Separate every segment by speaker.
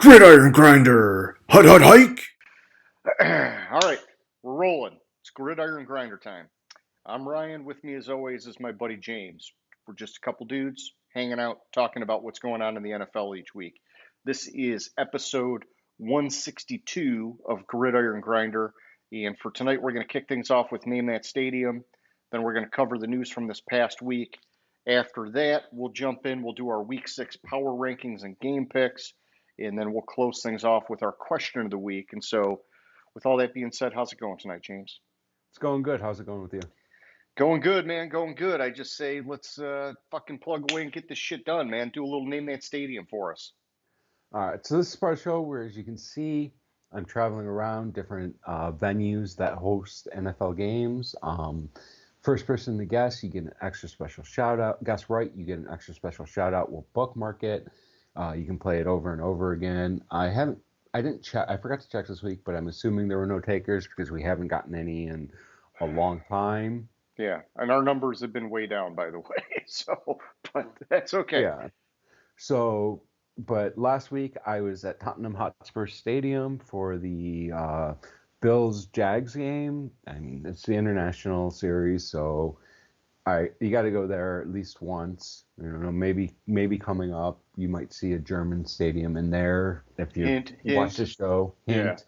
Speaker 1: Gridiron Grinder! Hut hut hike!
Speaker 2: All right, we're rolling. It's Gridiron Grinder time. I'm Ryan. With me, as always, is my buddy James. We're just a couple dudes hanging out, talking about what's going on in the NFL each week. This is episode 162 of Gridiron Grinder. And for tonight, we're going to kick things off with Name That Stadium. Then we're going to cover the news from this past week. After that, we'll jump in. We'll do our week 6 power rankings and game picks. And then we'll close things off with our question of the week. And so, with all that being said, how's it going tonight, James?
Speaker 3: It's going good. How's it going with you?
Speaker 2: Going good, man. Going good. I just say let's fucking plug away and get this shit done, man. Do a little Name That Stadium for us.
Speaker 3: All right. So this is part of the show where, as you can see, I'm traveling around different venues that host NFL games. First person to guess, you get an extra special shout out. Guess right, you get an extra special shout out. We'll bookmark it. You can play it over and over again. I didn't check. I forgot to check this week, but I'm assuming there were no takers because we haven't gotten any in a long time.
Speaker 2: Yeah, and our numbers have been way down, by the way. So, but that's okay.
Speaker 3: Yeah. So, but last week I was at Tottenham Hotspur Stadium for the Bills Jags game. I mean, it's the international series, so you got to go there at least once. You know, maybe coming up you might see a German stadium in there if you
Speaker 2: Hint,
Speaker 3: watch
Speaker 2: hint.
Speaker 3: the show.
Speaker 2: Yeah.
Speaker 3: Hint.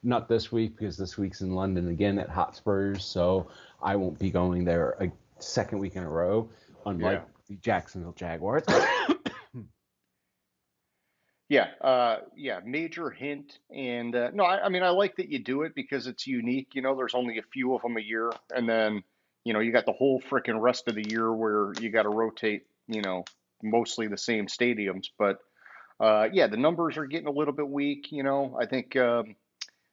Speaker 3: Not this week because this week's in London again at Hotspurs, so I won't be going there a second week in a row, unlike the Jacksonville Jaguars.
Speaker 2: Yeah, major hint. And no, I mean, I like that you do it because it's unique. You know, there's only a few of them a year. And then, you got the whole freaking rest of the year where you got to rotate, mostly the same stadiums. But yeah, the numbers are getting a little bit weak. I think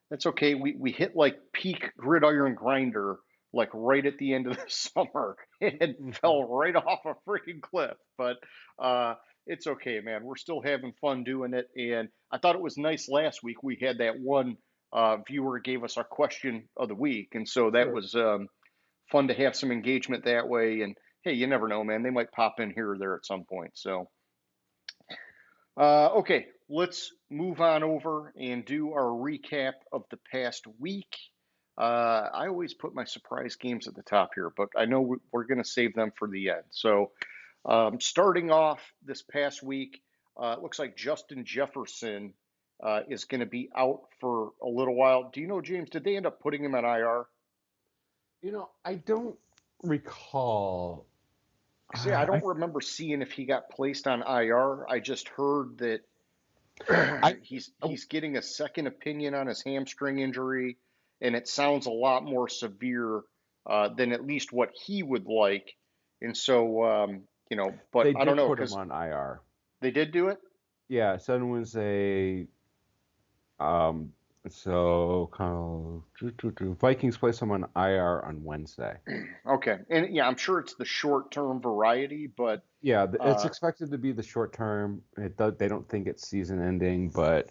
Speaker 2: that's okay. We hit like peak gridiron grinder like right at the end of the summer. It fell right off a freaking cliff. But it's okay, man. We're still having fun doing it. And I thought it was nice last week. We had that one viewer gave us our question of the week. And so that
Speaker 3: Sure.
Speaker 2: was fun to have some engagement that way. And hey, you never know, man. They might pop in here or there at some point. So okay, let's move on over and do our recap of the past week. I always put my surprise games at the top here, but I know we're going to save them for the end. So, starting off this past week, it looks like Justin Jefferson is going to be out for a little while. Do you know, James, did they end up putting him on IR?
Speaker 3: I don't recall.
Speaker 2: See, I don't
Speaker 3: I,
Speaker 2: remember seeing if he got placed on IR. I just heard that
Speaker 3: I,
Speaker 2: he's getting a second opinion on his hamstring injury, and it sounds a lot more severe than at least what he would like. And so, but
Speaker 3: they
Speaker 2: I don't
Speaker 3: did
Speaker 2: know
Speaker 3: put him
Speaker 2: because
Speaker 3: on IR.
Speaker 2: they did do it.
Speaker 3: Yeah, Sun was a um. So Vikings play him on IR on Wednesday.
Speaker 2: Okay, and yeah, I'm sure it's the short-term variety, but
Speaker 3: Yeah, it's
Speaker 2: uh,
Speaker 3: expected to be the short term. They don't think it's season ending, but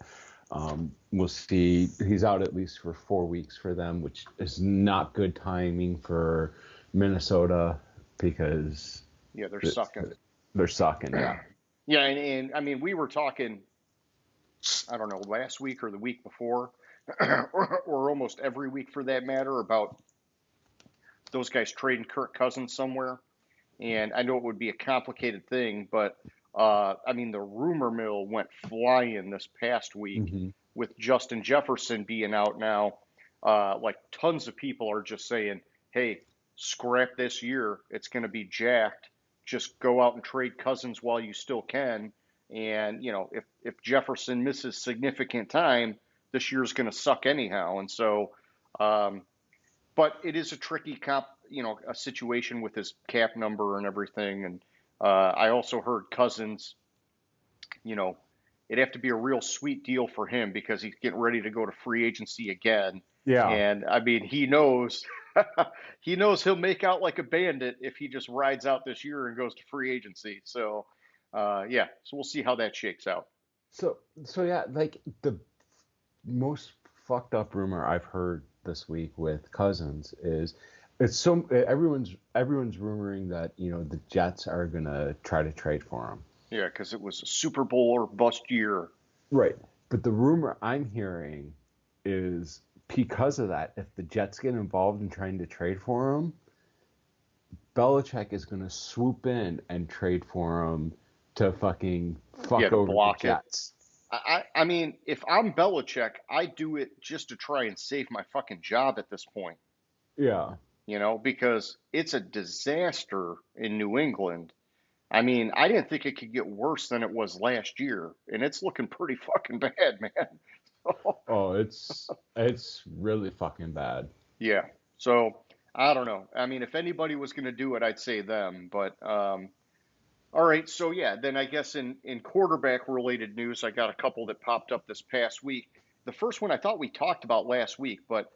Speaker 3: we'll see. He's out at least for 4 weeks for them, which is not good timing for Minnesota because
Speaker 2: yeah, they're
Speaker 3: it's,
Speaker 2: sucking.
Speaker 3: they're sucking. Yeah.
Speaker 2: Yeah, and I mean, we were talking, I don't know, last week or the week before, or almost every week for that matter, about those guys trading Kirk Cousins somewhere. And I know it would be a complicated thing, but I mean, the rumor mill went flying this past week
Speaker 3: hmm
Speaker 2: with Justin Jefferson being out now. Like tons of people are just saying, hey, scrap this year. It's going to be jacked. Just go out and trade Cousins while you still can. And, if Jefferson misses significant time, this year's going to suck anyhow. And so, um, but it is a tricky a situation with his cap number and everything. And I also heard Cousins, you know, it'd have to be a real sweet deal for him because he's getting ready to go to free agency again.
Speaker 3: Yeah.
Speaker 2: And I mean, he knows he knows he'll make out like a bandit if he just rides out this year and goes to free agency. So yeah, so we'll see how that shakes out.
Speaker 3: So yeah, like the most fucked up rumor I've heard this week with Cousins is everyone's rumoring that the Jets are gonna try to trade for him.
Speaker 2: Yeah, because it was a Super Bowl or bust year.
Speaker 3: Right. But the rumor I'm hearing is because of that, if the Jets get involved in trying to trade for him, Belichick is going to swoop in and trade for him to fucking
Speaker 2: Yeah,
Speaker 3: fuck
Speaker 2: to
Speaker 3: over the
Speaker 2: block it.
Speaker 3: Jets.
Speaker 2: I mean, if I'm Belichick, I do it just to try and save my fucking job at this point,
Speaker 3: Yeah.
Speaker 2: because it's a disaster in New England. I mean, I didn't think it could get worse than it was last year, and it's looking pretty fucking bad, man.
Speaker 3: Oh, it's really fucking bad.
Speaker 2: Yeah. So I don't know. I mean, if anybody was going to do it, I'd say them. But all right. So yeah, then I guess in quarterback related news, I got a couple that popped up this past week. The first one I thought we talked about last week, but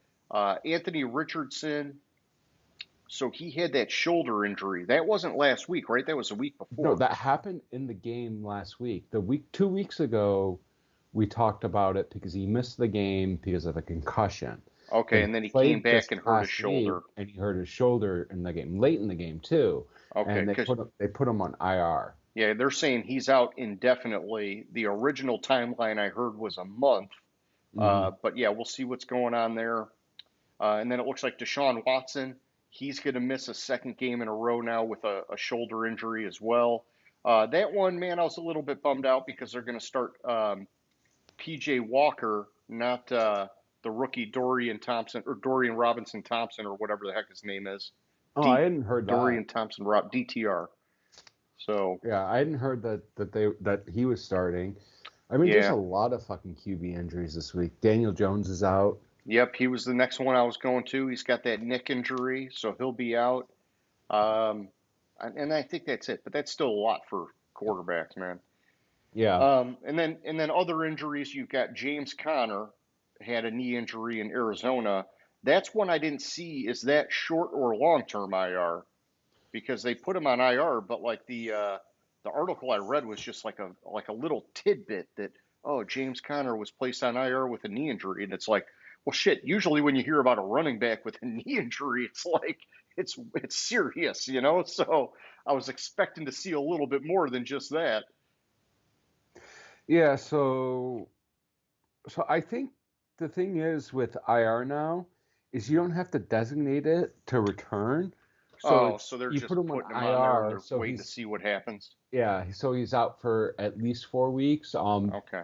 Speaker 2: Anthony Richardson. So he had that shoulder injury. That wasn't last week, right? That was the week
Speaker 3: No,
Speaker 2: before.
Speaker 3: that happened in the game last week. 2 weeks ago, we talked about it because he missed the game because of a concussion.
Speaker 2: Okay,
Speaker 3: He
Speaker 2: and then he came
Speaker 3: played
Speaker 2: back
Speaker 3: this
Speaker 2: and hurt his
Speaker 3: past week,
Speaker 2: shoulder.
Speaker 3: and he hurt his shoulder in the game, late in the game too.
Speaker 2: Okay,
Speaker 3: And
Speaker 2: because
Speaker 3: they put him on IR.
Speaker 2: yeah, they're saying he's out indefinitely. The original timeline I heard was a month.
Speaker 3: Hmm.
Speaker 2: But yeah, we'll see what's going on there. And then it looks like Deshaun Watson, he's going to miss a second game in a row now with a shoulder injury as well. That one, man, I was a little bit bummed out because they're going to start PJ Walker, not the rookie Dorian Thompson or Dorian Robinson Thompson or whatever the heck his name is.
Speaker 3: Oh, I
Speaker 2: D
Speaker 3: hadn't heard that.
Speaker 2: Dorian Thompson Rob DTR. So
Speaker 3: Yeah, I hadn't heard that he was starting. I mean, there's a
Speaker 2: yeah,
Speaker 3: lot of fucking QB injuries this week. Daniel Jones is out.
Speaker 2: yep, he was the next one I was going to. He's got that neck injury, so he'll be out. Um, and I think that's it, but that's still a lot for quarterbacks, man.
Speaker 3: Yeah.
Speaker 2: And then other injuries, you've got James Conner had a knee injury in Arizona. That's one I didn't see. Is that short or long term IR? Because they put him on IR, but like the article I read was just like a little tidbit that James Conner was placed on IR with a knee injury, and it's like, well shit. Usually when you hear about a running back with a knee injury, it's like it's serious. So I was expecting to see a little bit more than just that.
Speaker 3: Yeah, so I think the thing is with IR now is you don't have to designate it to return. So
Speaker 2: Oh,
Speaker 3: it's
Speaker 2: so they're
Speaker 3: you put
Speaker 2: just
Speaker 3: him on
Speaker 2: putting him on there and
Speaker 3: IR,
Speaker 2: they're
Speaker 3: so
Speaker 2: waiting to see what happens.
Speaker 3: he's out for at least 4 weeks.
Speaker 2: Okay.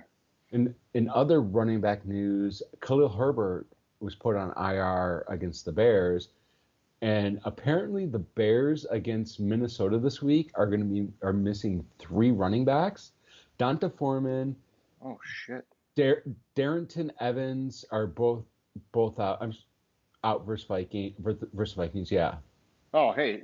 Speaker 3: In other running back news, Khalil Herbert was put on IR against the Bears, and apparently the Bears against Minnesota this week are missing 3 running backs. Donta Foreman,
Speaker 2: Oh shit.
Speaker 3: Darrington Evans are both out. I'm out versus Vikings. Yeah.
Speaker 2: Oh hey,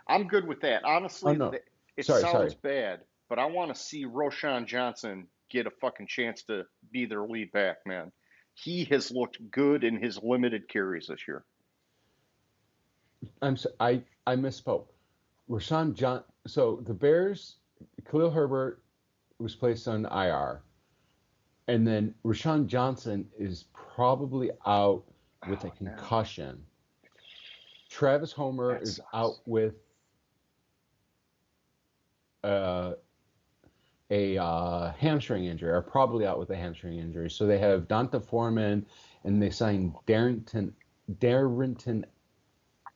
Speaker 2: I'm good with that.
Speaker 3: Oh
Speaker 2: Honestly,
Speaker 3: no.
Speaker 2: it
Speaker 3: Sorry.
Speaker 2: sounds bad, but I want to see Roshan Johnson get a fucking chance to be their lead back, man. He has looked good in his limited carries this year.
Speaker 3: I misspoke. Rashawn John. So the Bears, Khalil Herbert was placed on IR, and then Rashawn Johnson is probably out with a
Speaker 2: Oh no,
Speaker 3: concussion. Travis Homer
Speaker 2: that
Speaker 3: is out
Speaker 2: sucks.
Speaker 3: with uh, a hamstring injury, or probably out with a hamstring injury. So they have Donta Foreman, and they signed Darrington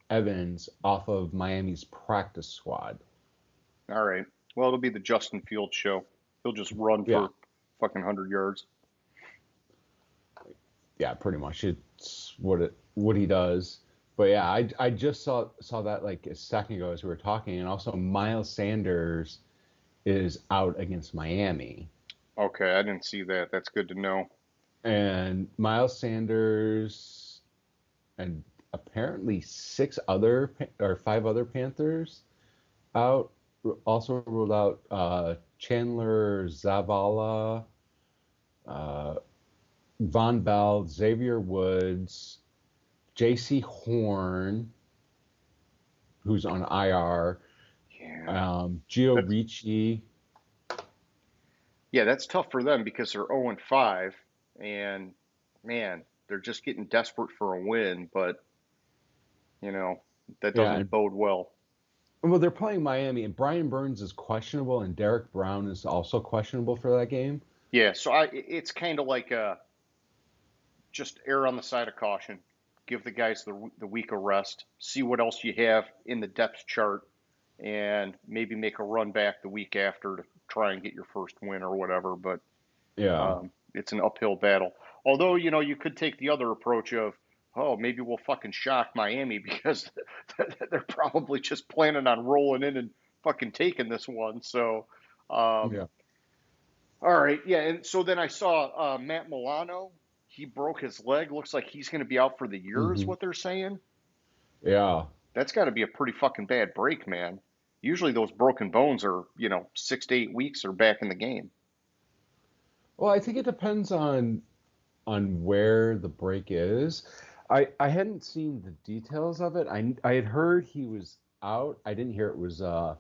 Speaker 3: Evans off of Miami's practice squad.
Speaker 2: All right. Well, it'll be the Justin Fields show. He'll just run
Speaker 3: Yeah,
Speaker 2: for fucking 100 yards.
Speaker 3: yeah, pretty much. It's what he does. But yeah, I just saw that like a second ago as we were talking, and also Miles Sanders is out against Miami,
Speaker 2: Okay, I didn't see that. That's good to know.
Speaker 3: and Miles Sanders and apparently 5 other Panthers out. Also ruled out Chandler Zavala, uh, Von Bell, Xavier Woods, J.C. Horn, who's on IR,
Speaker 2: Yeah.
Speaker 3: Gio
Speaker 2: That's
Speaker 3: Ricci.
Speaker 2: Yeah, that's tough for them because they're 0 and 5, and man, they're just getting desperate for a win, but you know, that
Speaker 3: Yeah,
Speaker 2: doesn't bode well.
Speaker 3: well, they're playing Miami, and Brian Burns is questionable, and Derek Brown is also questionable for that game.
Speaker 2: Yeah, so it's kind of like just err on the side of caution. Give the guys the week of rest. See what else you have in the depth chart, and maybe make a run back the week after to try and get your first win or whatever. But
Speaker 3: Yeah.
Speaker 2: it's an uphill battle. Although, you could take the other approach of, oh, maybe we'll fucking shock Miami because they're probably just planning on rolling in and fucking taking this one. So, um,
Speaker 3: Yeah.
Speaker 2: all right, yeah. And so then I saw Matt Milano. He broke his leg. Looks like he's going to be out for the year, is
Speaker 3: Hmm.
Speaker 2: what they're saying.
Speaker 3: Yeah.
Speaker 2: That's got to be a pretty fucking bad break, man. Usually those broken bones are, 6 to 8 weeks or back in the game.
Speaker 3: Well, I think it depends on where the break is. I hadn't seen the details of it. I had heard he was out. I didn't hear it was a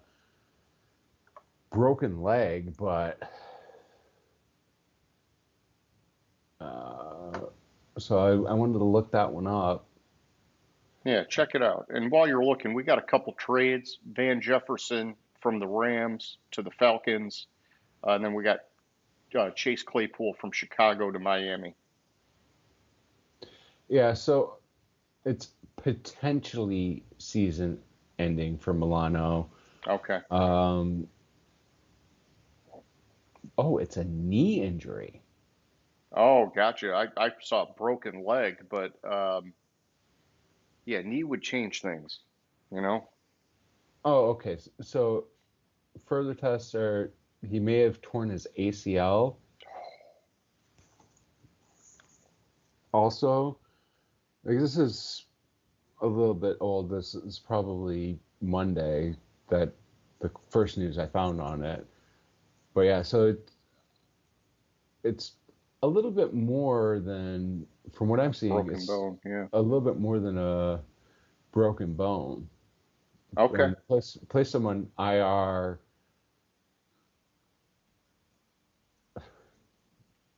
Speaker 3: broken leg, but uh, so I wanted to look that one up.
Speaker 2: Yeah, check it out. And while you're looking, we got a couple trades. Van Jefferson from the Rams to the Falcons. And then we got Chase Claypool from Chicago to Miami.
Speaker 3: Yeah, so it's potentially season ending for Milano.
Speaker 2: Okay.
Speaker 3: Oh, it's a knee injury.
Speaker 2: Oh, gotcha. I saw a broken leg, but yeah, knee would change things, you know?
Speaker 3: Oh, okay. So further tests are he may have torn his ACL. Also, like this is a little bit old. This is probably Monday that the first news I found on it. But yeah, so it's a little bit more than, from what I'm seeing,
Speaker 2: Broken
Speaker 3: it's
Speaker 2: bone, yeah.
Speaker 3: a little bit more than a broken bone.
Speaker 2: Okay.
Speaker 3: And place him on IR,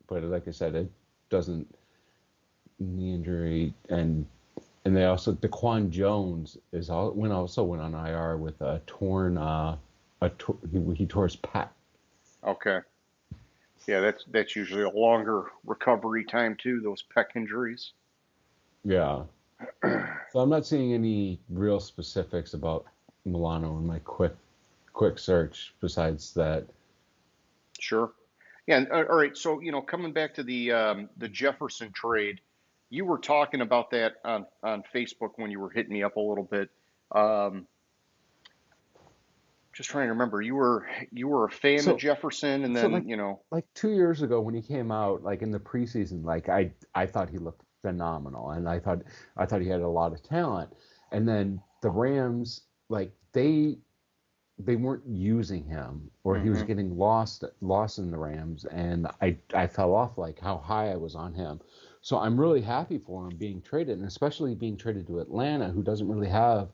Speaker 3: but like I said, it doesn't knee injury, and they also Daquan Jones also went on IR with a torn he tore his pec.
Speaker 2: Okay. Yeah, that's usually a longer recovery time too, those pec injuries.
Speaker 3: Yeah. So I'm not seeing any real specifics about Milano in my quick search besides that.
Speaker 2: Sure. Yeah, and, all right. So, coming back to the Jefferson trade, you were talking about that on Facebook when you were hitting me up a little bit. Um, just trying to remember, you were a fan of
Speaker 3: So
Speaker 2: Jefferson, and
Speaker 3: so
Speaker 2: then,
Speaker 3: like 2 years ago when he came out, like in the preseason, like I thought he looked phenomenal, and I thought he had a lot of talent. And then the Rams, like they weren't using him, or he was
Speaker 2: hmm
Speaker 3: getting lost in the Rams, and I fell off like how high I was on him. So I'm really happy for him being traded, and especially being traded to Atlanta, who doesn't really have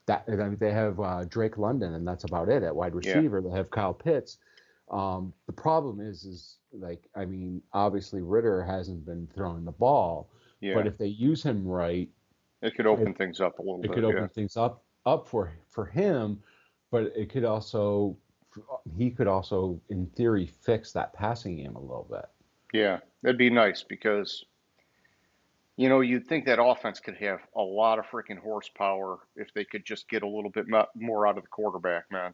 Speaker 3: that. I mean, they have Drake London, and that's about it at wide
Speaker 2: yeah,
Speaker 3: receiver. They have Kyle Pitts. The problem is like, I mean, obviously Ritter hasn't been throwing the ball,
Speaker 2: yeah,
Speaker 3: but if they use him right,
Speaker 2: it could
Speaker 3: it,
Speaker 2: open things up a little
Speaker 3: it
Speaker 2: bit.
Speaker 3: could
Speaker 2: Yeah,
Speaker 3: open things up for him, but it could also he could also in theory fix that passing game a little bit.
Speaker 2: yeah, that'd be nice because you'd think that offense could have a lot of freaking horsepower if they could just get a little bit more out of the quarterback, man.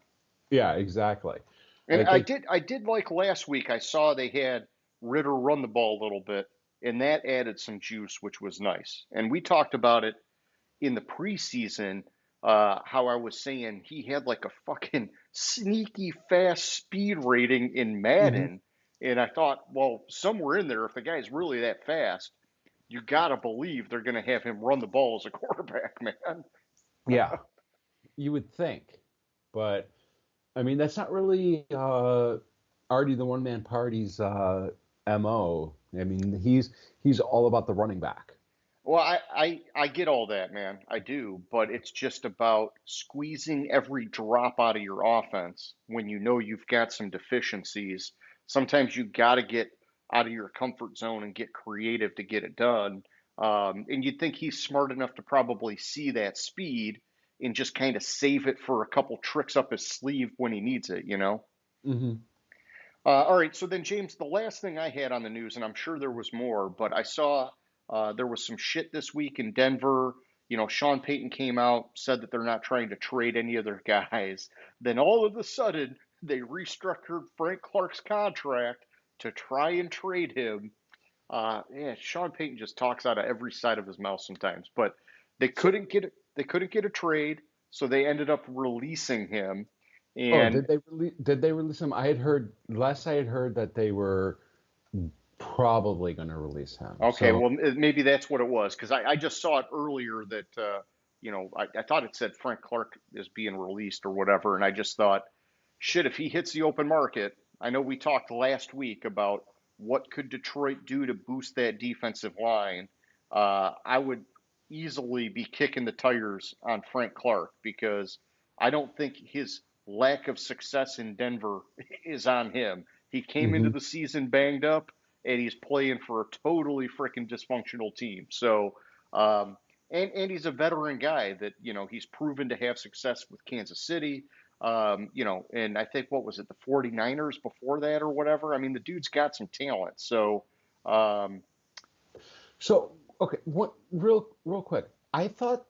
Speaker 3: Yeah, exactly.
Speaker 2: And
Speaker 3: Like
Speaker 2: I
Speaker 3: they
Speaker 2: did I did like last week. I saw they had Ritter run the ball a little bit, and that added some juice, which was nice. And we talked about it in the preseason. How I was saying he had like a fucking sneaky fast speed rating in
Speaker 3: hmm
Speaker 2: Madden, and I thought, well, somewhere in there, if the guy's really that fast, you gotta believe they're gonna have him run the ball as a quarterback, man.
Speaker 3: yeah, you would think, but I mean that's not really Artie the one man party's mo. I mean he's all about the running back.
Speaker 2: Well, I get all that, man. I do, but it's just about squeezing every drop out of your offense when you know you've got some deficiencies. Sometimes you got to get out of your comfort zone and get creative to get it done. And you'd think he's smart enough to probably see that speed and just kind of save it for a couple tricks up his sleeve when he needs it, you know?
Speaker 3: Hmm.
Speaker 2: All right, so then James, the last thing I had on the news, and I'm sure there was more, but I saw there was some shit this week in Denver. You know, Sean Payton came out, said that they're not trying to trade any of their guys. Then all of a sudden, they restructured Frank Clark's contract to try and trade him. Yeah, Sean Payton just talks out of every side of his mouth sometimes, but they
Speaker 3: So,
Speaker 2: couldn't get they couldn't get a trade, so they ended up releasing him.
Speaker 3: oh,
Speaker 2: And
Speaker 3: did they release him? I had heard last I had heard that they were probably going to release him.
Speaker 2: okay,
Speaker 3: So
Speaker 2: well, maybe that's what it was because I just saw it earlier that, I thought it said Frank Clark is being released or whatever. And I just thought, shit, if he hits the open market, I know we talked last week about what could Detroit do to boost that defensive line. I would easily be kicking the tires on Frank Clark because I don't think his lack of success in Denver is on him. He came into
Speaker 3: hmm
Speaker 2: the season banged up and he's playing for a totally freaking dysfunctional team. So, and he's a veteran guy that he's proven to have success with Kansas City. And I think what was it, the 49ers before that or whatever. I mean, the dude's got some talent. So, um,
Speaker 3: so okay, what real quick. I thought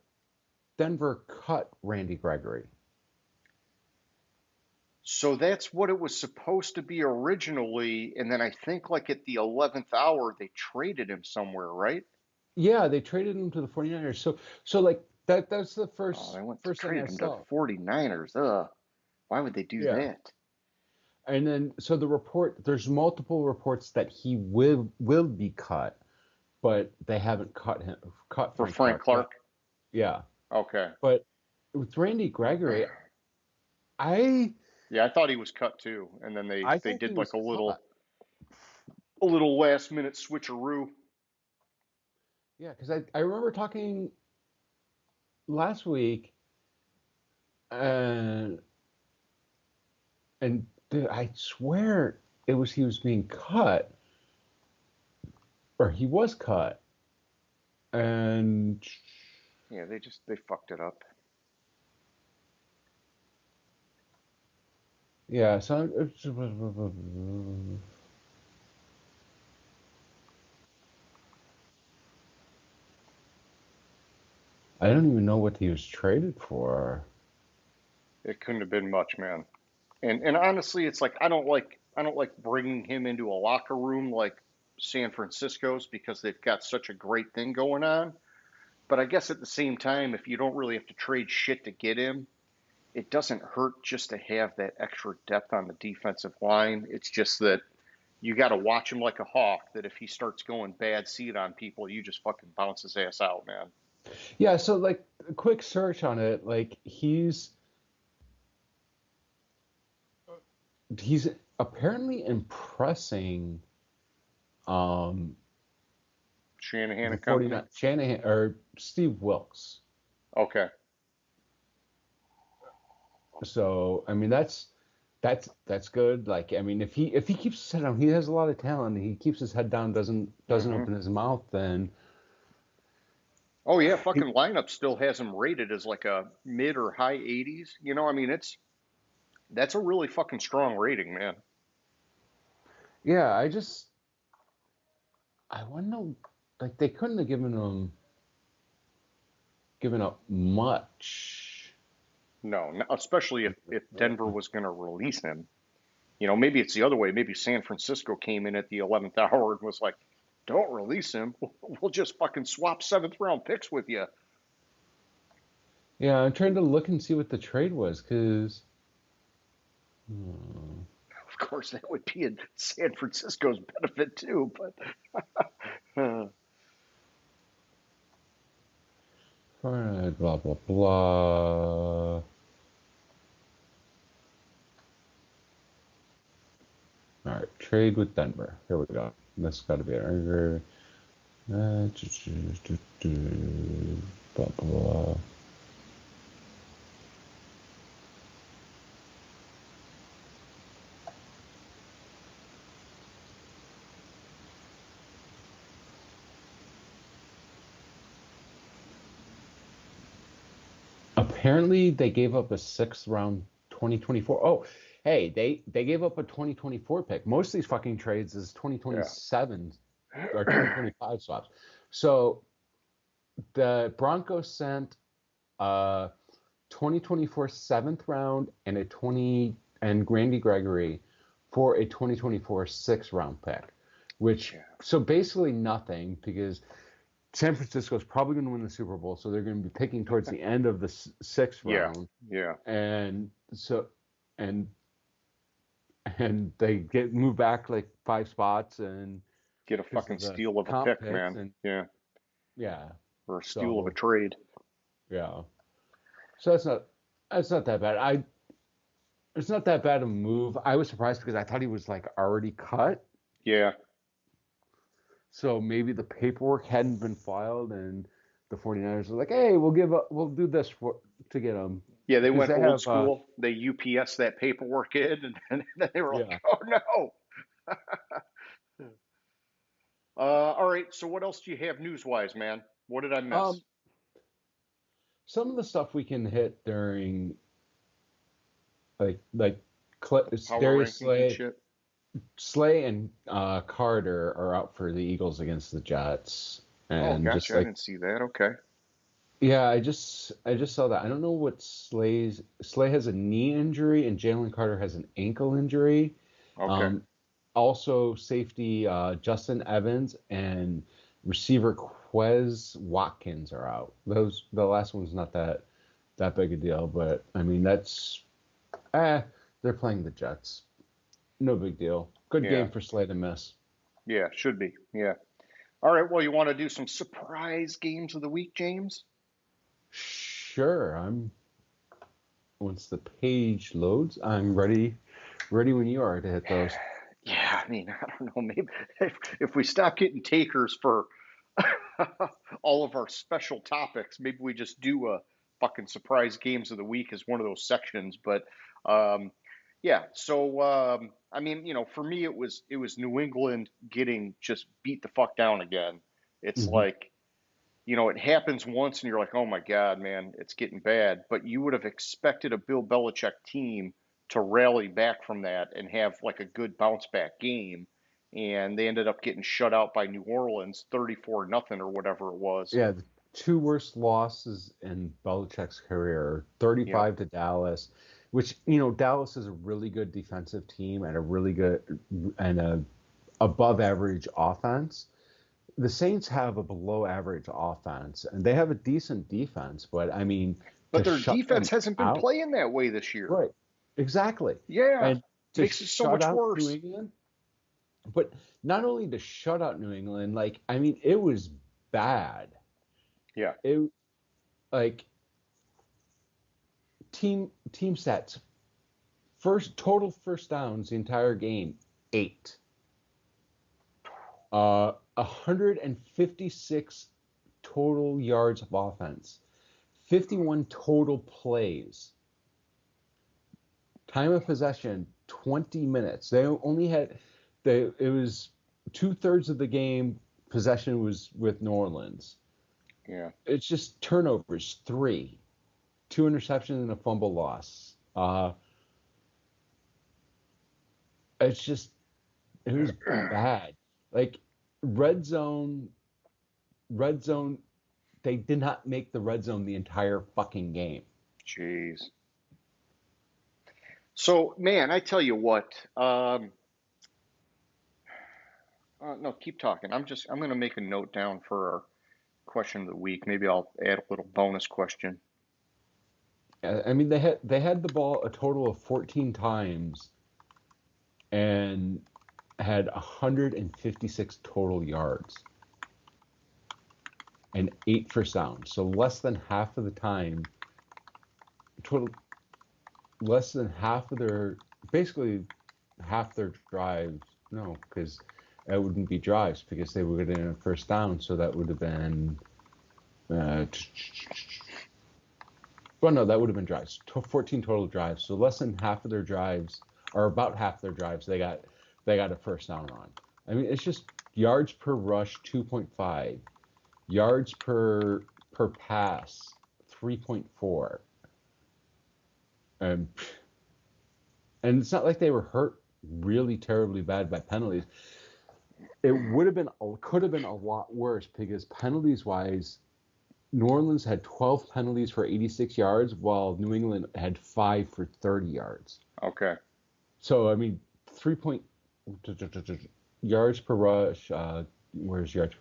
Speaker 3: Denver cut Randy Gregory.
Speaker 2: so that's what it was supposed to be originally, and then I think like at the 11th hour they traded him somewhere, right?
Speaker 3: Yeah, they traded him to the 49ers. So like that's the
Speaker 2: Oh, they went to
Speaker 3: first thing I
Speaker 2: traded him to the
Speaker 3: saw.
Speaker 2: 49ers. Ugh, why would they do
Speaker 3: Yeah.
Speaker 2: that?
Speaker 3: And then so there's multiple reports that he will be cut, but they haven't cut
Speaker 2: For
Speaker 3: Frank
Speaker 2: Frank
Speaker 3: Clark yet.
Speaker 2: Clark?
Speaker 3: Yeah.
Speaker 2: Okay.
Speaker 3: But with Randy Gregory, I
Speaker 2: Yeah, I thought he was cut too, and then they
Speaker 3: I
Speaker 2: they
Speaker 3: thought he
Speaker 2: did like
Speaker 3: was cut.
Speaker 2: a little last minute switcheroo.
Speaker 3: Yeah, because I remember talking last week and dude, I swear he was being cut or he was cut and
Speaker 2: Yeah, they fucked it up.
Speaker 3: yeah, so I don't even know what he was traded for.
Speaker 2: It couldn't have been much, man. And honestly, it's like I don't like bringing him into a locker room like San Francisco's because they've got such a great thing going on. But I guess at the same time, if you don't really have to trade shit to get him, it doesn't hurt just to have that extra depth on the defensive line. It's just that you got to watch him like a hawk. That if he starts going bad seed on people, you just fucking bounce his ass out, man.
Speaker 3: Yeah, so like a quick search on it, like he's apparently impressing um
Speaker 2: Shanahan
Speaker 3: the
Speaker 2: and company.
Speaker 3: 49 Shanahan or Steve Wilkes.
Speaker 2: Okay.
Speaker 3: So I mean that's good. Like I mean if he keeps his head down, he has a lot of talent. He keeps his head down, doesn't
Speaker 2: Hmm.
Speaker 3: open his mouth, then
Speaker 2: Oh yeah,
Speaker 3: he,
Speaker 2: fucking lineup still has him rated as like a mid or high 80s. I mean that's a really fucking strong rating, man.
Speaker 3: yeah, I want to know like they couldn't have given up much.
Speaker 2: No, especially if Denver was going to release him. Maybe it's the other way. Maybe San Francisco came in at the 11th hour and was like, "Don't release him. We'll just fucking swap seventh round picks with you."
Speaker 3: Yeah, I'm trying to look and see what the trade was because
Speaker 2: Of course, that would be in San Francisco's benefit too. But
Speaker 3: blah blah blah. All right, trade with Denver. Here we go. That's got to be it. Blah blah. Apparently, they gave up a sixth round 2024. Oh, Hey, they gave up a 2024 pick. Most of these fucking trades is
Speaker 2: Yeah.
Speaker 3: 2027 or 2025 swaps. So the Broncos sent a 2024 seventh round and a 20 and Randy Gregory for a 2024 sixth round pick, which so basically nothing because San Francisco is probably going to win the Super Bowl, so they're going to be picking towards the end of the sixth
Speaker 2: Yeah.
Speaker 3: round,
Speaker 2: Yeah.
Speaker 3: and so and and they get moved back like 5 spots and
Speaker 2: Get a
Speaker 3: because
Speaker 2: fucking
Speaker 3: of the
Speaker 2: steal of a
Speaker 3: comp
Speaker 2: pick,
Speaker 3: picks
Speaker 2: man.
Speaker 3: and
Speaker 2: Yeah.
Speaker 3: yeah,
Speaker 2: Or a steal of a
Speaker 3: so
Speaker 2: trade.
Speaker 3: yeah, so that's not that bad. It's not that bad a move. I was surprised because I thought he was like already cut,
Speaker 2: Yeah.
Speaker 3: so maybe the paperwork hadn't been filed and the 49ers were like, hey, we'll do this to get him
Speaker 2: Yeah, they
Speaker 3: because
Speaker 2: went
Speaker 3: they
Speaker 2: old
Speaker 3: have
Speaker 2: school. They UPS that paperwork in, and then they were
Speaker 3: yeah.
Speaker 2: like, "Oh no!" All right. So what else do you have news-wise, man? What did I miss?
Speaker 3: Um, some of the stuff we can hit during like
Speaker 2: Power
Speaker 3: Darius
Speaker 2: rankings and
Speaker 3: Slay,
Speaker 2: shit.
Speaker 3: Slay and Carter are out for the Eagles against the Jets,
Speaker 2: Oh,
Speaker 3: and just
Speaker 2: gotcha. I
Speaker 3: like
Speaker 2: didn't see that. Okay.
Speaker 3: yeah, I just saw that. I don't know what Slay has a knee injury and Jalen Carter has an ankle injury.
Speaker 2: Okay.
Speaker 3: Um, Also safety Justin Evans and receiver Quez Watkins are out. The last one's not that big a deal, but I mean that's they're playing the Jets. No big deal. Good
Speaker 2: Yeah.
Speaker 3: game for Slay to miss.
Speaker 2: Yeah. Should be. Yeah. All right. Well, you want to do some surprise games of the week, James?
Speaker 3: Sure, once the page loads, I'm ready when you are to hit those.
Speaker 2: Yeah. I mean, I don't know. Maybe if we stop getting takers for all of our special topics, maybe we just do a fucking surprise games of the week as one of those sections. But um, yeah. So I mean, for me, it was New England getting just beat the fuck down again. It's
Speaker 3: Hmm.
Speaker 2: like it happens once and you're like, oh my God, man, it's getting bad. But you would have expected a Bill Belichick team to rally back from that and have like a good bounce back game. And they ended up getting shut out by New Orleans, 34 nothing or whatever it was.
Speaker 3: Yeah, the two worst losses in Belichick's career,
Speaker 2: Yep.
Speaker 3: 35 to Dallas, which, Dallas is a really good defensive team and a really good and a above average offense. The Saints have a below average offense and they have a decent defense, but I mean,
Speaker 2: But
Speaker 3: to
Speaker 2: their
Speaker 3: shut
Speaker 2: defense
Speaker 3: them
Speaker 2: hasn't been
Speaker 3: out,
Speaker 2: playing that way this year.
Speaker 3: right? Exactly.
Speaker 2: Yeah.
Speaker 3: And to
Speaker 2: Makes it so
Speaker 3: shut
Speaker 2: much
Speaker 3: out New
Speaker 2: worse.
Speaker 3: England, but not only to shut out New England, like, I mean, it was bad.
Speaker 2: Yeah.
Speaker 3: It like team sets first downs the entire game 8, 156 total yards of offense, 51 total plays, time of possession 20 minutes. They only had it was 2/3 of the game possession was with New Orleans.
Speaker 2: Yeah.
Speaker 3: It's just turnovers 3, 2 interceptions and a fumble loss. It's just it was bad. Like red zone, red zone. They did not make the red zone the entire fucking game.
Speaker 2: Jeez. So, man, I tell you what. No, keep talking. I'm going to make a note down for our question of the week. Maybe I'll add a little bonus question.
Speaker 3: I mean, they had the ball a total of 14 times and had 156 total yards and 8 first downs. So less than half of the time, total less than half of their basically half their drives. No, because that wouldn't be drives because they were getting a first down. So that would have been. Uh, well, no, that would have been drives. 14 total drives. So less than half of their drives, or about half their drives, they got a first down on. I mean, it's just yards per rush 2.5, yards per pass 3.4. And And it's not like they were hurt really terribly bad by penalties. It could have been a lot worse because penalties wise, New Orleans had 12 penalties for 86 yards, while New England had 5 for 30 yards.
Speaker 2: Okay.
Speaker 3: So I mean, 3 yards per rush. Where's yards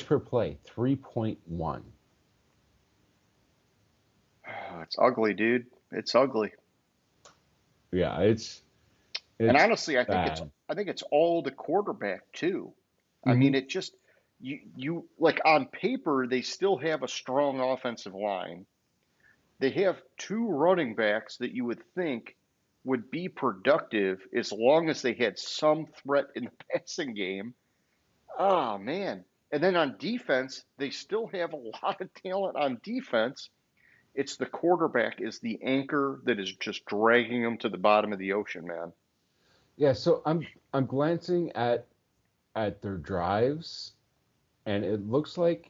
Speaker 3: per play? 3.1.
Speaker 2: It's ugly, dude. It's ugly.
Speaker 3: Yeah,
Speaker 2: And
Speaker 3: it's
Speaker 2: honestly,
Speaker 3: bad.
Speaker 2: I think it's all the quarterback too. I
Speaker 3: Hmm.
Speaker 2: mean, it just you like on paper they still have a strong offensive line. They have two running backs that you would think would be productive as long as they had some threat in the passing game. Oh man. And then on defense, they still have a lot of talent on defense. It's the quarterback is the anchor that is just dragging them to the bottom of the ocean, man.
Speaker 3: Yeah, so I'm glancing at their drives, and it looks like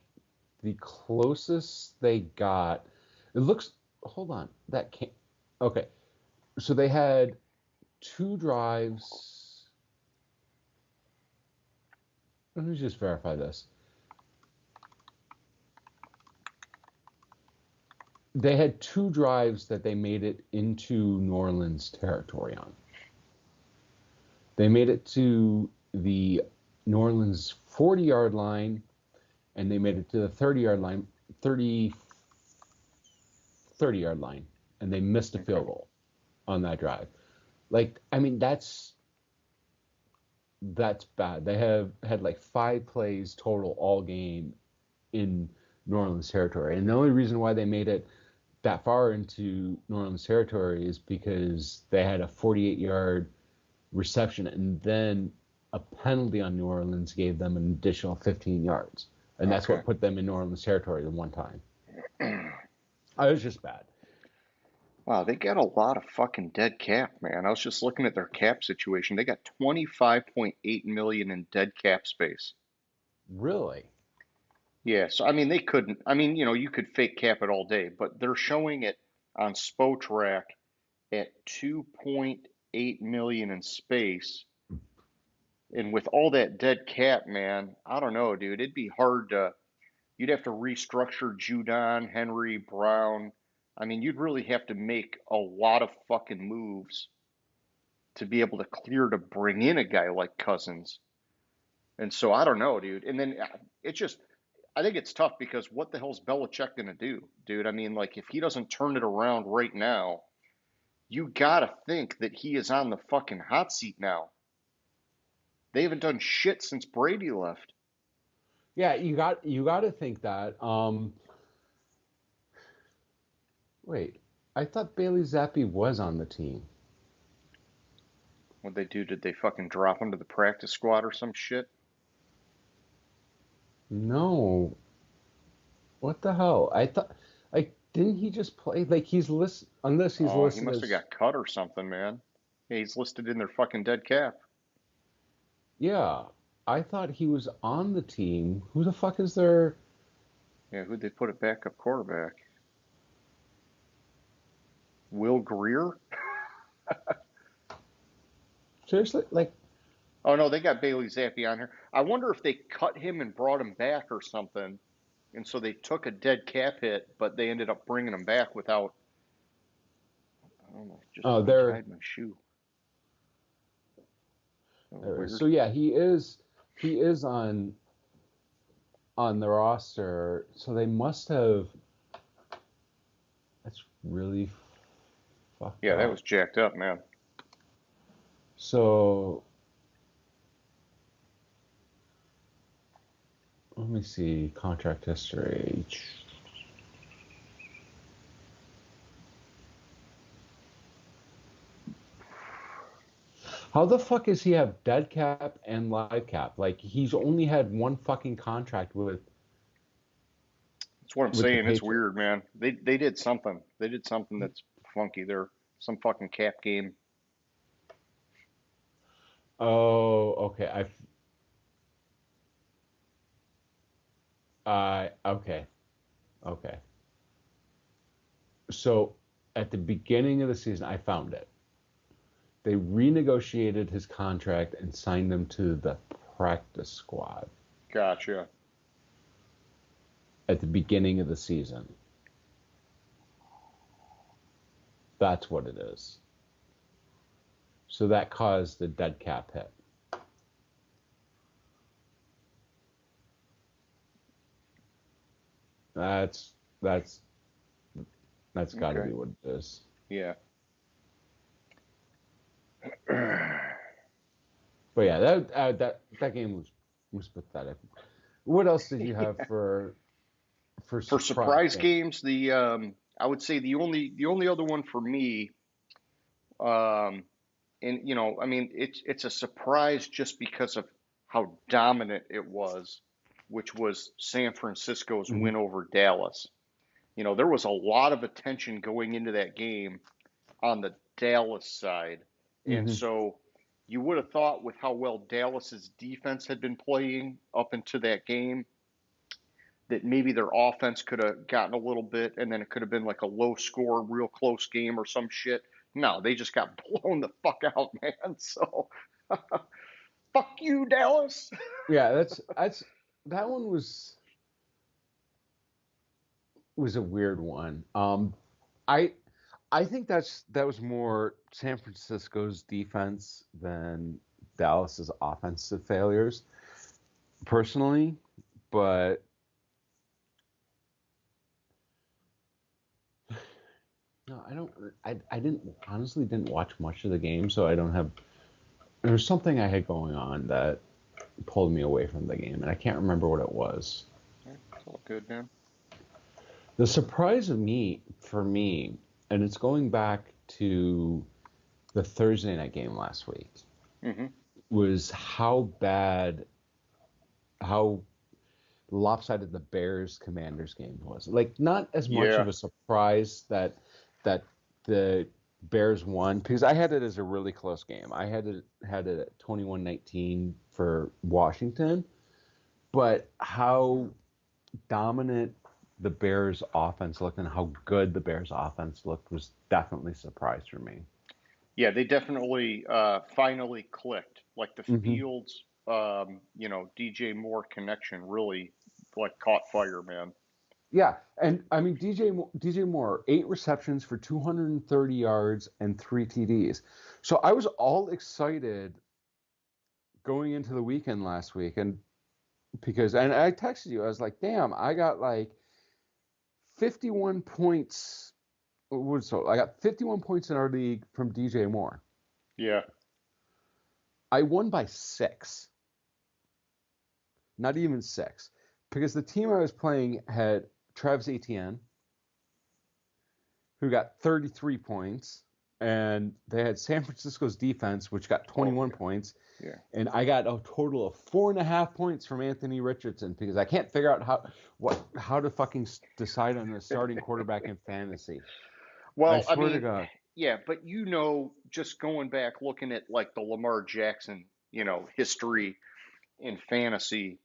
Speaker 3: the closest they got. It looks. Hold on, that can't. Okay, so they had two drives. Let me just verify this. They had two drives that they made it into New Orleans territory on. They made it to the New Orleans 40-yard line, and they made it to the 30-yard line, 30-yard line, and they missed a
Speaker 2: Okay.
Speaker 3: field goal on that drive. Like, I mean, that's bad. They have had like 5 plays total all game in New Orleans territory, and the only reason why they made it that far into New Orleans territory is because they had a 48-yard reception, and then a penalty on New Orleans gave them an additional 15 yards, and that's
Speaker 2: Okay.
Speaker 3: what put them in New Orleans territory the one time. I was just bad.
Speaker 2: Wow, they got a lot of fucking dead cap, man. I was just looking at their cap situation. They got 25.8 million in dead cap space.
Speaker 3: Really?
Speaker 2: Yeah, so I mean they couldn't. I mean, you could fake cap it all day, but they're showing it on Spotrac at 2.8 million in space. And with all that dead cap, man, I don't know, dude. It'd be hard to you'd have to restructure Judon, Henry, Brown. I mean, you'd really have to make a lot of fucking moves to be able to clear to bring in a guy like Cousins. And so I don't know, dude. And then it's just, I think it's tough because what the hell's Belichick gonna do, dude? I mean, like if he doesn't turn it around right now, you gotta think that he is on the fucking hot seat now. They haven't done shit since Brady left.
Speaker 3: Yeah, you got to think that. Wait, I thought Bailey Zappi was on the team.
Speaker 2: What they do? Did they fucking drop him to the practice squad or some shit?
Speaker 3: No, what the hell? I thought, like, didn't he just play? Like, he's list unless he's
Speaker 2: Oh, he
Speaker 3: listed
Speaker 2: must have
Speaker 3: as.
Speaker 2: got cut or something, man. Yeah, he's listed in their fucking dead cap.
Speaker 3: Yeah, I thought he was on the team. Who the fuck is their?
Speaker 2: Yeah, who'd they put at backup quarterback? Will Greer?
Speaker 3: Seriously, like,
Speaker 2: Oh no, they got Bailey Zappi on here. I wonder if they cut him and brought him back or something, and so they took a dead cap hit, but they ended up bringing him back without. I don't know, just
Speaker 3: oh, they're
Speaker 2: untied my shoe. That was
Speaker 3: there.
Speaker 2: weird.
Speaker 3: So yeah, he is on the roster. So they must have. That's really fucked
Speaker 2: Yeah, that
Speaker 3: up.
Speaker 2: was jacked up, man.
Speaker 3: So let me see contract history. How the fuck does he have dead cap and live cap? Like he's only had one fucking contract
Speaker 2: That's what I'm
Speaker 3: with the
Speaker 2: saying. It's weird,
Speaker 3: Patriots.
Speaker 2: man. They did something. They did something that's funky. There, some fucking cap game.
Speaker 3: Oh, okay. Okay, okay. So at the beginning of the season, I found it. They renegotiated his contract and signed him to the practice squad
Speaker 2: Gotcha.
Speaker 3: at the beginning of the season. That's what it is. So that caused the dead cap hit. That's that's got to
Speaker 2: Okay.
Speaker 3: be what it is.
Speaker 2: Yeah.
Speaker 3: But yeah, that game was pathetic. What else did you have for
Speaker 2: For
Speaker 3: surprise
Speaker 2: surprise
Speaker 3: game?
Speaker 2: games, I would say the only other one for me, um, and I mean it's a surprise just because of how dominant it was, which was San Francisco's
Speaker 3: Hmm.
Speaker 2: win over Dallas. There was a lot of attention going into that game on the Dallas side. And
Speaker 3: Hmm.
Speaker 2: so you would have thought with how well Dallas's defense had been playing up into that game that maybe their offense could have gotten a little bit and then it could have been like a low score, real close game or some shit. No, they just got blown the fuck out, man. So fuck you, Dallas.
Speaker 3: Yeah, that one was a weird one. I I think that was more San Francisco's defense than Dallas's offensive failures, personally. But no, I don't. I didn't honestly didn't watch much of the game, so I don't have. There was something I had going on that pulled me away from the game, and I can't remember what it was.
Speaker 2: It's all good, man.
Speaker 3: The surprise of me for me, and it's going back to the Thursday night game last week,
Speaker 2: Hmm.
Speaker 3: was how lopsided the Bears Commanders game was. Like not as much of
Speaker 2: Yeah.
Speaker 3: a surprise that the Bears won because I had it as a really close game. I had it at 21-19 for Washington, but how dominant the Bears offense looked and how good the Bears offense looked was definitely a surprise for me.
Speaker 2: Yeah, they definitely finally clicked. Like the
Speaker 3: Hmm.
Speaker 2: Fields, DJ Moore connection really like caught fire, man.
Speaker 3: Yeah, and I mean DJ Moore, 8 receptions for 230 yards and 3 TDs. So I was all excited going into the weekend last week, and I texted you, I was like, damn, I got like 51 points. So I got 51 points in our league from DJ Moore.
Speaker 2: Yeah.
Speaker 3: I won by 6, not even 6, because the team I was playing had Travis Etienne, who got 33 points, and they had San Francisco's defense, which got
Speaker 2: Oh
Speaker 3: 21
Speaker 2: yeah.
Speaker 3: points,
Speaker 2: Yeah.
Speaker 3: and I got a total of 4.5 points from Anthony Richardson because I can't figure out how to fucking decide on a starting quarterback in fantasy. I
Speaker 2: Well, I
Speaker 3: swear to
Speaker 2: mean,
Speaker 3: God.
Speaker 2: yeah, but just going back looking at like the Lamar Jackson, history in fantasy,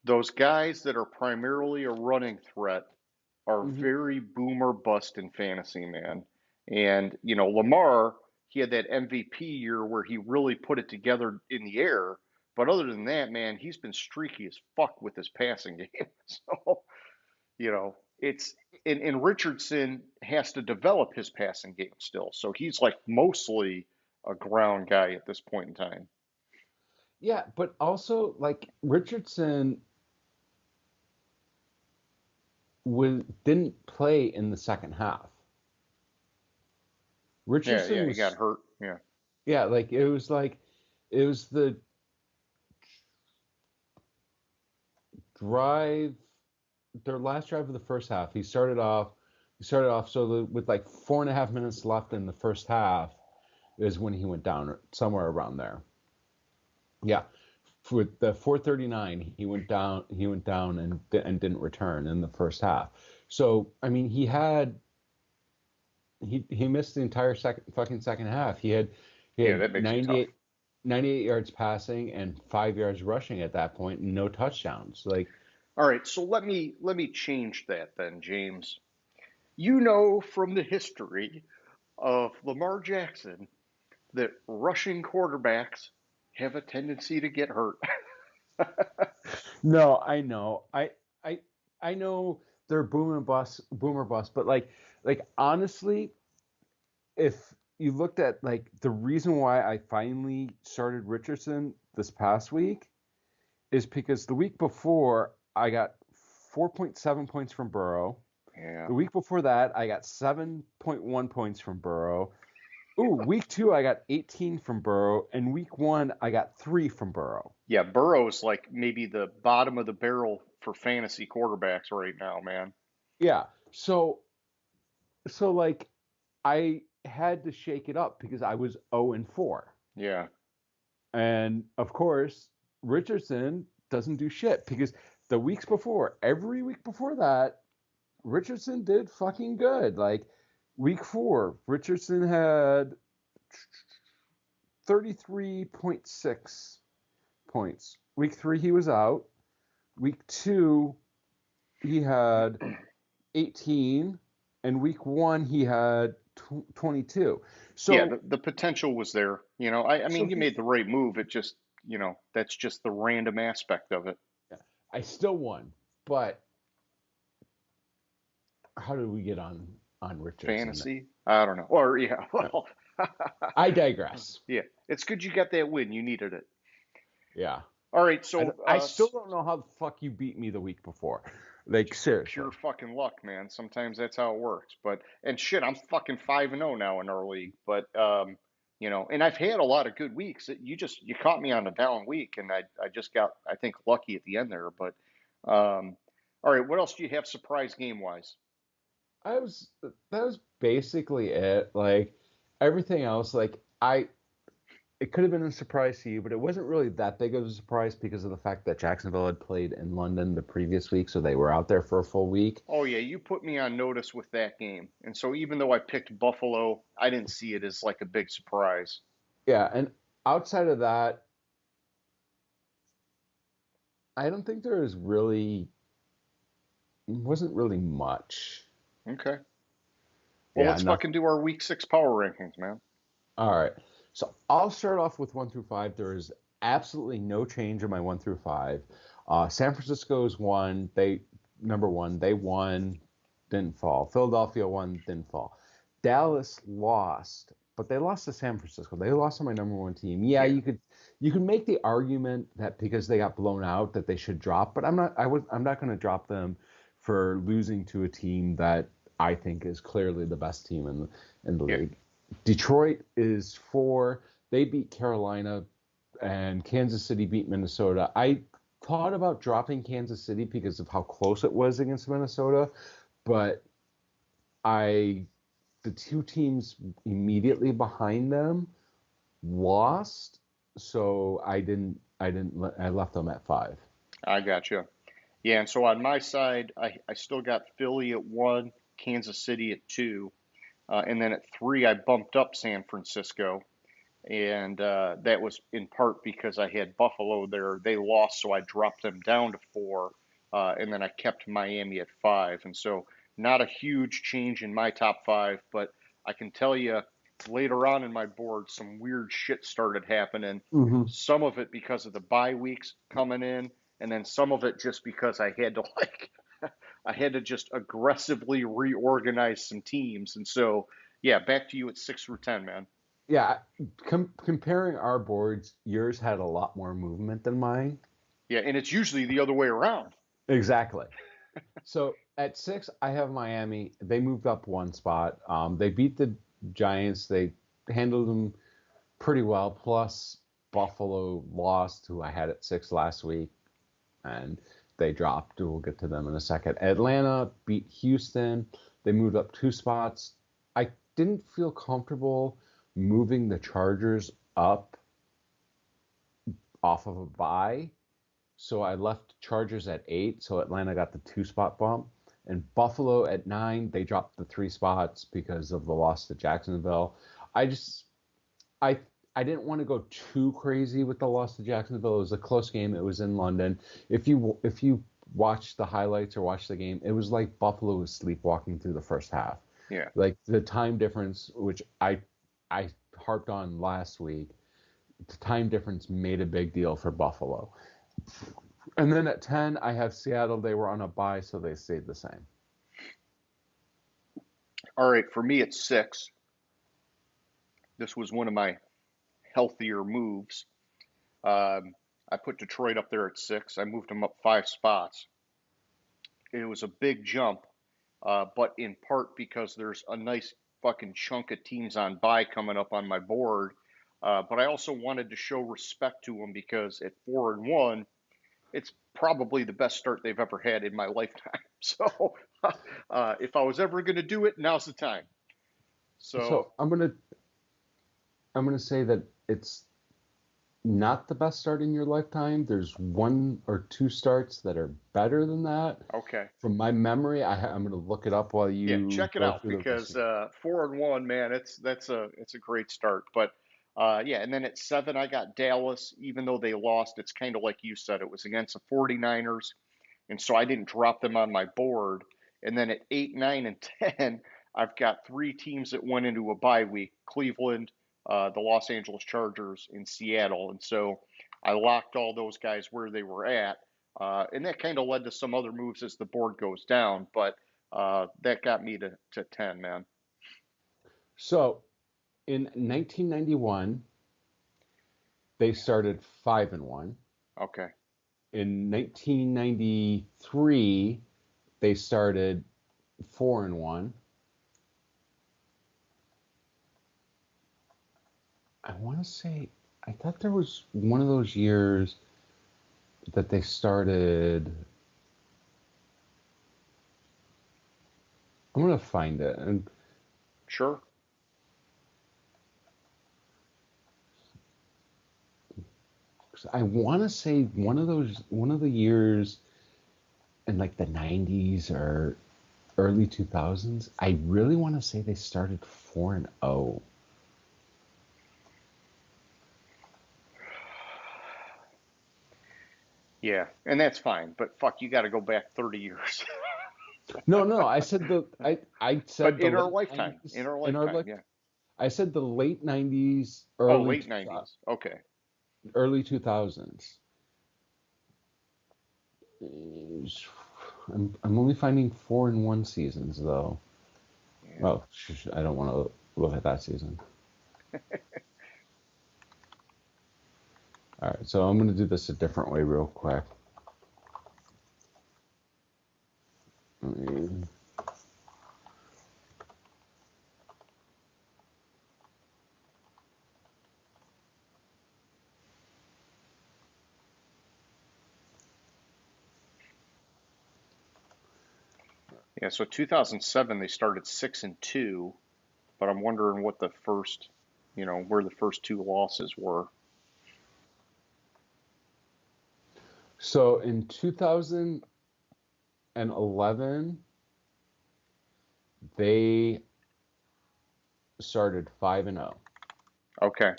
Speaker 2: those guys that are primarily a running threat are
Speaker 3: Hmm.
Speaker 2: very boomer bust in fantasy, man. And, Lamar, he had that MVP year where he really put it together in the air. But other than that, man, he's been streaky as fuck with his passing game. So, it's and Richardson has to develop his passing game still. So he's like mostly a ground guy at this point in time.
Speaker 3: Yeah, but also like Richardson didn't play in the second half.
Speaker 2: Yeah,
Speaker 3: Richardson
Speaker 2: yeah, he got
Speaker 3: was
Speaker 2: hurt. Yeah.
Speaker 3: yeah, like it was the drive their last drive of the first half. He started off with like 4.5 minutes left in the first half is when he went down somewhere around there. Yeah. With the 4:39, he went down and didn't return in the first half. So I mean, he missed the entire second half. He
Speaker 2: Yeah,
Speaker 3: had
Speaker 2: that makes it tough.
Speaker 3: 98 yards passing and 5 yards rushing at that point, and no touchdowns. Like,
Speaker 2: All right, so let me change that then, James. You know from the history of Lamar Jackson that rushing quarterbacks have a tendency to get hurt.
Speaker 3: No, I know. I I know they're boomer bust, but like honestly, if you looked at like the reason why I finally started Richardson this past week is because the week before I got 4.7 points from Burrow.
Speaker 2: Yeah.
Speaker 3: The week before that I got 7.1 points from Burrow. Ooh, week 2 I got 18 from Burrow, and week 1 I got 3 from Burrow.
Speaker 2: Yeah, Burrow's like maybe the bottom of the barrel for fantasy quarterbacks right now, man.
Speaker 3: Yeah. So like I had to shake it up because I was 0 and 4.
Speaker 2: Yeah.
Speaker 3: And of course, Richardson doesn't do shit because the weeks before, every week before that, Richardson did fucking good. Like week 4, Richardson had 33.6 points. Week 3, he was out. Week 2, he had 18. And week 1, he had 22.
Speaker 2: Yeah,
Speaker 3: So,
Speaker 2: the potential was there. I
Speaker 3: so
Speaker 2: mean, you made the right move. It just, that's just the random aspect of it.
Speaker 3: I still won, but how did we get on Richardson?
Speaker 2: Fantasy? I don't know. Or, yeah, well,
Speaker 3: I digress.
Speaker 2: yeah, it's good you got that win. You needed it.
Speaker 3: Yeah.
Speaker 2: All right, so
Speaker 3: I still don't know how the fuck you beat me the week before. Like seriously.
Speaker 2: pure fucking luck, man. Sometimes that's how it works. And shit, I'm fucking 5-0 now in our league. But and I've had a lot of good weeks. You caught me on a down week, and I just got, I think, lucky at the end there. But all right, what else do you have surprise game wise?
Speaker 3: That was basically it. Like everything else, like it could have been a surprise to you, but it wasn't really that big of a surprise because of the fact that Jacksonville had played in London the previous week, so they were out there for a full week.
Speaker 2: Oh yeah, you put me on notice with that game, and so even though I picked Buffalo, I didn't see it as like a big surprise.
Speaker 3: Yeah, and outside of that, I don't think there wasn't really much.
Speaker 2: Okay. Well,
Speaker 3: Yeah,
Speaker 2: let's
Speaker 3: no.
Speaker 2: fucking do our week 6 power rankings, man.
Speaker 3: All right. So I'll start off with 1 through 5. There is absolutely no change in my 1 through 5. San Francisco's won. Number 1. They won, didn't fall. Philadelphia won, didn't fall. Dallas lost, but they lost to San Francisco. They lost to my number 1 team. Yeah,
Speaker 2: Yeah.
Speaker 3: you could make the argument that because they got blown out that they should drop, but I'm not going to drop them for losing to a team that I think is clearly the best team in the
Speaker 2: Yeah.
Speaker 3: league. Detroit is 4. They beat Carolina, and Kansas City beat Minnesota. I thought about dropping Kansas City because of how close it was against Minnesota, but the two teams immediately behind them lost, so I left them at 5.
Speaker 2: I got you. Yeah, and so on my side, I still got Philly at 1, Kansas City at 2, and then at 3 I bumped up San Francisco, and that was in part because I had Buffalo there. They lost, so I dropped them down to 4, and then I kept Miami at 5, and so not a huge change in my top 5, but I can tell you later on in my board some weird shit started happening.
Speaker 3: Mm-hmm.
Speaker 2: Some of it because of the bye weeks coming in, and then some of it just because I had to I had to just aggressively reorganize some teams. And so, yeah, back to you at 6 through 10, man.
Speaker 3: Yeah, comparing our boards, yours had a lot more movement than mine.
Speaker 2: Yeah, and it's usually the other way around.
Speaker 3: Exactly. So at 6, I have Miami. They moved up 1 spot. They beat the Giants. They handled them pretty well. Plus, Buffalo lost, who I had at 6 last week, and they dropped. We'll get to them in a second. Atlanta beat Houston. They moved up 2 spots. I didn't feel comfortable moving the Chargers up off of a bye. So I left Chargers at 8, so Atlanta got the 2 spot bump. And Buffalo at 9, they dropped the 3 spots because of the loss to Jacksonville. I didn't want to go too crazy with the loss to Jacksonville. It was a close game. It was in London. If you watch the highlights or watch the game, it was like Buffalo was sleepwalking through the first half.
Speaker 2: Yeah.
Speaker 3: Like the time difference, which I harped on last week, the time difference made a big deal for Buffalo. And then at 10, I have Seattle. They were on a bye, so they stayed the same.
Speaker 2: All right, for me, it's 6. This was one of my healthier moves. I put Detroit up there at 6. I moved them up 5 spots. It was a big jump, but in part because there's a nice fucking chunk of teams on bye coming up on my board. But I also wanted to show respect to them because at 4-1, it's probably the best start they've ever had in my lifetime. So if I was ever going to do it, now's the time.
Speaker 3: So I'm gonna say that it's not the best start in your lifetime. There's 1 or 2 starts that are better than that.
Speaker 2: Okay.
Speaker 3: From my memory, I'm gonna look it up while you
Speaker 2: check it
Speaker 3: go
Speaker 2: out
Speaker 3: through the
Speaker 2: because
Speaker 3: rest
Speaker 2: 4-1, man, it's a great start. But yeah, and then at 7, I got Dallas. Even though they lost, it's kind of like you said, it was against the 49ers, and so I didn't drop them on my board. And then at 8, 9, and 10, I've got 3 teams that went into a bye week: Cleveland, the Los Angeles Chargers, and Seattle. And so I locked all those guys where they were at, and that kind of led to some other moves as the board goes down. But that got me to 10, man.
Speaker 3: So in 1991, they started 5-1.
Speaker 2: Okay.
Speaker 3: In 1993, they started 4-1. I want to say, I thought there was one of those years that they started. I'm gonna find it, and
Speaker 2: Sure.
Speaker 3: I want to say one of the years in like the 90s or early 2000s. I really want to say they started 4-0.
Speaker 2: Yeah, and that's fine. But fuck, you got to go back 30 years.
Speaker 3: No, I said I said
Speaker 2: But
Speaker 3: the
Speaker 2: in our
Speaker 3: late
Speaker 2: lifetime,
Speaker 3: 90s
Speaker 2: in our
Speaker 3: in our
Speaker 2: lifetime,
Speaker 3: life.
Speaker 2: yeah.
Speaker 3: I said the late 90s,
Speaker 2: Oh, late 90s. Okay.
Speaker 3: early 2000s. I'm only finding 4-1 seasons though.
Speaker 2: Yeah.
Speaker 3: Oh, I don't want to look at that season. All right, so I'm going to do this a different way real quick.
Speaker 2: Yeah, so 2007 they started 6-2, but I'm wondering what the first, where the first 2 losses were.
Speaker 3: So in 2011, they started 5-0.
Speaker 2: Okay.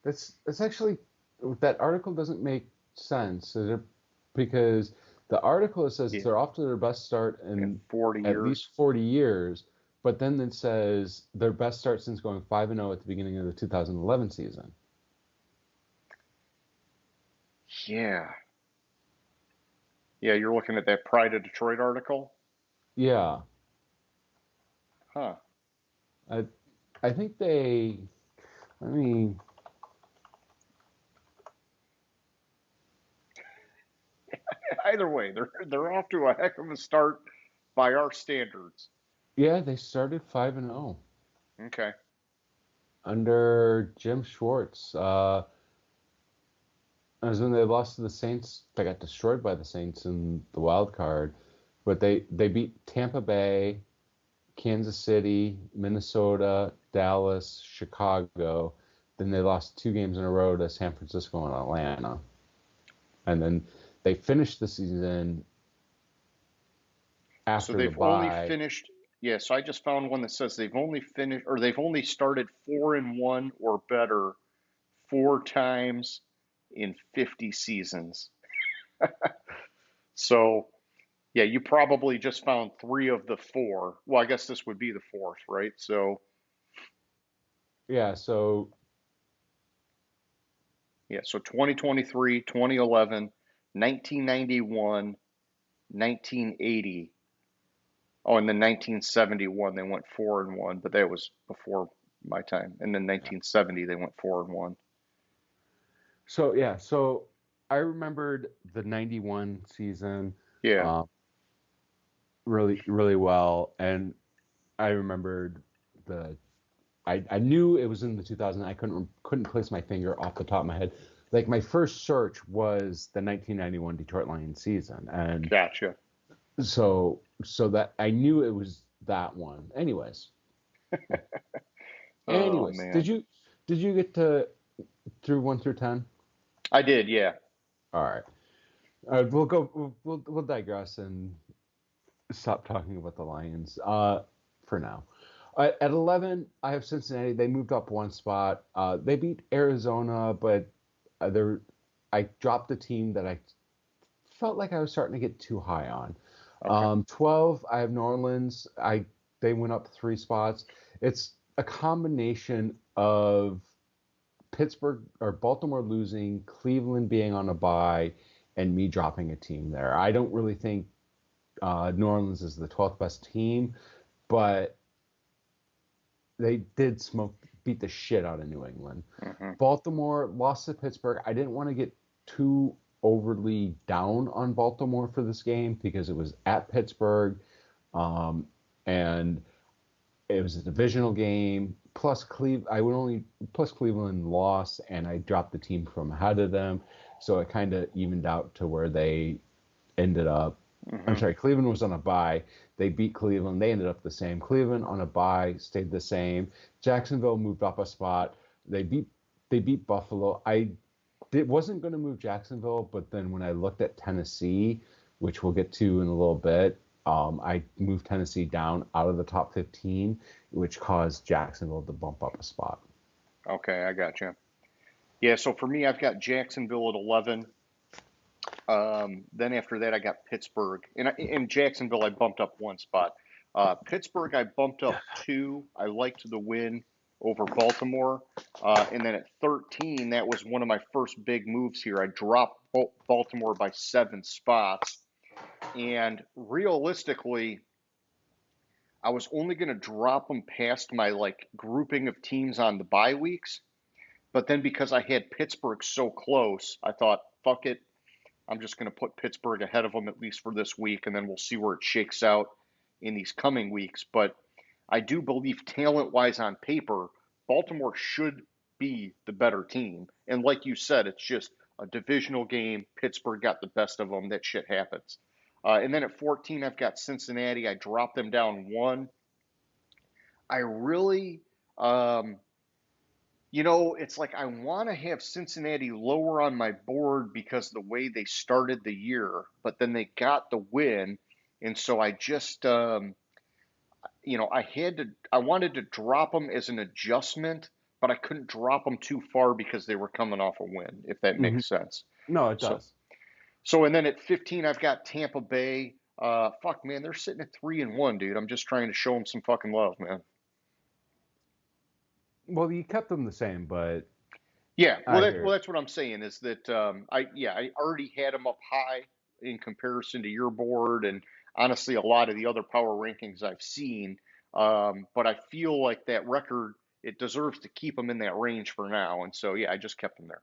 Speaker 3: That's actually, that article doesn't make sense because the article says
Speaker 2: Yeah,
Speaker 3: they're off to their best start
Speaker 2: in
Speaker 3: in
Speaker 2: 40
Speaker 3: at
Speaker 2: years.
Speaker 3: least 40 years, but then it says their best start since going 5-0 at the beginning of the 2011 season.
Speaker 2: Yeah. Yeah, you're looking at that Pride of Detroit article?
Speaker 3: Yeah,
Speaker 2: Huh.
Speaker 3: I I think they. I mean,
Speaker 2: Either way, they're off to a heck of a start by our standards.
Speaker 3: yeah, they started 5-0
Speaker 2: Okay.
Speaker 3: under Jim Schwartz. As when they lost to the Saints, they got destroyed by the Saints in the wild card, but they beat Tampa Bay, Kansas City, Minnesota, Dallas, Chicago. Then they lost 2 games in a row to San Francisco and Atlanta, and then they finished the season
Speaker 2: So
Speaker 3: after the
Speaker 2: they've only
Speaker 3: bye.
Speaker 2: finished, yeah, so I just found one that says they've only finished, or they've only started 4-1 or better 4 times in 50 seasons. So Yeah, you probably just found three of the four. Well, I guess this would be the fourth, right? So,
Speaker 3: Yeah, so
Speaker 2: yeah, so 2023, 2011, 1991, 1980. Oh, and then 1971 they went 4-1, but that was before my time. And then
Speaker 3: yeah.
Speaker 2: 1970 they went 4-1.
Speaker 3: So I remembered the 91 season
Speaker 2: Yeah,
Speaker 3: uh, really well, and I remembered the I knew it was in the 2000. I couldn't place my finger off the top of my head. Like my first search was the 1991 Detroit Lions season, and
Speaker 2: gotcha.
Speaker 3: so that I knew it was that one.
Speaker 2: Oh
Speaker 3: Anyways,
Speaker 2: man,
Speaker 3: did you get to through 1 through 10?
Speaker 2: I did. Yeah.
Speaker 3: All right. We'll digress and stop talking about the Lions for now. At 11, I have Cincinnati. They moved up one spot. They beat Arizona, but I dropped the team that I felt like I was starting to get too high on.
Speaker 2: Okay.
Speaker 3: 12, I have New Orleans. They went up 3 spots. It's a combination of Pittsburgh or Baltimore losing, Cleveland being on a bye, and me dropping a team there. I don't really think New Orleans is the 12th best team, but they did beat the shit out of New England.
Speaker 2: Hmm.
Speaker 3: Baltimore lost to Pittsburgh. I didn't want to get too overly down on Baltimore for this game because it was at Pittsburgh, um, and it was a divisional game. Plus Cleveland lost, and I dropped the team from ahead of them, so it kind of evened out to where they ended up. I'm
Speaker 2: Hmm.
Speaker 3: sorry, Cleveland was on a bye. They beat Cleveland. They ended up the same. Cleveland on a bye stayed the same. Jacksonville moved up a spot. They beat Buffalo. Wasn't going to move Jacksonville, but then when I looked at Tennessee, which we'll get to in a little bit, I moved Tennessee down out of the top 15, which caused Jacksonville to bump up a spot.
Speaker 2: Okay, I got you. Yeah, so for me, I've got Jacksonville at 11. Then after that, I got Pittsburgh. In Jacksonville, I bumped up one spot. Pittsburgh, I bumped up two. I liked the win over Baltimore. And then at 13, that was one of my first big moves here. I dropped Baltimore by 7 spots. And realistically, I was only going to drop them past my like grouping of teams on the bye weeks. But then because I had Pittsburgh so close, I thought, fuck it. I'm just going to put Pittsburgh ahead of them at least for this week, and then we'll see where it shakes out in these coming weeks. But I do believe talent wise on paper, Baltimore should be the better team. And like you said, it's just a divisional game. Pittsburgh got the best of them. That shit happens. And then at 14, I've got Cincinnati. I dropped them down one. I really, um, it's like I want to have Cincinnati lower on my board because of the way they started the year, but then they got the win. And so I just, I wanted to drop them as an adjustment, but I couldn't drop them too far because they were coming off a win, if that
Speaker 3: Mm-hmm.
Speaker 2: makes sense.
Speaker 3: No, it
Speaker 2: So,
Speaker 3: does.
Speaker 2: and then at 15, I've got Tampa Bay. Fuck, man, they're sitting at 3-1, dude. I'm just trying to show them some fucking love, man.
Speaker 3: Well, you kept them the same, but
Speaker 2: Yeah,
Speaker 3: I hear it.
Speaker 2: that's what I'm saying is that I already had them up high in comparison to your board and honestly a lot of the other power rankings I've seen. But I feel like that record it deserves to keep them in that range for now, and so yeah, I just kept them there.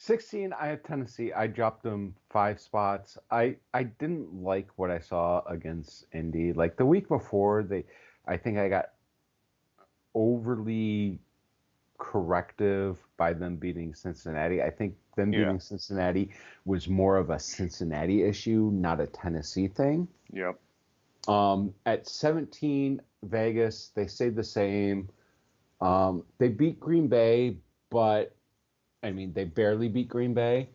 Speaker 3: 16, I have Tennessee. I dropped them 5 spots. I didn't like what I saw against Indy. Like the week before, I think I got overly corrective by them beating Cincinnati. I think them
Speaker 2: Yeah,
Speaker 3: beating Cincinnati was more of a Cincinnati issue, not a Tennessee thing.
Speaker 2: yeah,
Speaker 3: At 17, Vegas, they stayed the same. They beat Green Bay, but I mean, they barely beat Green Bay.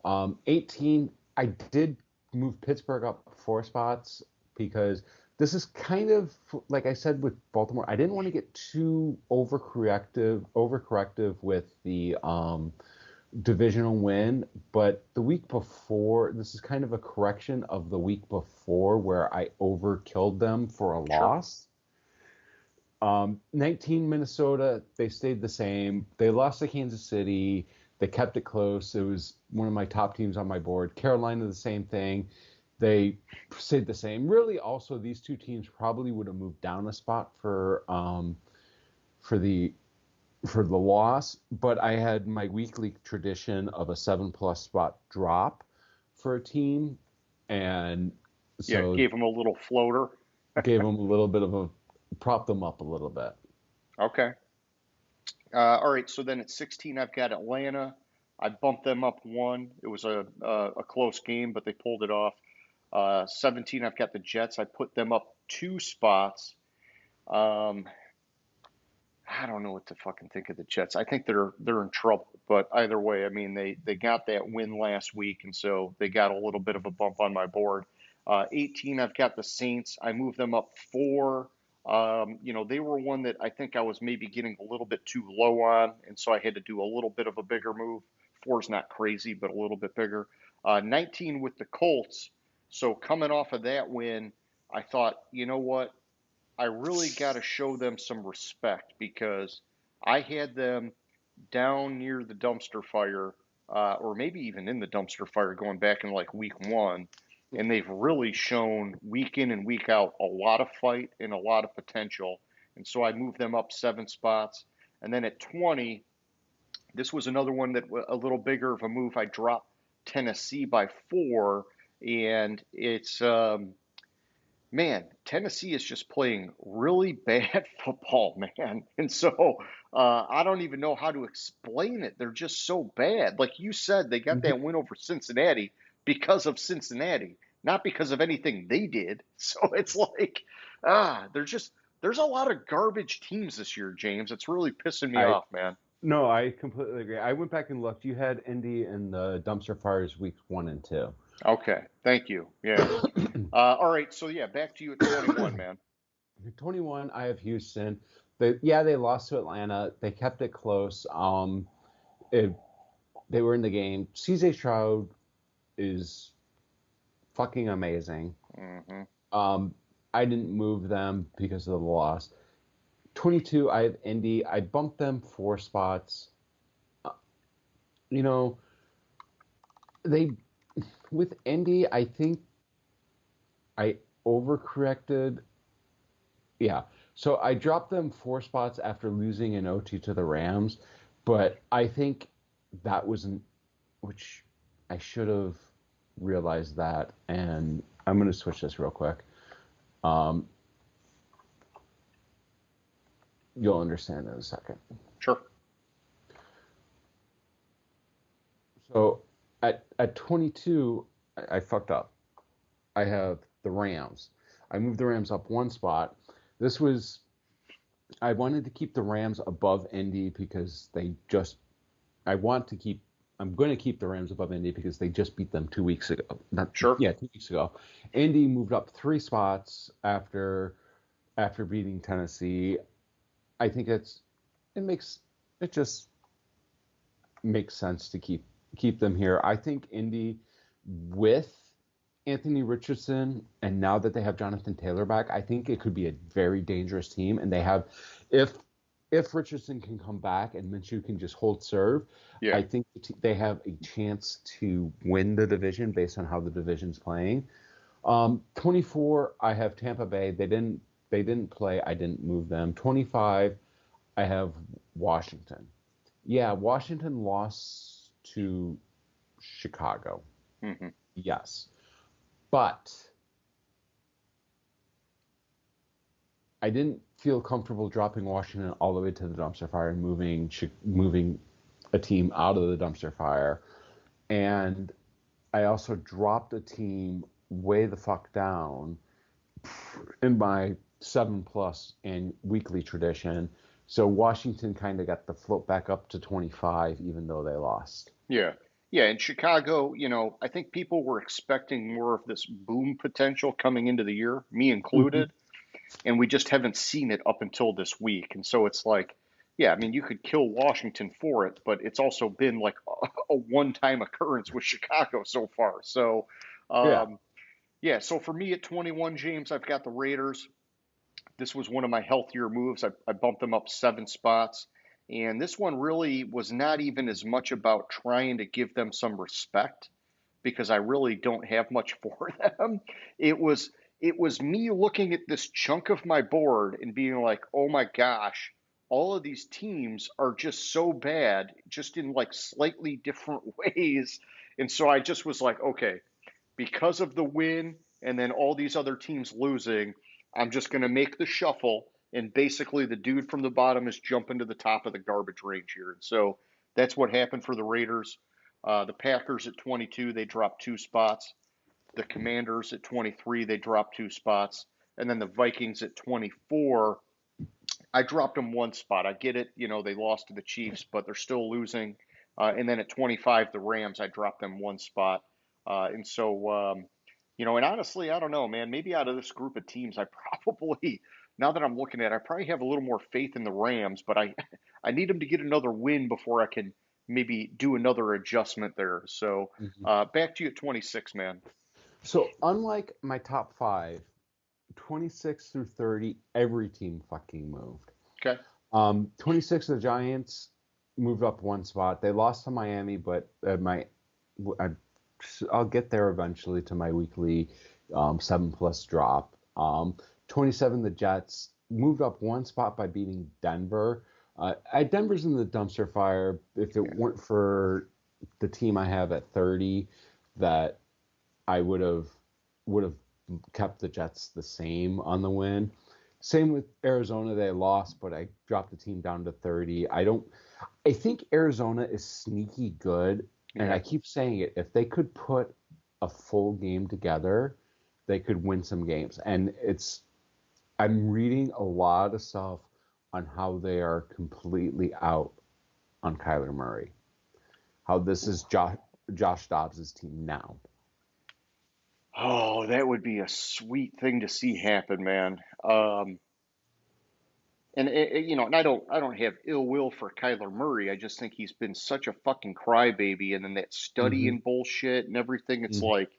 Speaker 3: 18, I did move Pittsburgh up 4 spots because this is kind of like I said with Baltimore. I didn't want to get too overcorrective with divisional win, but the week before, this is kind of a correction of the week before where I overkilled them for a
Speaker 2: Sure.
Speaker 3: loss. 19 Minnesota, they stayed the same. They lost to Kansas City. They kept it close. It was one of my top teams on my board. Carolina, the same thing. They stayed the same. Really, also, these two teams probably would have moved down a spot for the loss, but I had my weekly tradition of a 7+ spot drop for a team, and
Speaker 2: Yeah,
Speaker 3: so
Speaker 2: gave them a little floater.
Speaker 3: gave them a little bit of a prop them up a little bit.
Speaker 2: Okay. All right, so then at 16, I've got Atlanta. I bumped them up one. It was a close game, but they pulled it off. 17, I've got the Jets. I put them up 2 spots. Um, I don't know what to fucking think of the Jets. I think they're in trouble, but either way, I mean they got that win last week, and so they got a little bit of a bump on my board. 18, I've got the Saints. I moved them up 4. They were one that I think I was maybe getting a little bit too low on, and so I had to do a little bit of a bigger move. 4's not crazy, but a little bit bigger. 19 with the Colts. So coming off of that win, I thought, you know what? I really got to show them some respect because I had them down near the dumpster fire, or maybe even in the dumpster fire going back in like week 1. And they've really shown week in and week out a lot of fight and a lot of potential. And so I moved them up 7 spots. And then at 20, this was another one that a little bigger of a move. I dropped Tennessee by 4, and it's man, Tennessee is just playing really bad football, man. And so I don't even know how to explain it. They're just so bad. Like you said, they got that win over Cincinnati because of Cincinnati, not because of anything they did. So it's like, there's a lot of garbage teams this year, James. It's really pissing me
Speaker 3: I
Speaker 2: off, man.
Speaker 3: No, I completely agree. I went back and looked. You had Indy in the dumpster fires weeks 1 and 2.
Speaker 2: Okay, thank you. Yeah. All right, so yeah, back to you at 21, man.
Speaker 3: 21, I have Houston. They lost to Atlanta. They kept it close. They were in the game. CJ Stroud is fucking amazing.
Speaker 2: Hmm.
Speaker 3: I didn't move them because of the loss. 22, I have Indy. I bumped them 4 spots. Uh, you know, they with Indy, I think I overcorrected. Yeah. So I dropped them 4 spots after losing an OT to the Rams, but I think that wasn't, which I should have realized that. And I'm going to switch this real quick. Um, you'll understand in a second.
Speaker 2: Sure.
Speaker 3: So at 22, I fucked up. I have the Rams. I moved the Rams up 1 spot. I wanted to keep the Rams above Indy because I'm going to keep the Rams above Indy because they just beat them 2 weeks ago.
Speaker 2: Sure.
Speaker 3: 2 weeks ago. Indy moved up 3 spots after beating Tennessee. I think it just makes sense to keep them here. I think Indy with Anthony Richardson, and now that they have Jonathan Taylor back, I think it could be a very dangerous team. And they have, if Richardson can come back and Minshew can just hold serve,
Speaker 2: Yeah.
Speaker 3: I think they have a chance to win the division based on how the division's playing. 24, I have Tampa Bay. They didn't play. I didn't move them. 25, I have Washington. Yeah, Washington lost to Chicago.
Speaker 2: Hmm.
Speaker 3: Yes. But I didn't feel comfortable dropping Washington all the way to the dumpster fire and moving a team out of the dumpster fire. And I also dropped a team way the fuck down in my 7+ and weekly tradition. So Washington kind of got the float back up to 25, even though they lost.
Speaker 2: Yeah. Yeah. In Chicago, I think people were expecting more of this boom potential coming into the year, me
Speaker 3: Mm-hmm.
Speaker 2: included, and we just haven't seen it up until this week. And so it's like, yeah, I mean, you could kill Washington for it, but it's also been like a one-time occurrence with Chicago so far. So,
Speaker 3: Yeah.
Speaker 2: um, yeah, so for me at 21, James, I've got the Raiders. This was one of my healthier moves. I bumped them up 7 spots. And this one really was not even as much about trying to give them some respect because I really don't have much for them. It was it was me looking at this chunk of my board and being like, "Oh my gosh, all of these teams are just so bad, just in like slightly different ways." And so I just was like, "Okay, because of the win and then all these other teams losing, I'm just going to make the shuffle. And basically, the dude from the bottom is jumping to the top of the garbage range here. And so that's what happened for the Raiders. The Packers at 22, they dropped 2 spots. The Commanders at 23, they dropped 2 spots. And then the Vikings at 24, I dropped them 1 spot. I get it. They lost to the Chiefs, but they're still losing. And then at 25, the Rams, I dropped them 1 spot. And so, and honestly, I don't know, man. Maybe out of this group of teams, I probably, now that I'm looking at it, I probably have a little more faith in the Rams, but I need them to get another win before I can maybe do another adjustment there. So
Speaker 3: Mhm.
Speaker 2: back to you at 26, man.
Speaker 3: So unlike my top five, 26 through 30, every team fucking moved.
Speaker 2: Okay.
Speaker 3: 26, the Giants moved up 1 spot. They lost to Miami, but I, I'll get there eventually to my weekly 7+ drop. 27, the Jets moved up 1 spot by beating Denver. Denver's in the dumpster fire. If it weren't for the team I have at 30, that I would have kept the Jets the same on the win. Same with Arizona, they lost, but I dropped the team down to 30. I think Arizona is sneaky good, and I
Speaker 2: Yeah.
Speaker 3: keep saying it. If they could put a full game together, they could win some games. And I'm reading a lot of stuff on how they are completely out on Kyler Murray. How this is Josh Dobbs' team now.
Speaker 2: Oh, that would be a sweet thing to see happen, man. And I don't have ill will for Kyler Murray. I just think he's been such a fucking crybaby, and then that
Speaker 3: Hmm.
Speaker 2: studying bullshit and everything. It's like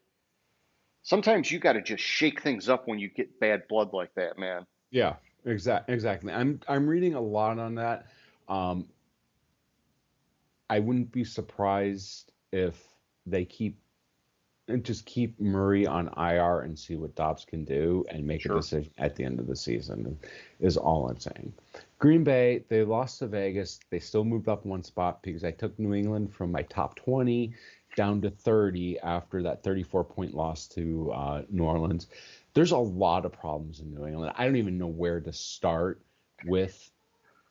Speaker 2: sometimes you got to just shake things up when you get bad blood like that, man.
Speaker 3: Yeah, exactly. I'm reading a lot on that. Um, I wouldn't be surprised if they keep Murray on IR and see what Dobbs can do and make a
Speaker 2: Sure.
Speaker 3: decision at the end of the season is all I'm saying. Green Bay, they lost to Vegas. They still moved up 1 spot because I took New England from my top 20 down to 30 after that 34-point loss to New Orleans. There's a lot of problems in New England. I don't even know where to start with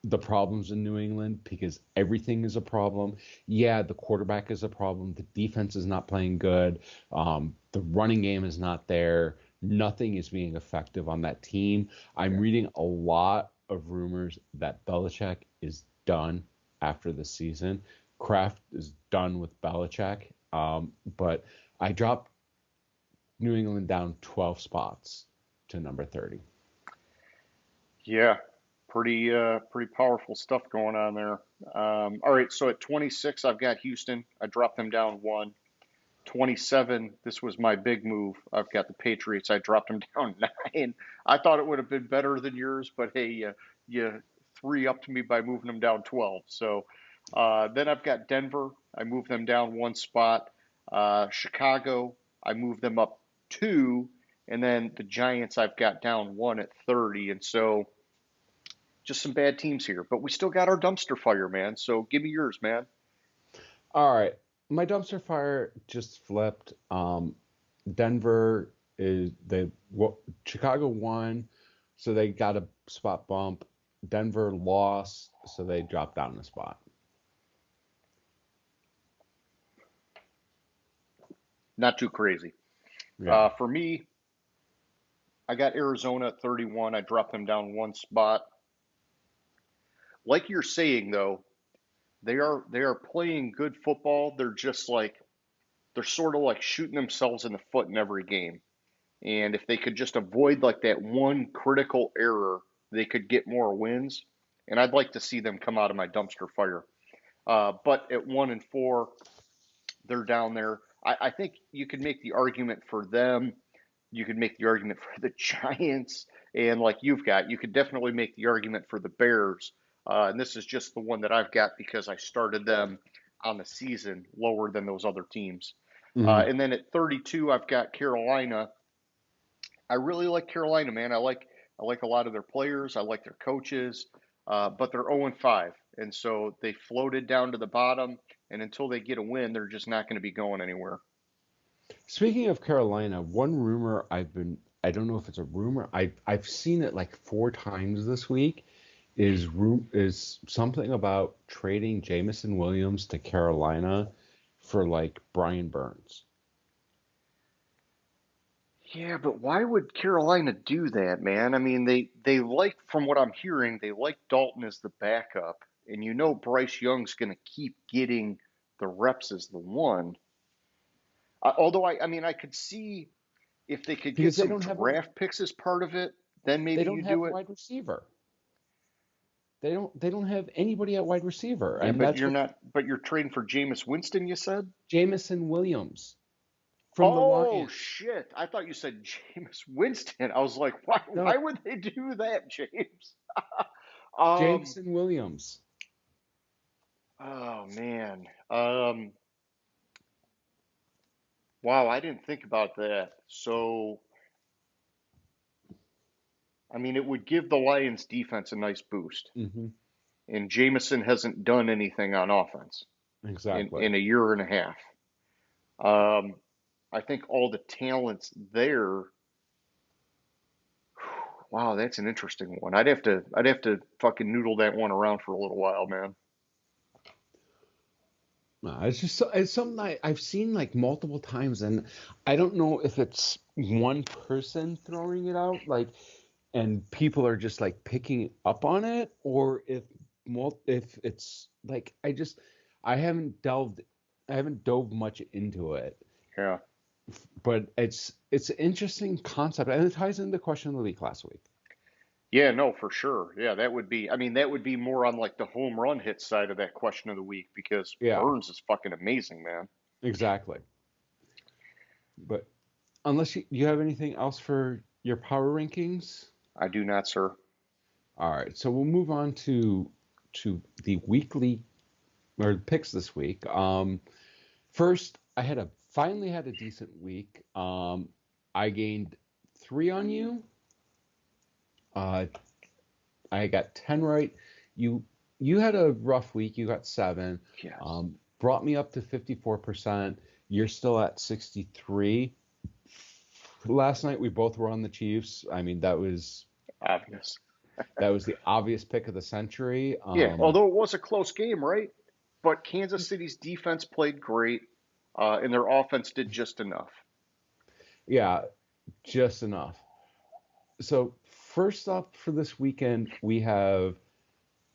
Speaker 3: the problems in New England because everything is a problem. Yeah, the quarterback is a problem. The defense is not playing good. The running game is not there. Nothing is being effective on that team. I'm
Speaker 2: Yeah.
Speaker 3: reading a lot of rumors that Belichick is done after the season. Kraft is done with Belichick. But I dropped New England down 12 spots to number 30.
Speaker 2: Yeah. Pretty powerful stuff going on there. All right. So at 26, I've got Houston. I dropped them down one. 27, this was my big move. I've got the Patriots. I dropped them down 9. I thought it would have been better than yours, but hey, you 3 upped me by moving them down 12. So then I've got Denver. I moved them down 1 spot. Chicago, I moved them up 2. And then the Giants, I've got down 1 at 30. And so just some bad teams here, but we still got our dumpster fire, man. So give me yours, man.
Speaker 3: All right. My dumpster fire just flipped. Denver is Chicago won, so they got a spot bump. Denver lost, so they dropped down a spot.
Speaker 2: Not too crazy.
Speaker 3: Yeah.
Speaker 2: For me, I got Arizona at 31. I dropped them down 1 spot. Like you're saying though, they are playing good football. They're just like they're sort of like shooting themselves in the foot in every game. And if they could just avoid like that one critical error, they could get more wins. and I'd like to see them come out of my dumpster fire. But at 1-4, they're down there. I think you could make the argument for them. You could make the argument for the Giants, and like you could definitely make the argument for the Bears. And this is just the one that I've got because I started them on the season lower than those other teams.
Speaker 3: Mm-hmm.
Speaker 2: And then at 32, I've got Carolina. I really like Carolina, man. I like a lot of their players. I like their coaches, but they're 0-5, and so they floated down to the bottom. And until they get a win, they're just not going to be going anywhere.
Speaker 3: Speaking of Carolina, one rumor I don't know if it's a rumor, I've seen it like 4 times this week, is something about trading Jamison Williams to Carolina for like Brian Burns.
Speaker 2: Yeah, but why would Carolina do that, man? I mean, they like, from what I'm hearing, they like Dalton as the backup, and Bryce Young's going to keep getting the reps as the one. Although I could see if they could get
Speaker 3: Because
Speaker 2: some draft picks as part of it, then
Speaker 3: they
Speaker 2: maybe
Speaker 3: don't
Speaker 2: you
Speaker 3: have
Speaker 2: do it.
Speaker 3: wide receiver. They don't have anybody at wide receiver,
Speaker 2: Yeah,
Speaker 3: and
Speaker 2: but
Speaker 3: that's
Speaker 2: you're
Speaker 3: what
Speaker 2: not. But you're trading for Jameis Winston, you said?
Speaker 3: Jamison Williams from the
Speaker 2: Oh
Speaker 3: Lions.
Speaker 2: shit! I thought you said Jameis Winston. I was like, why?
Speaker 3: No,
Speaker 2: Why would they do that, James? Um.
Speaker 3: Jamison Williams.
Speaker 2: Oh man. Wow, I didn't think about that. So, I mean, it would give the Lions defense a nice boost.
Speaker 3: Hmm.
Speaker 2: And Jameson hasn't done anything on offense
Speaker 3: Exactly.
Speaker 2: in a year and a half. Um, I think all the talent's there. Wow, that's an interesting one. I'd have to fucking noodle that one around for a little while, man.
Speaker 3: No, it's something I've seen like multiple times, and I don't know if it's one person throwing it out, like, and people are just like picking up on it, or if it's like I haven't dove much into it,
Speaker 2: Yeah.
Speaker 3: but it's an interesting concept, and it ties into the question of the week last week.
Speaker 2: Yeah, no, for sure. Yeah, that would be more on like the home run hit side of that question of the week because
Speaker 3: Yeah,
Speaker 2: Burns is fucking amazing, man.
Speaker 3: exactly. But unless you have anything else for your power rankings.
Speaker 2: I do not, sir.
Speaker 3: All right, so we'll move on to the weekly or picks this week. First, I finally had a decent week. I gained 3 on you. Uh, I got 10 right. You had a rough week. You got 7.
Speaker 2: Yes.
Speaker 3: Brought me up to 54%. You're still at 63. Last night we both were on the Chiefs. I mean, that was
Speaker 2: Obvious.
Speaker 3: the obvious pick of the century.
Speaker 2: Yeah, although it was a close game, right? But Kansas City's defense played great, and their offense did just enough.
Speaker 3: Yeah, just enough. So first up for this weekend, we have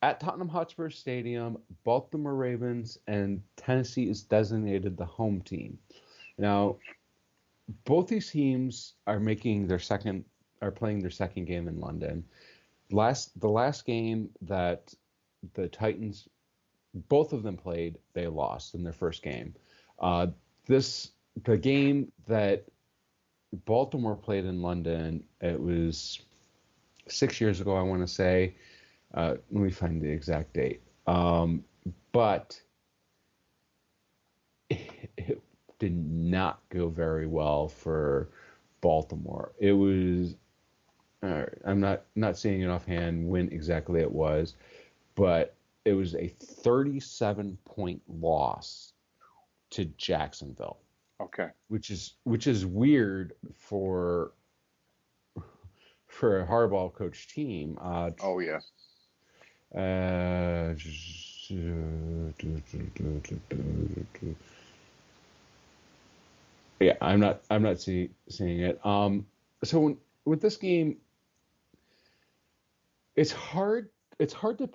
Speaker 3: at Tottenham Hotspur Stadium, Baltimore Ravens, and Tennessee is designated the home team. Now, both these teams are playing their second game in London. The last game that the Titans, both of them played, they lost in their first game. The game that Baltimore played in London, it was 6 years ago, I want to say. Let me find the exact date. But it did not go very well for Baltimore. It was, I'm not seeing it offhand when exactly it was, but it was a 37-point loss to Jacksonville.
Speaker 2: Okay.
Speaker 3: Which is weird for a Harbaugh coach team.
Speaker 2: Oh yeah.
Speaker 3: Yeah, I'm not seeing it. So with this game, it's hard to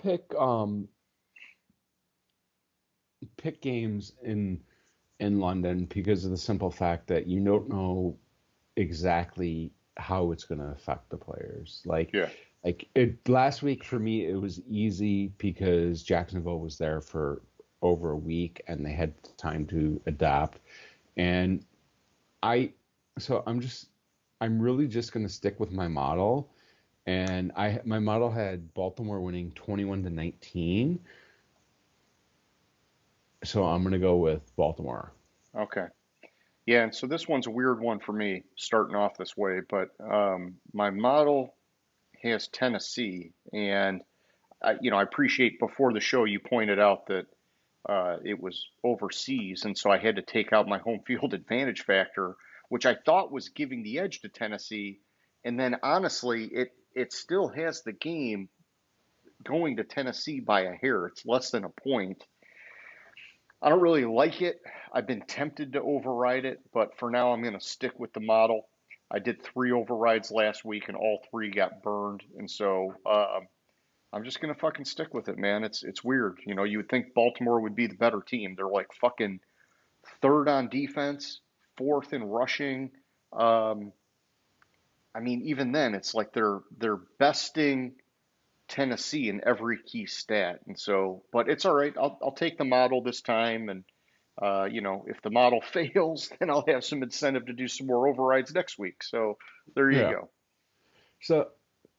Speaker 3: pick games in London because of the simple fact that you don't know exactly how it's going to affect the players. Like,
Speaker 2: Yeah.
Speaker 3: Last week for me, it was easy because Jacksonville was there for over a week and they had time to adapt. And I, so I'm really just going to stick with my model. And my model had Baltimore winning 21-19. So I'm going to go with Baltimore.
Speaker 2: Okay. Yeah, and so this one's a weird one for me starting off this way, but my model has Tennessee, and I appreciate before the show you pointed out that it was overseas, and so I had to take out my home field advantage factor, which I thought was giving the edge to Tennessee, and then honestly, it still has the game going to Tennessee by a hair. It's less than a point. I don't really like it. I've been tempted to override it, but for now I'm going to stick with the model. I did 3 overrides last week, and all 3 got burned, and so I'm just gonna fucking stick with it, man. It's weird. You would think Baltimore would be the better team. They're like fucking third on defense, fourth in rushing. Um, I mean, even then, it's like they're besting Tennessee in every key stat, and so, but it's all right. I'll take the model this time, and if the model fails, then I'll have some incentive to do some more overrides next week. So there you
Speaker 3: Yeah.
Speaker 2: go.
Speaker 3: So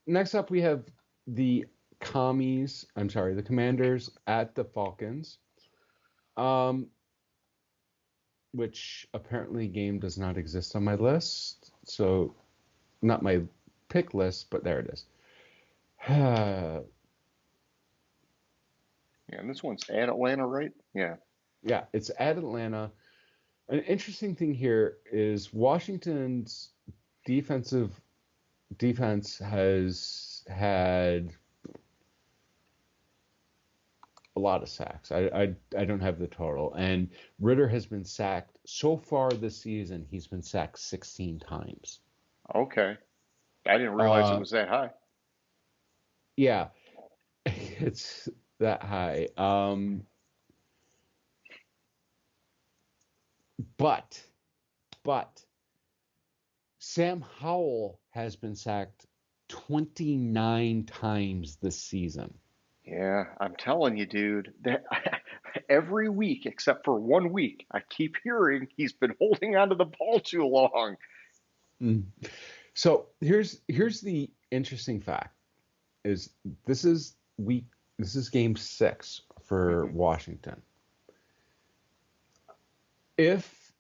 Speaker 3: next up, we have the the Commanders at the Falcons, which apparently game does not exist on my list. So not my pick list, but there it is.
Speaker 2: Yeah, and this one's at Atlanta, right? Yeah.
Speaker 3: Yeah, it's at Atlanta. An interesting thing here is Washington's defense has had a lot of sacks. I don't have the total. And Ritter has been sacked so far this season. He's been sacked 16 times.
Speaker 2: Okay. I didn't realize it
Speaker 3: Uh,
Speaker 2: was that high.
Speaker 3: yeah, it's that high. But Sam Howell has been sacked 29 times this season.
Speaker 2: Yeah, I'm telling you, dude, that every week except for 1 week, I keep hearing he's been holding onto the ball too long.
Speaker 3: Mm. So here's the interesting fact is this is week this is game 6 for
Speaker 2: Hmm.
Speaker 3: Washington. If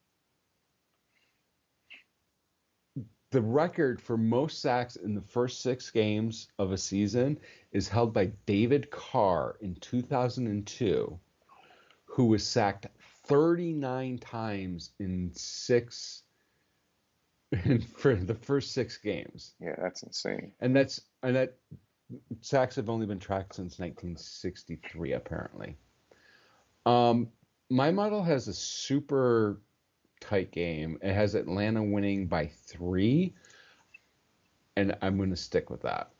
Speaker 3: the record for most sacks in the first 6 games of a season is held by David Carr in 2002, who was sacked 39 times for the first 6 games.
Speaker 2: Yeah, that's insane.
Speaker 3: And that sacks have only been tracked since 1963, apparently. My model has a super tight game. It has Atlanta winning by 3, and I'm going to stick with that.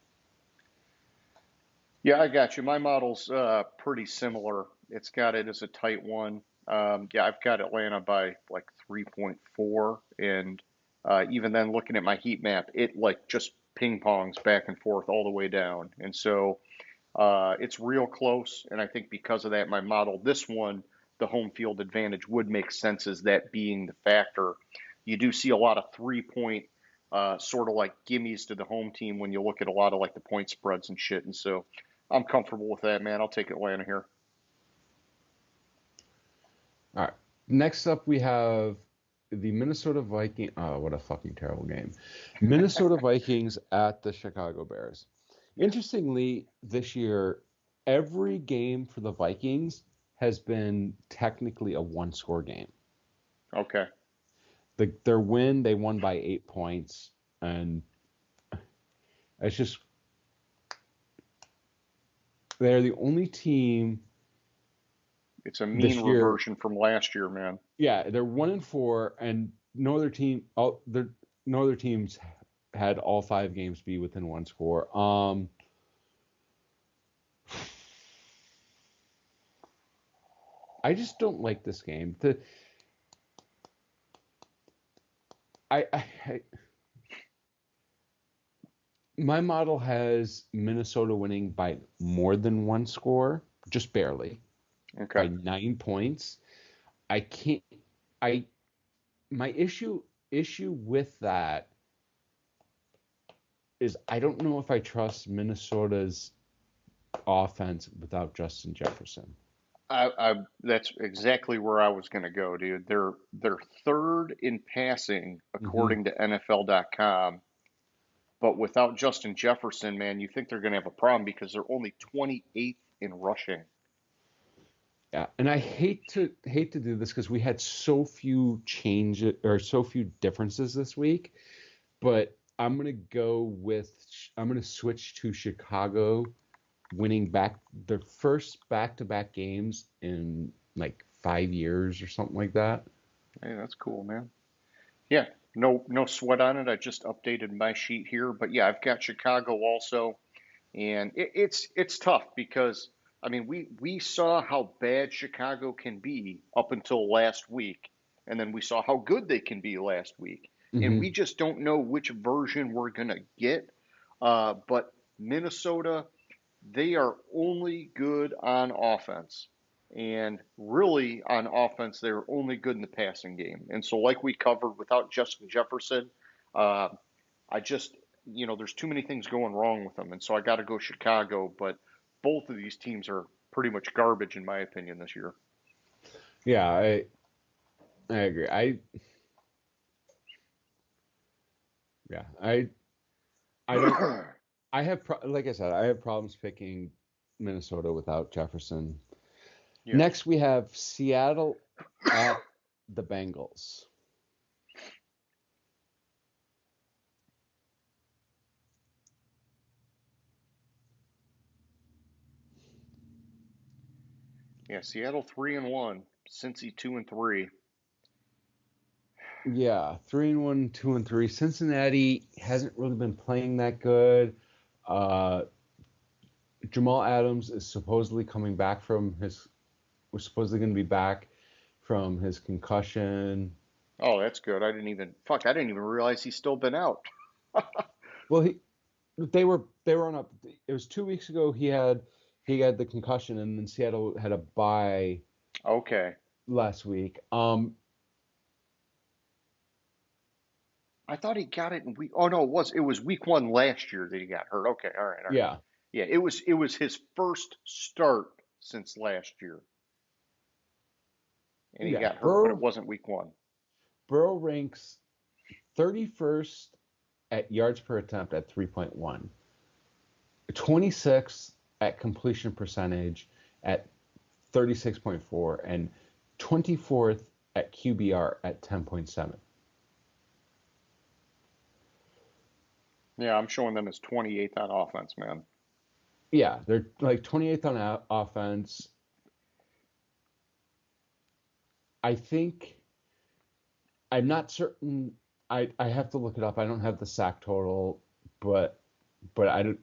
Speaker 2: Yeah, I got you. My model's pretty similar. It's got it as a tight one. Yeah, I've got Atlanta by like 3.4, and even then, looking at my heat map, it like just ping pongs back and forth all the way down, and so it's real close. And I think because of that, my model, this one, the home field advantage would make sense as that being the factor. You do see a lot of 3 point sort of like gimmies to the home team when you look at a lot of like the point spreads and shit, and so. I'm comfortable with that, man. I'll take Atlanta here.
Speaker 3: All right. Next up, we have the Minnesota Vikings. Oh, what a fucking terrible game. Minnesota Vikings at the Chicago Bears. Interestingly, this year, every game for the Vikings has been technically a 1-score game.
Speaker 2: Okay.
Speaker 3: Their win, they won by 8 points, and it's just they're the only team.
Speaker 2: It's a mean reversion from last year, man.
Speaker 3: Yeah, they're 1-4, and no other teams had all 5 games be within 1 score. I just don't like this game. My model has Minnesota winning by more than one score, just barely,
Speaker 2: Okay.
Speaker 3: by 9 points. I can't. I my issue with that is I don't know if I trust Minnesota's offense without Justin Jefferson.
Speaker 2: That's exactly where I was going to go, dude. They're third in passing
Speaker 3: Hmm.
Speaker 2: according to NFL.com, but without Justin Jefferson, man, you think they're going to have a problem because they're only 28th in rushing.
Speaker 3: Yeah, and I hate to do this because we had so few changes or so few differences this week, but I'm gonna switch to Chicago winning back their first back-to-back games in like 5 years or something like that.
Speaker 2: Hey, that's cool, man. Yeah, no sweat on it. I just updated my sheet here, but yeah, I've got Chicago also. And it's tough because I mean we saw how bad Chicago can be up until last week, and then we saw how good they can be last week, and
Speaker 3: Hmm.
Speaker 2: we just don't know which version we're gonna get. But Minnesota, they are only good on offense, and really on offense they're only good in the passing game. And so, like we covered, without Justin Jefferson, uh, I just, there's too many things going wrong with them. And so I got to go Chicago. But both of these teams are pretty much garbage, in my opinion, this year.
Speaker 3: Yeah, I agree. Yeah, I don't I have like I said, I have problems picking Minnesota without Jefferson.
Speaker 2: Yeah.
Speaker 3: Next we have Seattle at the Bengals.
Speaker 2: Yeah. Seattle 3-1, Cincy 2-3.
Speaker 3: Yeah, 3-1, 2-3. Cincinnati hasn't really been playing that good. Uh, Jamal Adams is supposedly coming back from his. Was supposedly going to be back from his concussion.
Speaker 2: Oh, that's good. I didn't even realize he's still been out.
Speaker 3: Well, they were on a. It was 2 weeks ago. He had the concussion, and then Seattle had a bye
Speaker 2: Okay.
Speaker 3: last week.
Speaker 2: I thought he got it in oh no, it was week one last year that he got hurt. Okay, all right.
Speaker 3: Yeah,
Speaker 2: Yeah, it was his first start since last year. And he
Speaker 3: yeah.
Speaker 2: got hurt, but it wasn't week one.
Speaker 3: Burrow ranks 31st at yards per attempt at 3.1, 26th at completion percentage at 36.4, and 24th at QBR at 10.7.
Speaker 2: Yeah, I'm showing them as 28th on offense, man.
Speaker 3: Yeah, they're like 28th on offense. I think I'm not certain. I have to look it up. I don't have the sack total, but I don't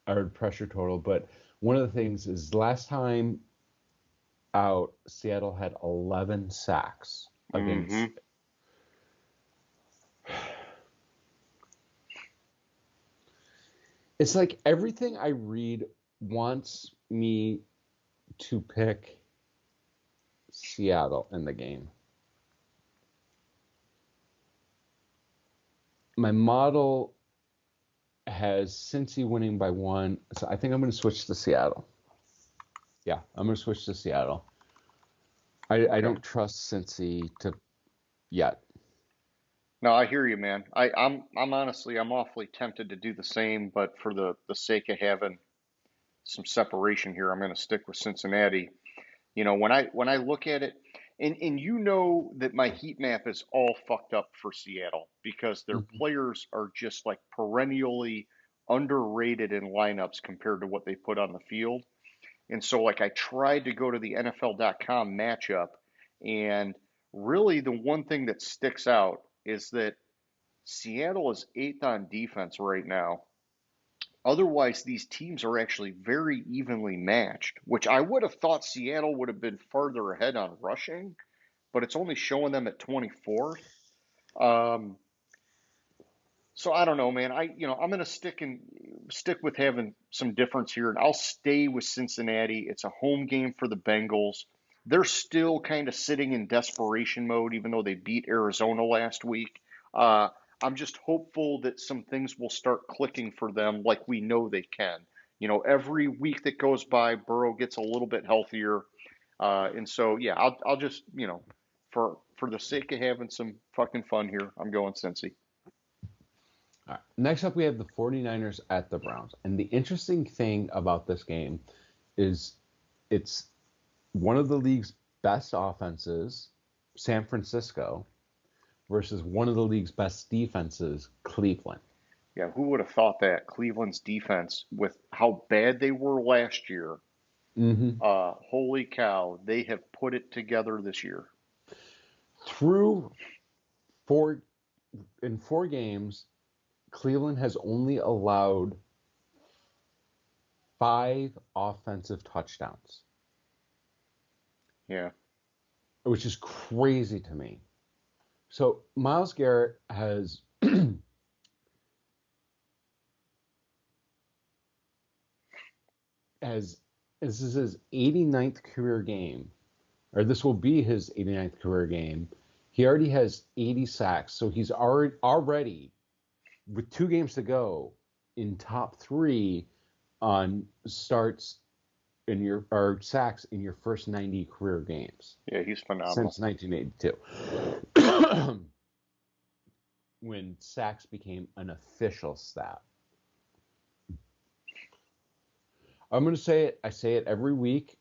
Speaker 3: or pressure total. But one of the things is last time out, Seattle had 11 sacks
Speaker 2: Mm-hmm.
Speaker 3: against. It's like everything I read wants me to pick Seattle in the game. My model has Cincy winning by one, so I think I'm going to switch to Seattle. Yeah, I'm going to switch to Seattle. I
Speaker 2: Okay.
Speaker 3: don't trust Cincy to yet.
Speaker 2: No, I hear you, man. I'm honestly I'm awfully tempted to do the same, but for the sake of having some separation here, I'm going to stick with Cincinnati. When I look at it, and that my heat map is all fucked up for Seattle because their
Speaker 3: Mhm.
Speaker 2: players are just like perennially underrated in lineups compared to what they put on the field. And so like I tried to go to the NFL.com matchup, and really the one thing that sticks out is that Seattle is eighth on defense right now. Otherwise, these teams are actually very evenly matched, which I would have thought Seattle would have been further ahead on rushing, but it's only showing them at 24th. Um, So I don't know, man. I'm gonna stick with having some difference here, and I'll stay with Cincinnati. It's a home game for the Bengals. They're still kind of sitting in desperation mode, even though they beat Arizona last week. Uh, I'm just hopeful that some things will start clicking for them, like we know they can. Every week that goes by, Burrow gets a little bit healthier, and so yeah, I'll just for the sake of having some fucking fun here, I'm going Cincy.
Speaker 3: All right. Next up, we have the 49ers at the Browns. And the interesting thing about this game is it's one of the league's best offenses, San Francisco, versus one of the league's best defenses, Cleveland.
Speaker 2: Yeah, who would have thought that Cleveland's defense, with how bad they were last year,
Speaker 3: Mm-hmm.
Speaker 2: holy cow, they have put it together this year.
Speaker 3: Through four games, Cleveland has only allowed 5 offensive touchdowns,
Speaker 2: Yeah.
Speaker 3: which is crazy to me. So Myles Garrett has this is his 89th career game, or this will be his 89th career game. He already has 80 sacks, so he's already with 2 games to go in top 3 on starts in your or sacks in your first 90 career games.
Speaker 2: Yeah, he's phenomenal.
Speaker 3: Since 1982. When sacks became an official stat. I'm going to say it. I say it every week.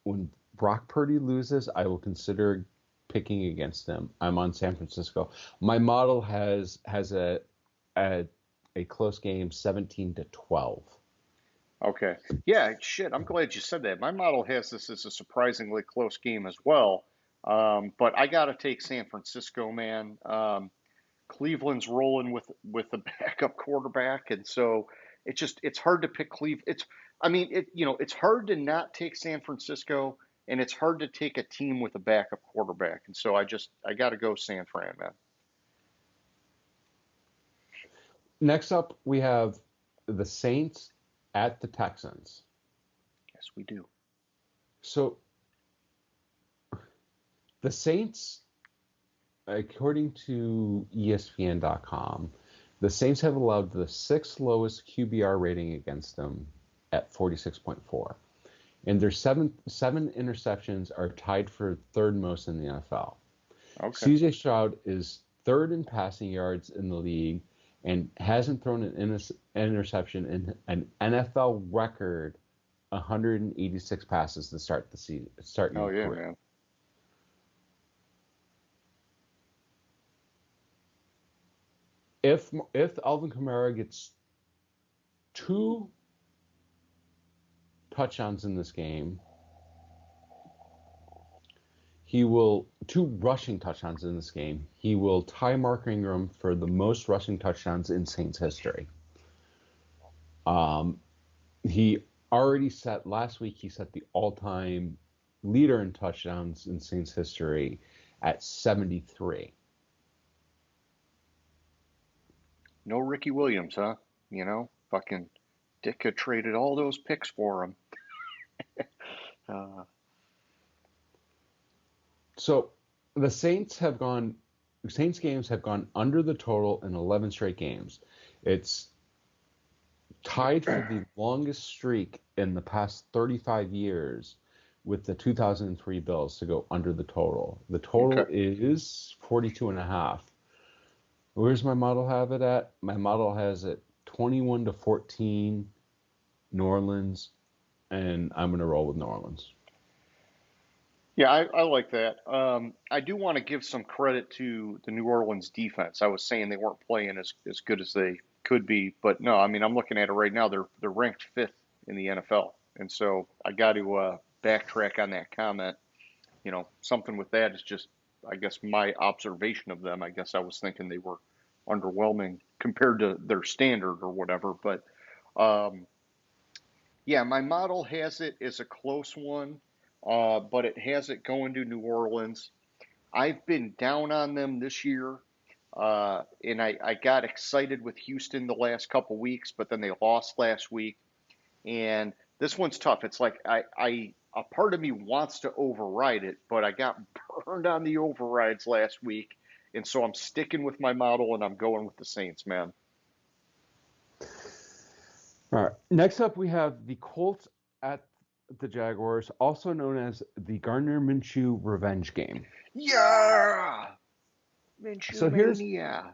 Speaker 3: When Brock Purdy loses, I will consider picking against him. I'm on San Francisco. My model has a close game, 17-12.
Speaker 2: Okay. Yeah, shit, I'm glad you said that. My model has this as a surprisingly close game as well. But I got to take San Francisco, man. Cleveland's rolling with the backup quarterback, and so it's hard to pick Cleveland. It's hard to not take San Francisco, and it's hard to take a team with a backup quarterback, and so I got to go San Fran, man.
Speaker 3: Next up, we have the Saints at the Texans.
Speaker 2: Yes, we do.
Speaker 3: So the Saints, according to ESPN.com, the Saints have allowed the 6th lowest QBR rating against them at 46.4. And their seven interceptions are tied for 3rd most in the NFL.
Speaker 2: Okay.
Speaker 3: CJ Stroud is 3rd in passing yards in the league and hasn't thrown an interception in an NFL record 186 passes to start the season.
Speaker 2: Oh yeah, man.
Speaker 3: If Alvin Kamara gets 2 touchdowns in this game, he will 2 rushing touchdowns in this game. He will tie Mark Ingram for the most rushing touchdowns in Saints history. He already set last week. He set the all-time leader in touchdowns in Saints history at 73.
Speaker 2: No Ricky Williams, huh? Fucking Ditka traded all those picks for him.
Speaker 3: So the Saints games have gone under the total in 11 straight games. It's tied for the longest streak in the past 35 years with the 2003 Bills to go under the total. The total is 42.5. Where's my model have it at? My model has it 21-14 New Orleans, and I'm going to roll with New Orleans.
Speaker 2: Yeah, I like that. I do want to give some credit to the New Orleans defense. I was saying they weren't playing as good as they could be, but no, I mean I'm looking at it right now. They're ranked 5th in the NFL, and so I got to backtrack on that comment. Something with that is just, I guess, my observation of them. I guess I was thinking they were underwhelming compared to their standard or whatever, but yeah, my model has it as a close one. But it has it going to New Orleans. I've been down on them this year. And I got excited with Houston the last couple weeks, but then they lost last week. And this one's tough. It's like a part of me wants to override it, but I got burned on the overrides last week, and so I'm sticking with my model and I'm going with the Saints, man.
Speaker 3: All right. Next up, we have the Colts at the Jaguars, also known as the Gardner Minshew revenge game.
Speaker 2: Yeah, Minshew
Speaker 3: So
Speaker 2: mania.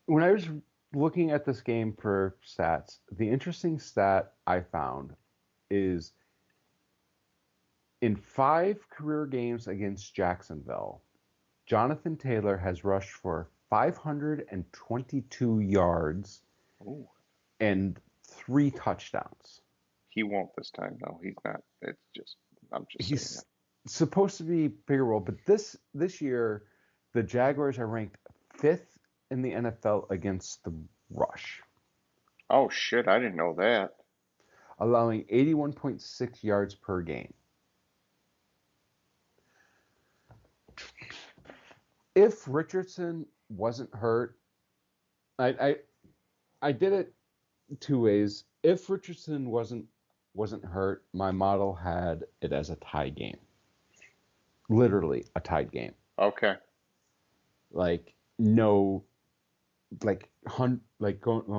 Speaker 3: when I was looking at this game for stats, the interesting stat I found is in 5 career games against Jacksonville, Jonathan Taylor has rushed for 522 yards
Speaker 2: Ooh.
Speaker 3: and 3 touchdowns.
Speaker 2: He won't this time, though. He's not. It's just, I'm just saying
Speaker 3: He's
Speaker 2: that.
Speaker 3: supposed to be bigger role, but this year, the Jaguars are ranked 5th in the NFL against the rush,
Speaker 2: Oh, shit. I didn't know that.
Speaker 3: allowing 81.6 yards per game. If Richardson wasn't hurt, I did it 2 ways. If Richardson wasn't hurt, my model had it as a tie game. Literally a tied game.
Speaker 2: Okay.
Speaker 3: Like going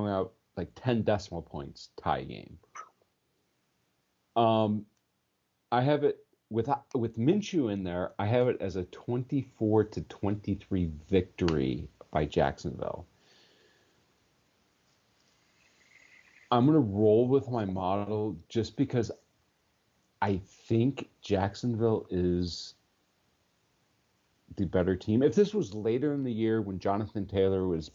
Speaker 3: out like 10 decimal points tie game. I have it with Minshew in there. I have it as a 24-23 victory by Jacksonville. I'm gonna roll with my model just because I think Jacksonville is the better team. If this was later in the year when Jonathan Taylor was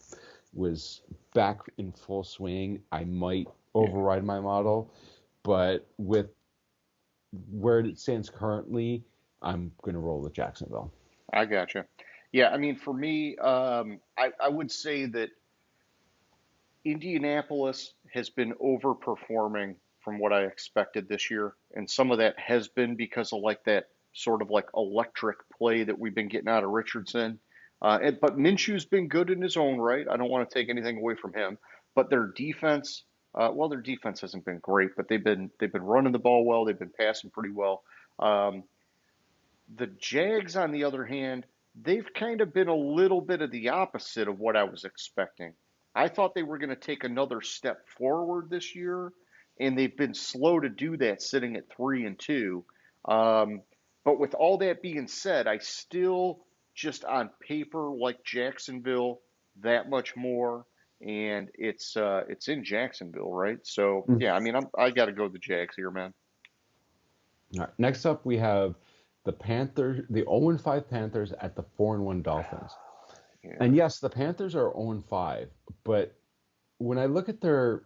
Speaker 3: back in full swing, I might override my model. But with where it stands currently, I'm going to roll with Jacksonville.
Speaker 2: I gotcha. Yeah, I mean, for me, I would say that Indianapolis has been overperforming from what I expected this year, and some of that has been because of like that sort of like electric play that we've been getting out of Richardson. But Minshew's been good in his own right. I don't want to take anything away from him, but their defense, well, their defense hasn't been great, but they've been running the ball well. They've been passing pretty well. Um, the Jags, on the other hand, they've kind of been a little bit of the opposite of what I was expecting. I thought they were going to take another step forward this year, and they've been slow to do that, sitting at 3-2. Um, but with all that being said, I still just on paper like Jacksonville that much more, and it's in Jacksonville, right? So yeah, I mean I got to go the Jags here, man.
Speaker 3: All right. Next up, we have the Panthers, the 0-5 Panthers at the 4-1 Dolphins.
Speaker 2: Yeah.
Speaker 3: And yes, the Panthers are 0-5, but when I look at their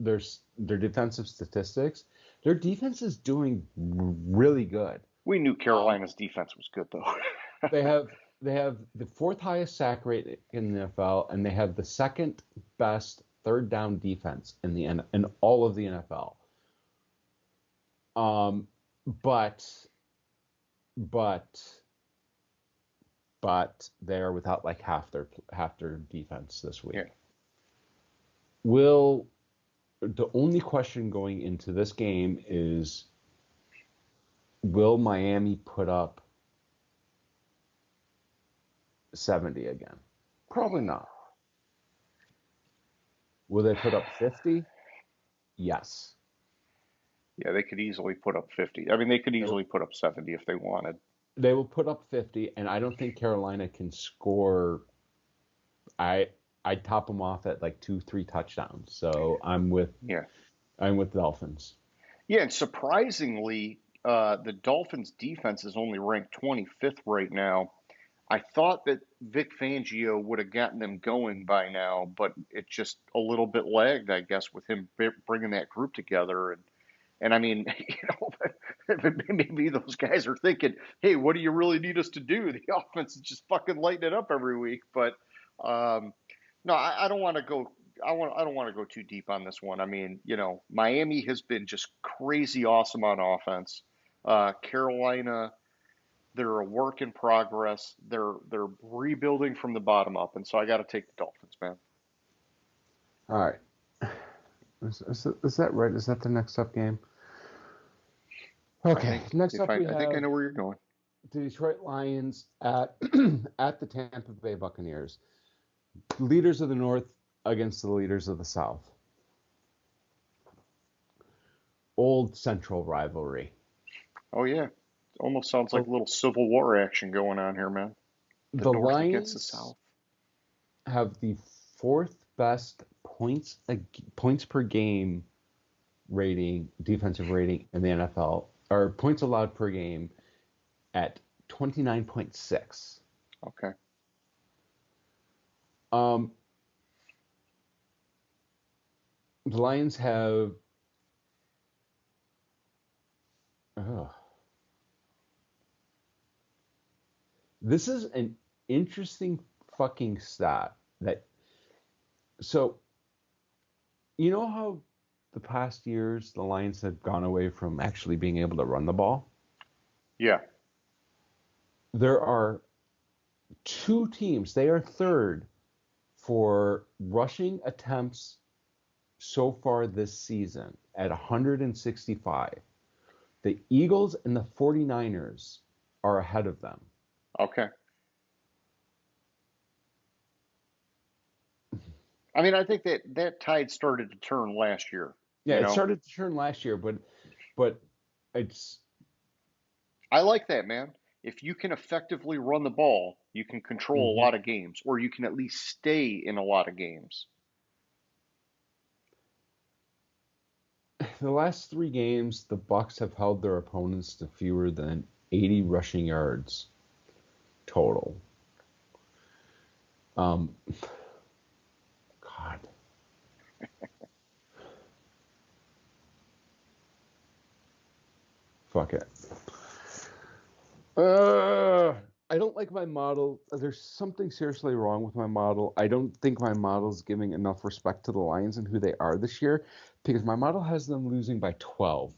Speaker 3: defensive statistics, their defense is doing really good.
Speaker 2: We knew Carolina's defense was good though.
Speaker 3: They have the 4th highest sack rate in the NFL, and they have the 2nd best third down defense in all of the NFL. But they're without like half their defense this week.
Speaker 2: Yeah.
Speaker 3: The only question going into this game is, will Miami put up 70 again? Probably not. Will they put up 50? Yes.
Speaker 2: Yeah, they could easily put up 50. I mean, they could easily put up 70 if they wanted.
Speaker 3: They will put up 50, and I don't think Carolina can score. I'd top them off at like 2-3 touchdowns. So I'm with Dolphins.
Speaker 2: Yeah, and surprisingly, the Dolphins defense is only ranked 25th right now. I thought that Vic Fangio would have gotten them going by now, but it just a little bit lagged, I guess, with him bringing that group together. And I mean, maybe those guys are thinking, hey, what do you really need us to do? The offense is just fucking lighting it up every week. But no, I don't want to go. I don't want to go too deep on this one. I mean, Miami has been just crazy awesome on offense. Carolina, They're a work in progress. They're rebuilding from the bottom up, and so I got to take the Dolphins, man.
Speaker 3: All right. Is that right? Is that the next up game? Okay. Next up, we
Speaker 2: I think I
Speaker 3: have
Speaker 2: know where you're going.
Speaker 3: the Detroit Lions at at the Tampa Bay Buccaneers. Leaders of the North against the leaders of the South. Old Central rivalry.
Speaker 2: Oh yeah, it almost sounds like a little Civil War action going on here, man. The North
Speaker 3: Lions
Speaker 2: against the South
Speaker 3: have the fourth best points per game rating, defensive rating in the NFL, or points allowed per game at 29.6.
Speaker 2: Okay.
Speaker 3: The Lions have. Oh, this is an interesting fucking stat that. So, you know how the past years the Lions have gone away from actually being able to run the ball?
Speaker 2: Yeah.
Speaker 3: There are two teams. They are third for rushing attempts so far this season at 165. The Eagles and the 49ers are ahead of them.
Speaker 2: Okay. I mean, I think that tide started to turn last year.
Speaker 3: Yeah, it started to turn last year, but it's.
Speaker 2: I like that, man. If you can effectively run the ball, you can control a lot of games, or you can at least stay in a lot of games.
Speaker 3: The last 3 games, the Bucs have held their opponents to fewer than 80 rushing yards total. God. Fuck it. I don't like my model. There's something seriously wrong with my model. I don't think my model's giving enough respect to the Lions and who they are this year, because my model has them losing by 12.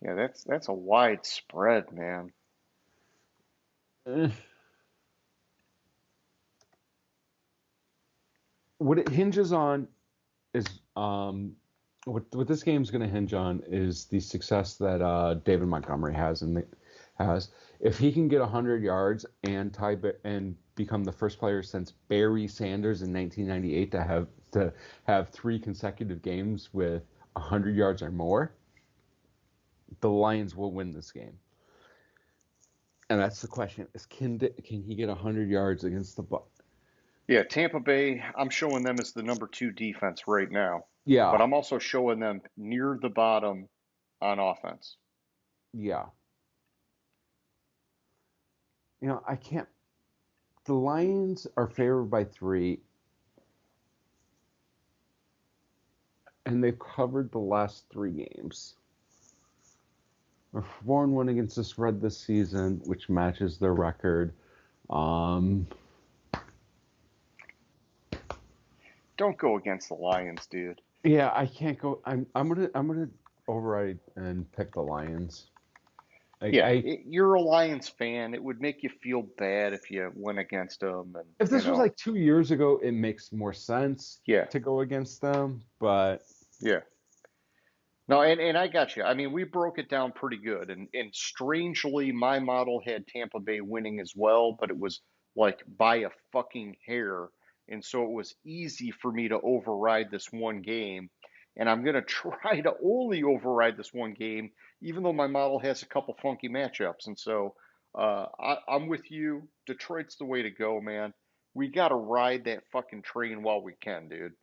Speaker 2: Yeah, that's a wide spread, man.
Speaker 3: What it hinges on is what this game's going to hinge on is the success that David Montgomery has if he can get 100 yards and and become the first player since Barry Sanders in 1998 to have 3 consecutive games with 100 yards or more, the Lions will win this game. And that's the question: is can he get 100 yards against the Bucs?
Speaker 2: Yeah, Tampa Bay, I'm showing them as the number 2 defense right now.
Speaker 3: Yeah.
Speaker 2: But I'm also showing them near the bottom on offense.
Speaker 3: Yeah. I can't. The Lions are favored by 3, and they've covered the last 3 games. They're 4-1 against the spread this season, which matches their record.
Speaker 2: Don't go against the Lions, dude.
Speaker 3: Yeah, I can't go. I'm gonna override and pick the Lions.
Speaker 2: You're a Lions fan. It would make you feel bad if you went against them. And
Speaker 3: if this was like 2 years ago, it makes more sense. To go against them, but
Speaker 2: yeah. No, and I got you. I mean, we broke it down pretty good, and strangely, my model had Tampa Bay winning as well, but it was like by a fucking hair, and so it was easy for me to override this one game, and I'm gonna try to only override this one game, even though my model has a couple funky matchups, and so I'm with you. Detroit's the way to go, man. We gotta ride that fucking train while we can, dude.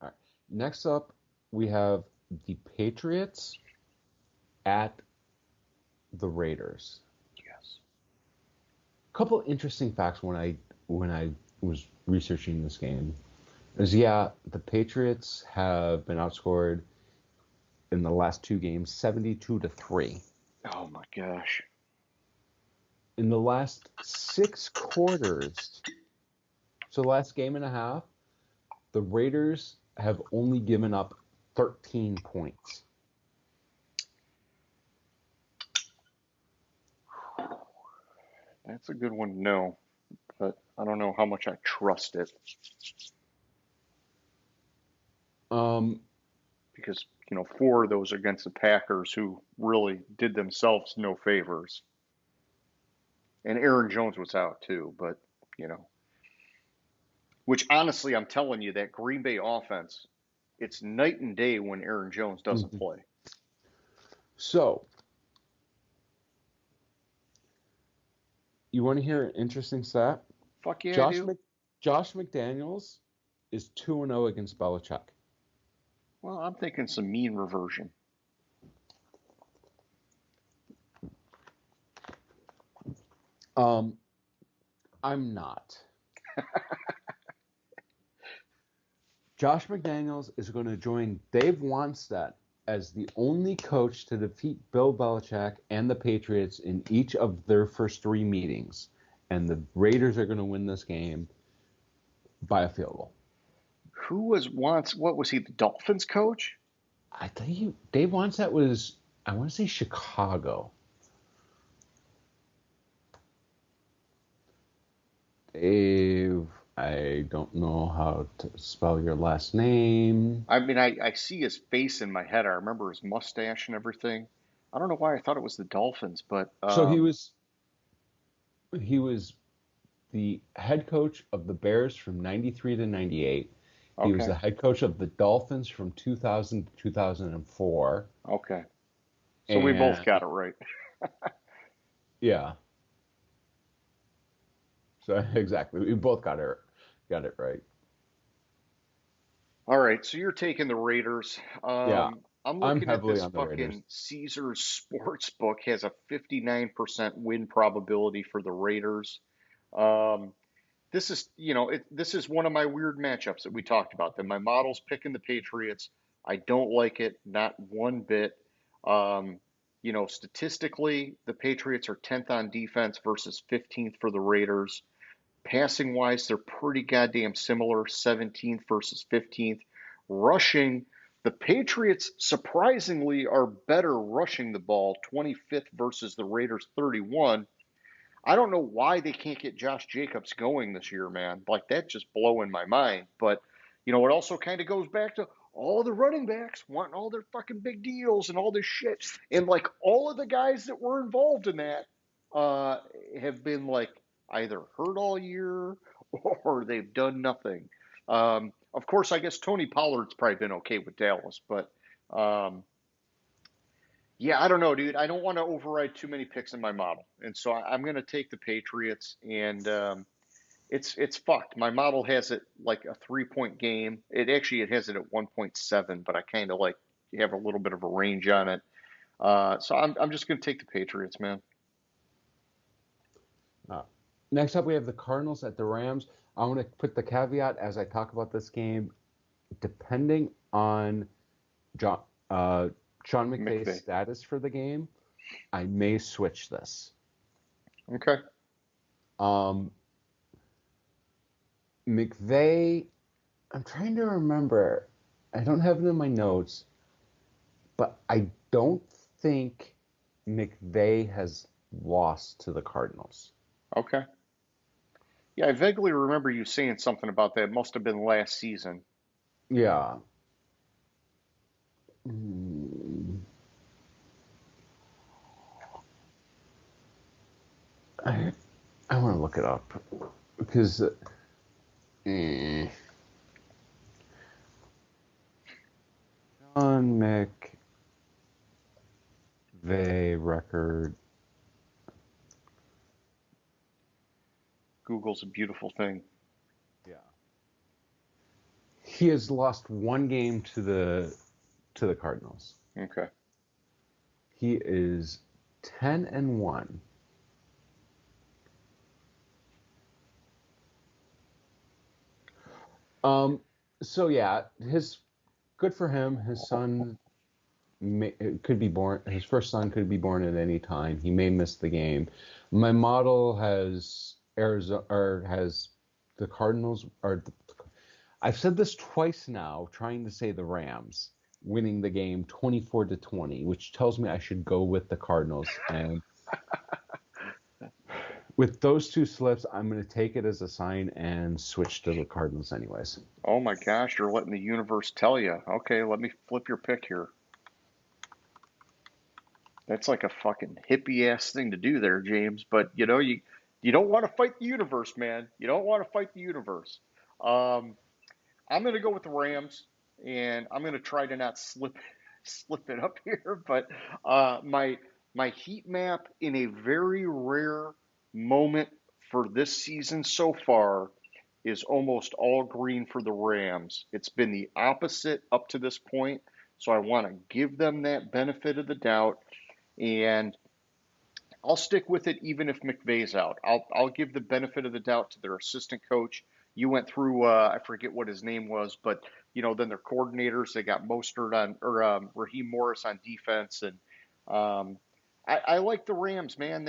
Speaker 3: all right. Next up, we have the Patriots at the Raiders.
Speaker 2: Yes.
Speaker 3: A couple interesting facts when I was researching this game is the Patriots have been outscored in the last 2 games 72-3.
Speaker 2: Oh my gosh.
Speaker 3: In the last 6 quarters, so the last game and a half, the Raiders have only given up 13 points.
Speaker 2: That's a good one to know, but I don't know how much I trust it
Speaker 3: Um,
Speaker 2: because, 4 of those against the Packers who really did themselves no favors. And Aaron Jones was out too, but, you know, which honestly, I'm telling you, that Green Bay offense, it's night and day when Aaron Jones doesn't
Speaker 3: mhm.
Speaker 2: play.
Speaker 3: So, you want to hear an interesting stat?
Speaker 2: Fuck yeah, I
Speaker 3: Josh
Speaker 2: do.
Speaker 3: Josh McDaniels is 2-0 against Belichick.
Speaker 2: Well, I'm thinking some mean reversion.
Speaker 3: I'm not. Josh McDaniels is going to join Dave Wannstedt as the only coach to defeat Bill Belichick and the Patriots in each of their first 3 meetings. And the Raiders are going to win this game by a field goal.
Speaker 2: Who was once, what was he, the Dolphins coach?
Speaker 3: I think Dave Wannstedt was, I want to say Chicago. Dave, I don't know how to spell your last name.
Speaker 2: I mean, I see his face in my head. I remember his mustache and everything. I don't know why I thought it was the Dolphins, but
Speaker 3: So he was the head coach of the Bears from 93 to 98. He was
Speaker 2: okay,
Speaker 3: the head coach of the Dolphins from 2000 to 2004.
Speaker 2: okay. So we both
Speaker 3: And
Speaker 2: got it right.
Speaker 3: yeah, so exactly. We both got it right.
Speaker 2: All right, so you're taking the Raiders.
Speaker 3: Yeah,
Speaker 2: I'm
Speaker 3: I'm
Speaker 2: looking at
Speaker 3: heavily
Speaker 2: this
Speaker 3: on the Raiders.
Speaker 2: fucking Caesars sports book has a 59% win probability for the Raiders. Um, this is, this is one of my weird matchups that we talked about. That my model's picking the Patriots. I don't like it, not one bit. Um, statistically, the Patriots are 10th on defense versus 15th for the Raiders. Passing wise, they're pretty goddamn similar, 17th versus 15th. Rushing, the Patriots surprisingly are better rushing the ball, 25th versus the Raiders 31. I don't know why they can't get Josh Jacobs going this year, man. Like that's just blowing my mind. But it also kind of goes back to all the running backs wanting all their fucking big deals and all this shit. And like all of the guys that were involved in that uh, have been like either hurt all year or they've done nothing. Of course, I guess Tony Pollard's probably been okay with Dallas, but um, yeah, I don't know, dude. I don't want to override too many picks in my model, and so I'm going to take the Patriots. And it's fucked. My model has it like a 3 point game. It has it at 1.7, but I kind of like have a little bit of a range on it. So I'm just going to take the Patriots, man.
Speaker 3: Uh, Next up, we have the Cardinals at the Rams. I want to put the caveat as I talk about this game, depending on John, uh, Sean McVay's
Speaker 2: McVay.
Speaker 3: status for the game, I may switch this.
Speaker 2: Okay.
Speaker 3: Um, McVay, I'm trying to remember. I don't have it in my notes, but I don't think McVay has lost to the Cardinals.
Speaker 2: Okay. Yeah, I vaguely remember you saying something about that. It must have been last season.
Speaker 3: Yeah. Hmm. I I want to look it up because John McVay record.
Speaker 2: Google's a beautiful thing.
Speaker 3: Yeah. He has lost one game to the Cardinals.
Speaker 2: Okay.
Speaker 3: He is 10-1. Um, so yeah, his good for him. His son could be born. His first son could be born at any time. He may miss the game. My model has Arizona or has the Cardinals. I've said this twice now, trying to say the Rams winning the game 24-20, which tells me I should go with the Cardinals. And with those two slips, I'm going to take it as a sign and switch to the Cardinals anyways.
Speaker 2: Oh my gosh, you're letting the universe tell you. Okay, let me flip your pick here. That's like a fucking hippie ass thing to do there, James. But you don't want to fight the universe, man. You don't want to fight the universe. Um, I'm gonna go with the Rams, and I'm gonna try to not slip it up here. But my heat map in a very rare moment for this season so far is almost all green for the Rams. It's been the opposite up to this point, so I want to give them that benefit of the doubt, and I'll stick with it even if McVay's out. I'll give the benefit of the doubt to their assistant coach. You went through I forget what his name was, but then their coordinators, they got Mostert on or Raheem Morris on defense, and I like the Rams, man.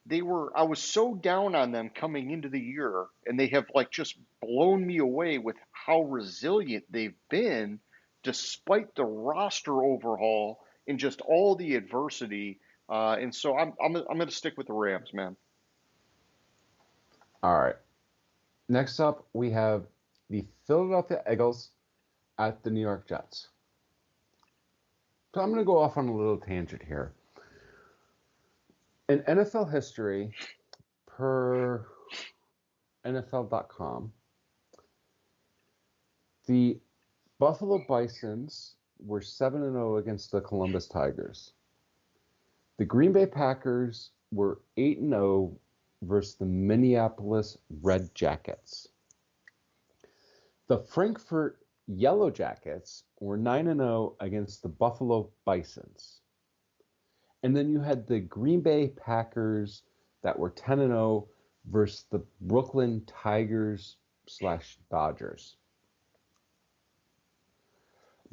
Speaker 2: They were I was so down on them coming into the year, and they have like just blown me away with how resilient they've been despite the roster overhaul and just all the adversity. And so I'm going to stick with the Rams, man.
Speaker 3: All right. Next up, we have the Philadelphia Eagles at the New York Jets. So I'm going to go off on a little tangent here. In NFL history, per NFL.com, the Buffalo Bisons were 7-0 against the Columbus Tigers. The Green Bay Packers were 8-0 versus the Minneapolis Red Jackets. The Frankfurt Yellow Jackets were 9-0 against the Buffalo Bisons. And then you had the Green Bay Packers that were 10-0 versus the Brooklyn Tigers/Dodgers.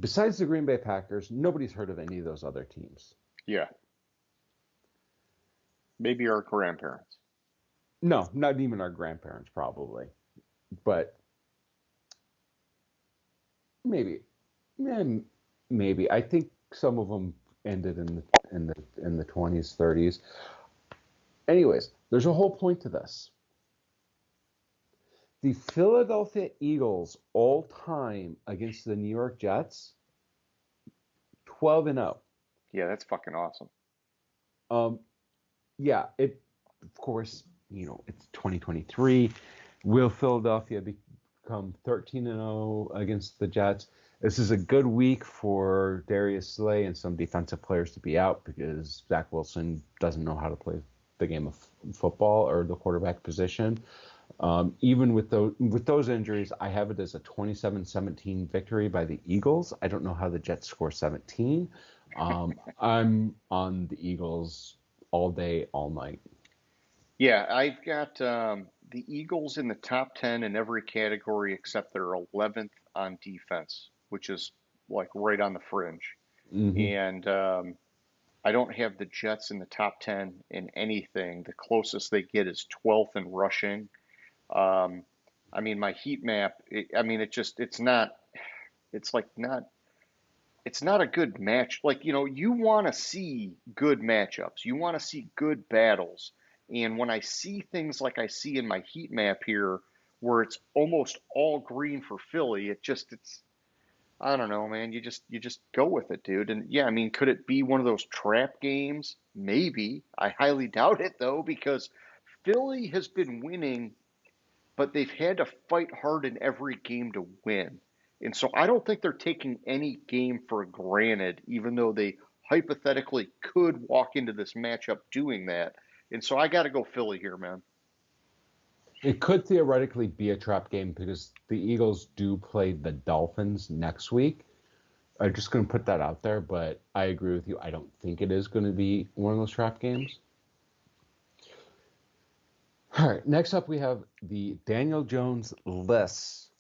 Speaker 3: Besides the Green Bay Packers, nobody's heard of any of those other teams.
Speaker 2: Yeah. Maybe our grandparents.
Speaker 3: No, not even our grandparents, probably. But maybe. Maybe. I think some of them ended in the 20s, 30s. Anyways, there's a whole point to this. The Philadelphia Eagles all time against the New York Jets, 12-0.
Speaker 2: Yeah, that's fucking awesome.
Speaker 3: Yeah, of course, it's 2023. Will Philadelphia become 13-0 against the Jets? This is a good week for Darius Slay and some defensive players to be out because Zach Wilson doesn't know how to play the game of football or the quarterback position. Even with those injuries, I have it as a 27-17 victory by the Eagles. I don't know how the Jets score 17. I'm on the Eagles all day, all night.
Speaker 2: Yeah, I've got the Eagles in the top 10 in every category except their 11th on defense, which is like right on the fringe.
Speaker 3: Mm-hmm.
Speaker 2: And I don't have the Jets in the top 10 in anything. The closest they get is 12th in rushing. I mean, my heat map, it's not a good match. Like, you want to see good matchups. You want to see good battles. And when I see things like I see in my heat map here, where it's almost all green for Philly, I don't know, man. You just go with it, dude. And yeah, I mean, could it be one of those trap games? Maybe. I highly doubt it though, because Philly has been winning, but they've had to fight hard in every game to win. And so I don't think they're taking any game for granted, even though they hypothetically could walk into this matchup doing that. And so I got to go Philly here, man.
Speaker 3: It could theoretically be a trap game because the Eagles do play the Dolphins next week. I'm just going to put that out there, but I agree with you. I don't think it is going to be one of those trap games. All right, next up we have the Daniel Jones list.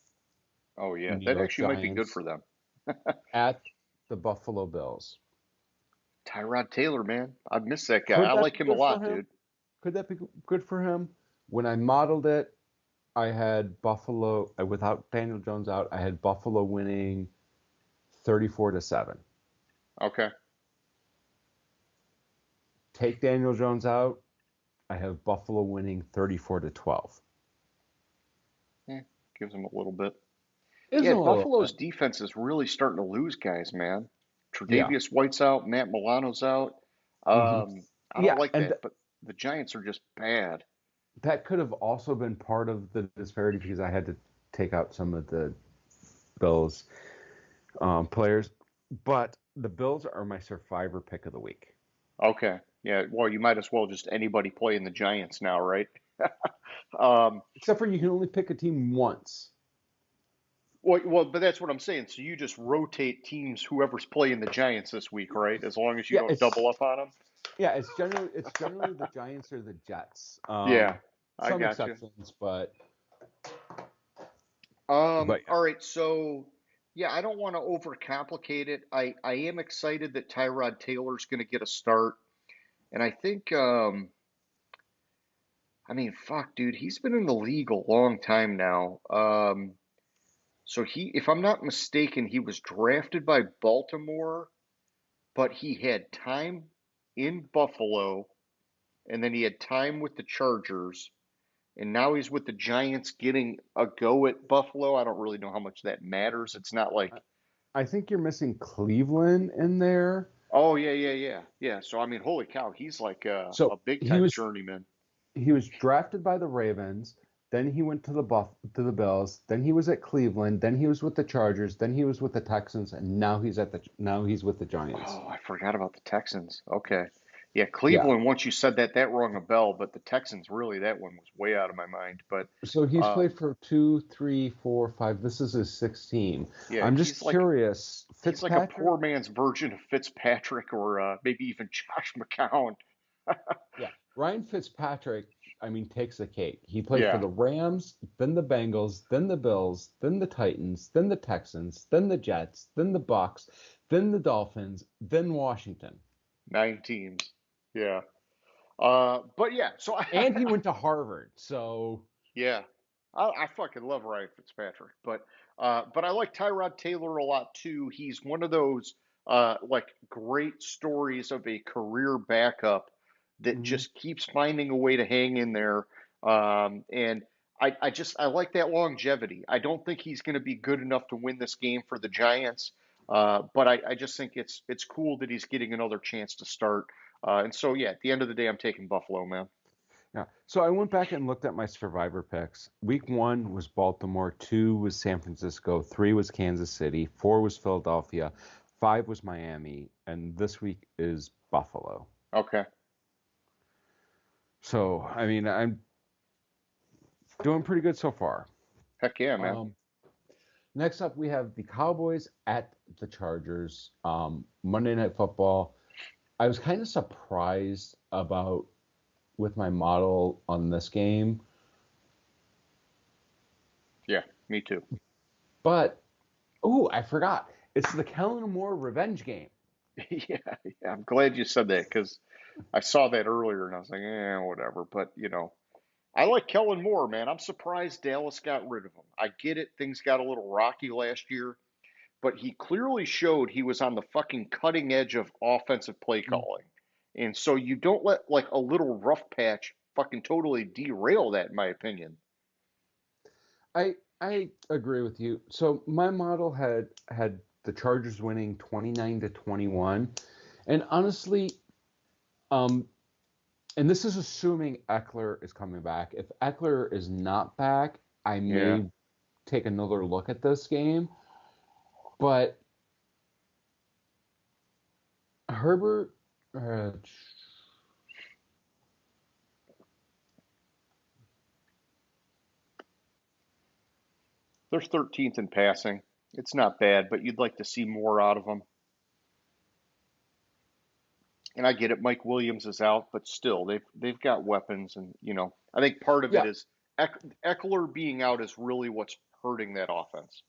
Speaker 2: Oh, yeah, that actually might be good for them.
Speaker 3: At the Buffalo Bills.
Speaker 2: Tyrod Taylor, man. I miss that guy. I like him a lot, dude.
Speaker 3: Could that be good for him? When I modeled it, I had Buffalo, without Daniel Jones out, I had Buffalo winning 34-7.
Speaker 2: Okay.
Speaker 3: Take Daniel Jones out, I have Buffalo winning 34-12.
Speaker 2: Gives them a little bit.
Speaker 3: Isn't
Speaker 2: Yeah,
Speaker 3: a little
Speaker 2: Buffalo's
Speaker 3: bit.
Speaker 2: defense is really starting to lose guys, man.
Speaker 3: Yeah.
Speaker 2: Tre'Davious White's out, Matt Milano's out.
Speaker 3: hmm
Speaker 2: I don't
Speaker 3: Yeah,
Speaker 2: like
Speaker 3: and
Speaker 2: that, but the Giants are just bad.
Speaker 3: that could have also been part of the disparity because I had to take out some of the Bills players, but the Bills are my survivor pick of the week.
Speaker 2: Okay. Yeah, well, you might as well just anybody playing the Giants now, right? Um,
Speaker 3: Except for you can only pick a team once.
Speaker 2: but that's what I'm saying. So you just rotate teams, whoever's playing the Giants this week, right? As long as you
Speaker 3: Yeah,
Speaker 2: don't double up on them.
Speaker 3: it's generally the Giants or the Jets.
Speaker 2: Yeah, I
Speaker 3: Some
Speaker 2: got you.
Speaker 3: exceptions, but yeah.
Speaker 2: All right, so yeah, I don't want to overcomplicate it. I am excited that Tyrod Taylor's going to get a start, and I think I mean, fuck, dude, he's been in the league a long time now. So if I'm not mistaken, he was drafted by Baltimore, but he had time in Buffalo, and then he had time with the Chargers, and now he's with the Giants getting a go at Buffalo. I don't really know how much that matters. It's not like,
Speaker 3: I think you're missing Cleveland in there.
Speaker 2: oh yeah. So I mean, holy cow, he's like a
Speaker 3: So
Speaker 2: big
Speaker 3: he
Speaker 2: time
Speaker 3: was
Speaker 2: journeyman.
Speaker 3: he was drafted by the Ravens, then he went to the Bills, then he was at Cleveland, then he was with the Chargers, then he was with the Texans, and now he's with the Giants.
Speaker 2: Oh, I forgot about the Texans. Okay. Yeah,
Speaker 3: Yeah.
Speaker 2: Cleveland, once you said that, that rung a bell, but the Texans, really, that one was way out of my mind. But
Speaker 3: So he's
Speaker 2: uh,
Speaker 3: played for two, three, four, five. This is his sixth team.
Speaker 2: yeah,
Speaker 3: I'm just curious.
Speaker 2: he's like a
Speaker 3: Fitzpatrick?
Speaker 2: poor man's version of Fitzpatrick or maybe even Josh McCown.
Speaker 3: Yeah. Ryan Fitzpatrick, I mean, takes the cake. He played for
Speaker 2: Yeah,
Speaker 3: the Rams, then the Bengals, then the Bills, then the Titans, then the Texans, then the Jets, then the Bucks, then the Dolphins, then Washington.
Speaker 2: 9 teams. Yeah. But yeah, so
Speaker 3: And he went to Harvard. So,
Speaker 2: yeah, I fucking love Ryan Fitzpatrick, but I like Tyrod Taylor a lot too. He's one of those like great stories of a career backup that
Speaker 3: mhm.
Speaker 2: just keeps finding a way to hang in there. And I like that longevity. I don't think he's going to be good enough to win this game for the Giants, but I just think it's cool that he's getting another chance to start. And so yeah, at the end of the day, I'm taking Buffalo, man.
Speaker 3: Yeah. So I went back and looked at my survivor picks. Week 1 was Baltimore, 2 was San Francisco, 3 was Kansas City, 4 was Philadelphia, 5 was Miami, and this week is Buffalo.
Speaker 2: Okay.
Speaker 3: So, I mean, I'm doing pretty good so far.
Speaker 2: Heck yeah, man.
Speaker 3: Um, Next up, we have the Cowboys at the Chargers. Monday Night Football. I was kind of surprised about with my model on this game,
Speaker 2: Yeah, me too.
Speaker 3: but I forgot. It's the Kellen Moore revenge game.
Speaker 2: Yeah, I'm glad you said that because I saw that earlier and I was like, whatever. But I like Kellen Moore, man. I'm surprised Dallas got rid of him. I get it; things got a little rocky last year, but he clearly showed he was on the fucking cutting edge of offensive play calling. And so you don't let like a little rough patch fucking totally derail that, in my opinion.
Speaker 3: I agree with you. So my model had the Chargers winning 29-21, and honestly, um, and this is assuming Eckler is coming back. If Eckler is not back, I
Speaker 2: Yeah,
Speaker 3: may take another look at this game. But Herbert,
Speaker 2: they're 13th in passing. It's not bad, but you'd like to see more out of them. And I get it, Mike Williams is out, but still, they've got weapons, and I think part of it
Speaker 3: yeah,
Speaker 2: is Eckler being out is really what's hurting that offense.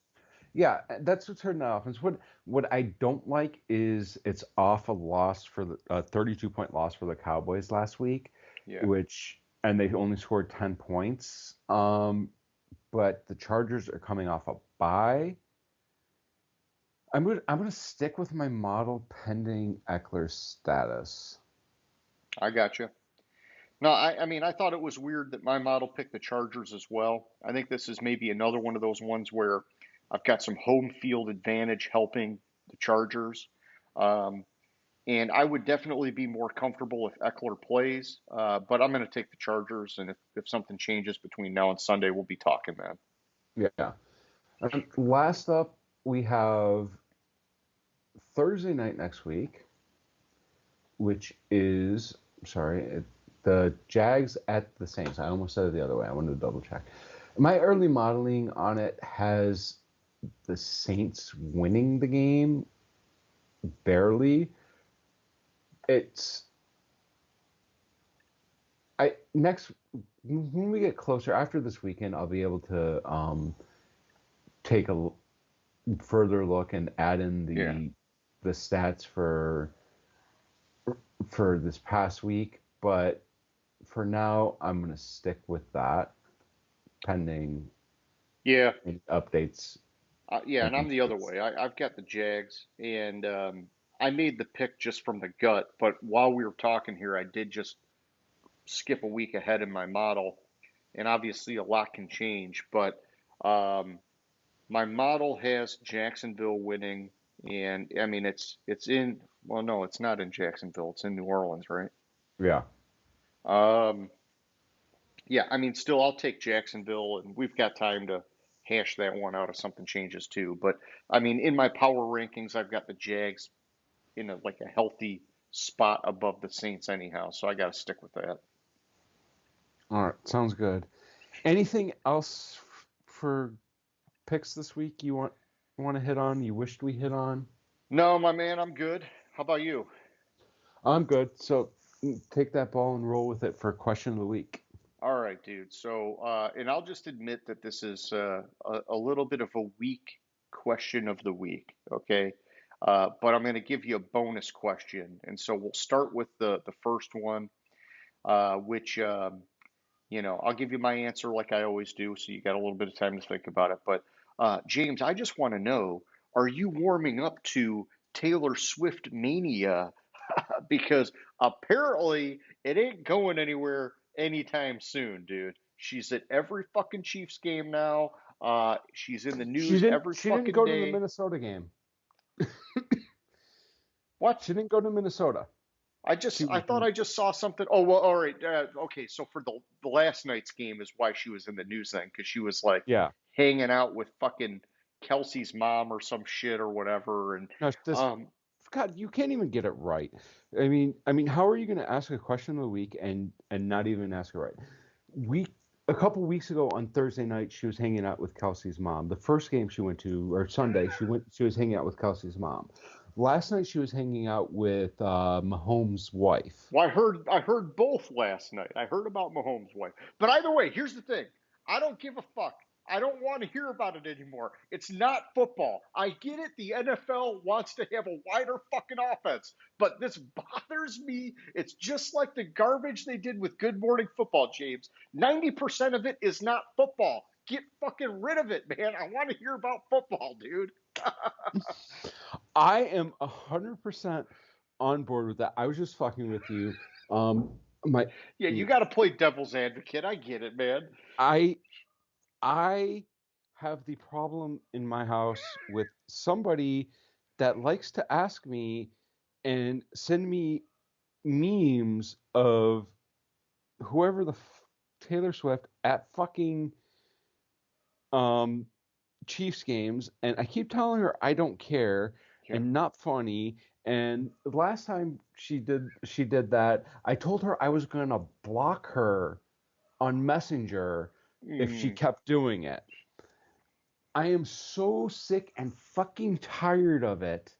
Speaker 3: yeah, that's what's hurting the offense. What I don't like is it's off a loss for the 32-point loss for the Cowboys last week,
Speaker 2: Yeah,
Speaker 3: which and they only scored 10 points. But the Chargers are coming off a bye. I'm gonna stick with my model pending Eckler's status.
Speaker 2: I got you. No, I mean, I thought it was weird that my model picked the Chargers as well. I think this is maybe another one of those ones where I've got some home field advantage helping the Chargers. Um, and I would definitely be more comfortable if Eckler plays, but I'm going to take the Chargers. And if something changes between now and Sunday, we'll be talking then.
Speaker 3: Yeah. Last up, we have Thursday night next week, which is, the Jags at the Saints. I almost said it the other way. I wanted to double check. My early modeling on it has the Saints winning the game barely. When we get closer after this weekend, I'll be able to take a further look and add in the stats for this past week. But for now, I'm going to stick with that pending any updates.
Speaker 2: And I'm the other way. I've got the Jags, and I made the pick just from the gut. But while we were talking here, I did just skip a week ahead in my model, and obviously a lot can change. But my model has Jacksonville winning, and I mean it's in. Well, no, it's not in Jacksonville. It's in New Orleans, right?
Speaker 3: Yeah.
Speaker 2: Yeah, I mean, still, I'll take Jacksonville, and we've got time to hash that one out if something changes too. But I mean, in my power rankings, I've got the Jags in a healthy spot above the Saints anyhow, so I got to stick with that.
Speaker 3: All right. Sounds good. Anything else for picks this week you want to hit on? You wished we hit on?
Speaker 2: No, my man, I'm good. How about you?
Speaker 3: I'm good. So take that ball and roll with it for question of the week.
Speaker 2: All right, dude. So, and I'll just admit that this is a little bit of a weak question of the week, okay? But I'm going to give you a bonus question. And so we'll start with the first one, which, I'll give you my answer like I always do, so you got a little bit of time to think about it. But, James, I just want to know, are you warming up to Taylor Swift mania? Because apparently it ain't going anywhere anytime soon, dude. She's at every fucking Chiefs game now. She's in the news every
Speaker 3: She didn't
Speaker 2: fucking
Speaker 3: go to the
Speaker 2: day.
Speaker 3: Minnesota game.
Speaker 2: What?
Speaker 3: She didn't go to Minnesota.
Speaker 2: I thought I just saw something. Oh well, all right. Okay, so for the last night's game is why she was in the news then, because she was like
Speaker 3: Yeah.
Speaker 2: hanging out with fucking Kelsey's mom or some shit or whatever, and
Speaker 3: No, God, you can't even get it right. I mean, how are you going to ask a question of the week and not even ask it right? A couple weeks ago on Thursday night, she was hanging out with Kelsey's mom. The first game she went to, or Sunday, she was hanging out with Kelsey's mom. Last night she was hanging out with Mahomes' wife.
Speaker 2: Well, I heard both last night. I heard about Mahomes' wife. But either way, here's the thing. I don't give a fuck. I don't want to hear about it anymore. It's not football. I get it. The NFL wants to have a wider fucking offense, but this bothers me. It's just like the garbage they did with Good Morning Football, James. 90% of it is not football. Get fucking rid of it, man. I want to hear about football, dude.
Speaker 3: I am 100% on board with that. I was just fucking with you.
Speaker 2: You got to play devil's advocate. I get it, man.
Speaker 3: I have the problem in my house with somebody that likes to ask me and send me memes of whoever the Taylor Swift at fucking Chiefs games, and I keep telling her I don't care and not funny. And the last time she did that, I told her I was gonna block her on Messenger if she kept doing it. I am so sick and fucking tired of it.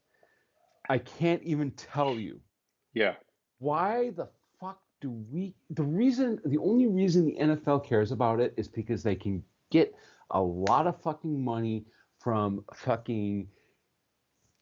Speaker 3: I can't even tell you.
Speaker 2: Yeah.
Speaker 3: Why the fuck do we? The only reason the NFL cares about it is because they can get a lot of fucking money from fucking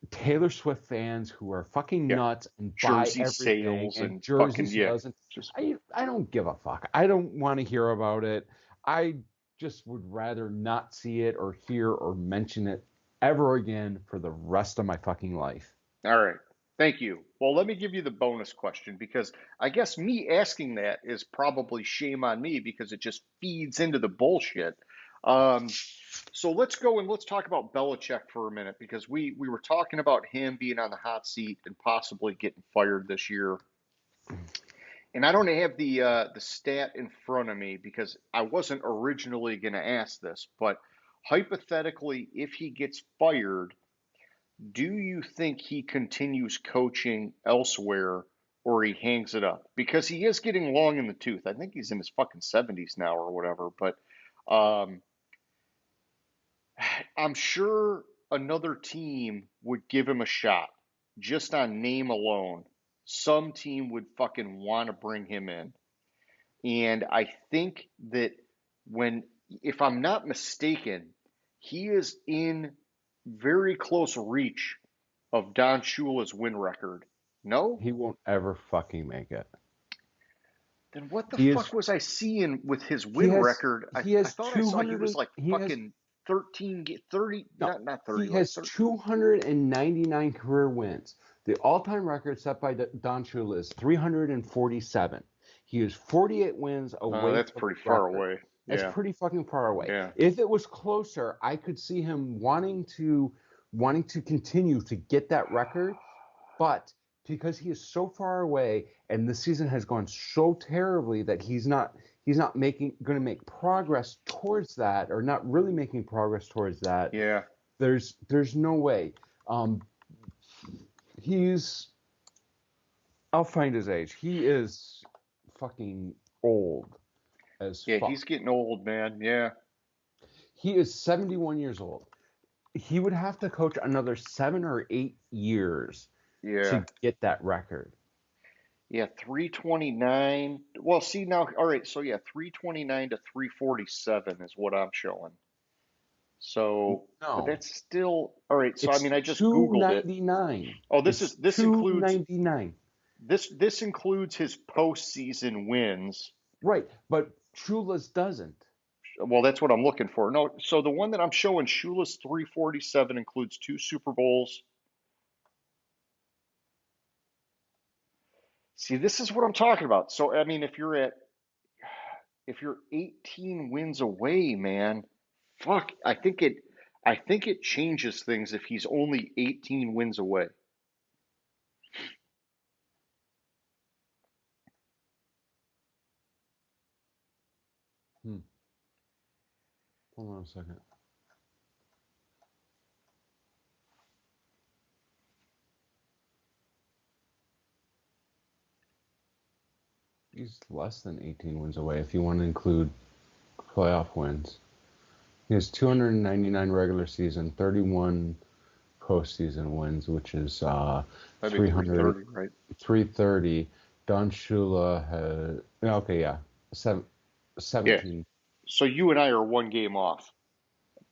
Speaker 3: Taylor Swift fans who are fucking nuts and buy
Speaker 2: jersey
Speaker 3: everything
Speaker 2: sales and
Speaker 3: jersey
Speaker 2: fucking,
Speaker 3: sales. And I don't give a fuck. I don't want to hear about it. I just would rather not see it or hear or mention it ever again for the rest of my fucking life.
Speaker 2: All right. Thank you. Well, let me give you the bonus question because I guess me asking that is probably shame on me because it just feeds into the bullshit. Um, so let's go and let's talk about Belichick for a minute because we were talking about him being on the hot seat and possibly getting fired this year. And I don't have the stat in front of me because I wasn't originally going to ask this, but hypothetically, if he gets fired, do you think he continues coaching elsewhere or he hangs it up? Because he is getting long in the tooth. I think he's in his fucking 70s now or whatever, but um, I'm sure another team would give him a shot just on name alone. Some team would fucking want to bring him in. And I think that when, if I'm not mistaken, he is in very close reach of Don Shula's win record. No?
Speaker 3: He won't ever fucking make it.
Speaker 2: Then what the
Speaker 3: He
Speaker 2: fuck
Speaker 3: is.
Speaker 2: was I seeing with his
Speaker 3: He
Speaker 2: win
Speaker 3: has.
Speaker 2: record? I
Speaker 3: He has
Speaker 2: thought I saw he
Speaker 3: 200.
Speaker 2: was like
Speaker 3: He has.
Speaker 2: fucking 13, 30,
Speaker 3: No.
Speaker 2: not
Speaker 3: He
Speaker 2: 30, like
Speaker 3: has
Speaker 2: 30.
Speaker 3: 299 career wins. The all-time record set by Don Shula is 347. He is 48 wins away
Speaker 2: That's
Speaker 3: from
Speaker 2: pretty
Speaker 3: the
Speaker 2: far
Speaker 3: record.
Speaker 2: away.
Speaker 3: That's
Speaker 2: Yeah,
Speaker 3: pretty fucking far away.
Speaker 2: yeah.
Speaker 3: If it was closer, I could see him wanting to continue to get that record, but because he is so far away and the season has gone so terribly that he's not going to make progress towards that, or not really making progress towards that.
Speaker 2: Yeah.
Speaker 3: There's no way. He's I'll find his age. He is fucking old as
Speaker 2: Yeah,
Speaker 3: fuck.
Speaker 2: he's getting old, man. Yeah.
Speaker 3: He is 71 years old. He would have to coach another 7 or 8 years
Speaker 2: Yeah.
Speaker 3: to get that record.
Speaker 2: Yeah, 329. Well, see now, all right, so yeah, 329 to 347 is what I'm showing. So, but
Speaker 3: No,
Speaker 2: that's still all right. So I
Speaker 3: it's
Speaker 2: mean, I just Googled it.
Speaker 3: 299.
Speaker 2: Oh,
Speaker 3: It's
Speaker 2: this includes
Speaker 3: 299.
Speaker 2: this includes his postseason wins.
Speaker 3: Right, but Shula's doesn't.
Speaker 2: Well, that's what I'm looking for. No, so the one that I'm showing, Shula's 347 includes 2 Super Bowls. See, this is what I'm talking about. So I mean, if you're 18 wins away, man, fuck, I think it changes things if he's only 18 wins away.
Speaker 3: Hold on a second. He's less than 18 wins away if you want to include playoff wins. He has 299 regular season, 31 postseason wins, which is
Speaker 2: That'd be
Speaker 3: 300,
Speaker 2: 330, right?
Speaker 3: 330. Don Shula has, okay, yeah,
Speaker 2: Yeah.
Speaker 3: 17.
Speaker 2: So you and I are 1 game off,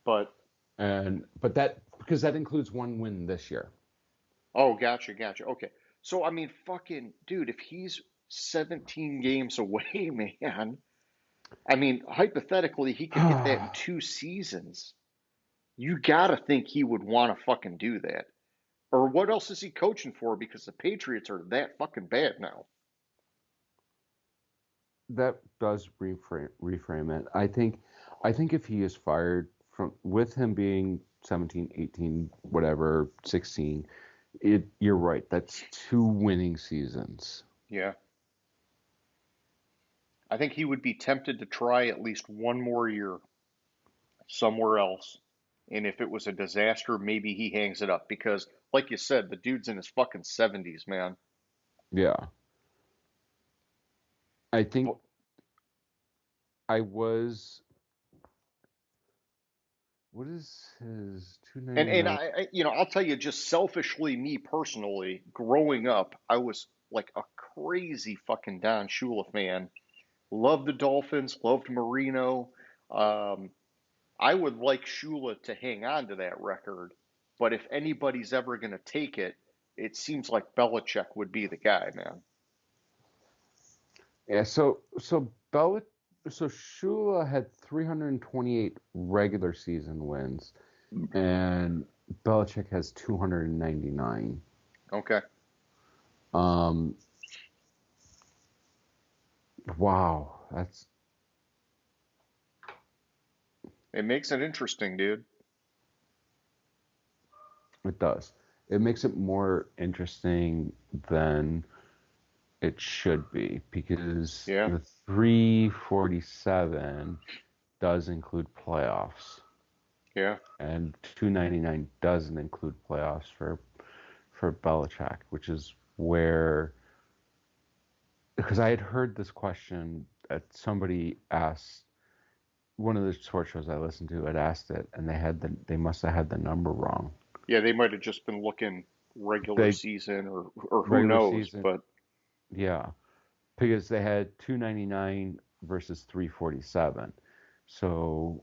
Speaker 2: but
Speaker 3: But that, because that includes one win this year.
Speaker 2: oh, gotcha, gotcha. Okay. So I mean, fucking dude, if he's 17 games away, man, I mean, hypothetically, he could hit that in 2 seasons. You gotta think he would want to fucking do that. Or what else is he coaching for? Because the Patriots are that fucking bad now.
Speaker 3: That does reframe it. I think if he is fired from, with him being 17, 18, whatever, 16, you're right. That's 2 winning seasons.
Speaker 2: Yeah. I think he would be tempted to try at least one more year somewhere else. And if it was a disaster, maybe he hangs it up because, like you said, the dude's in his fucking 70s, man.
Speaker 3: Yeah. I think
Speaker 2: But,
Speaker 3: I was. What is his
Speaker 2: and
Speaker 3: 299?
Speaker 2: I, I'll tell you, just selfishly, me personally, growing up, I was like a crazy fucking Don Shula fan. Loved the Dolphins, loved Marino. Um, I would like Shula to hang on to that record, but if anybody's ever going to take it, it seems like Belichick would be the guy, man.
Speaker 3: Yeah. So Shula had 328 regular season wins, and Belichick has 299.
Speaker 2: Okay.
Speaker 3: Um, wow,
Speaker 2: It makes it interesting, dude.
Speaker 3: it does. It makes it more interesting than it should be because
Speaker 2: Yeah,
Speaker 3: the 347 does include playoffs,
Speaker 2: yeah.
Speaker 3: and 299 doesn't include playoffs for Belichick, which is where because I had heard this question that somebody asked one of the sports shows I listened to had asked it, and they must have had the number wrong.
Speaker 2: Yeah, they might have just been looking regular
Speaker 3: They
Speaker 2: season or who
Speaker 3: regular
Speaker 2: knows,
Speaker 3: season,
Speaker 2: but
Speaker 3: yeah, because they had 299 versus 347, so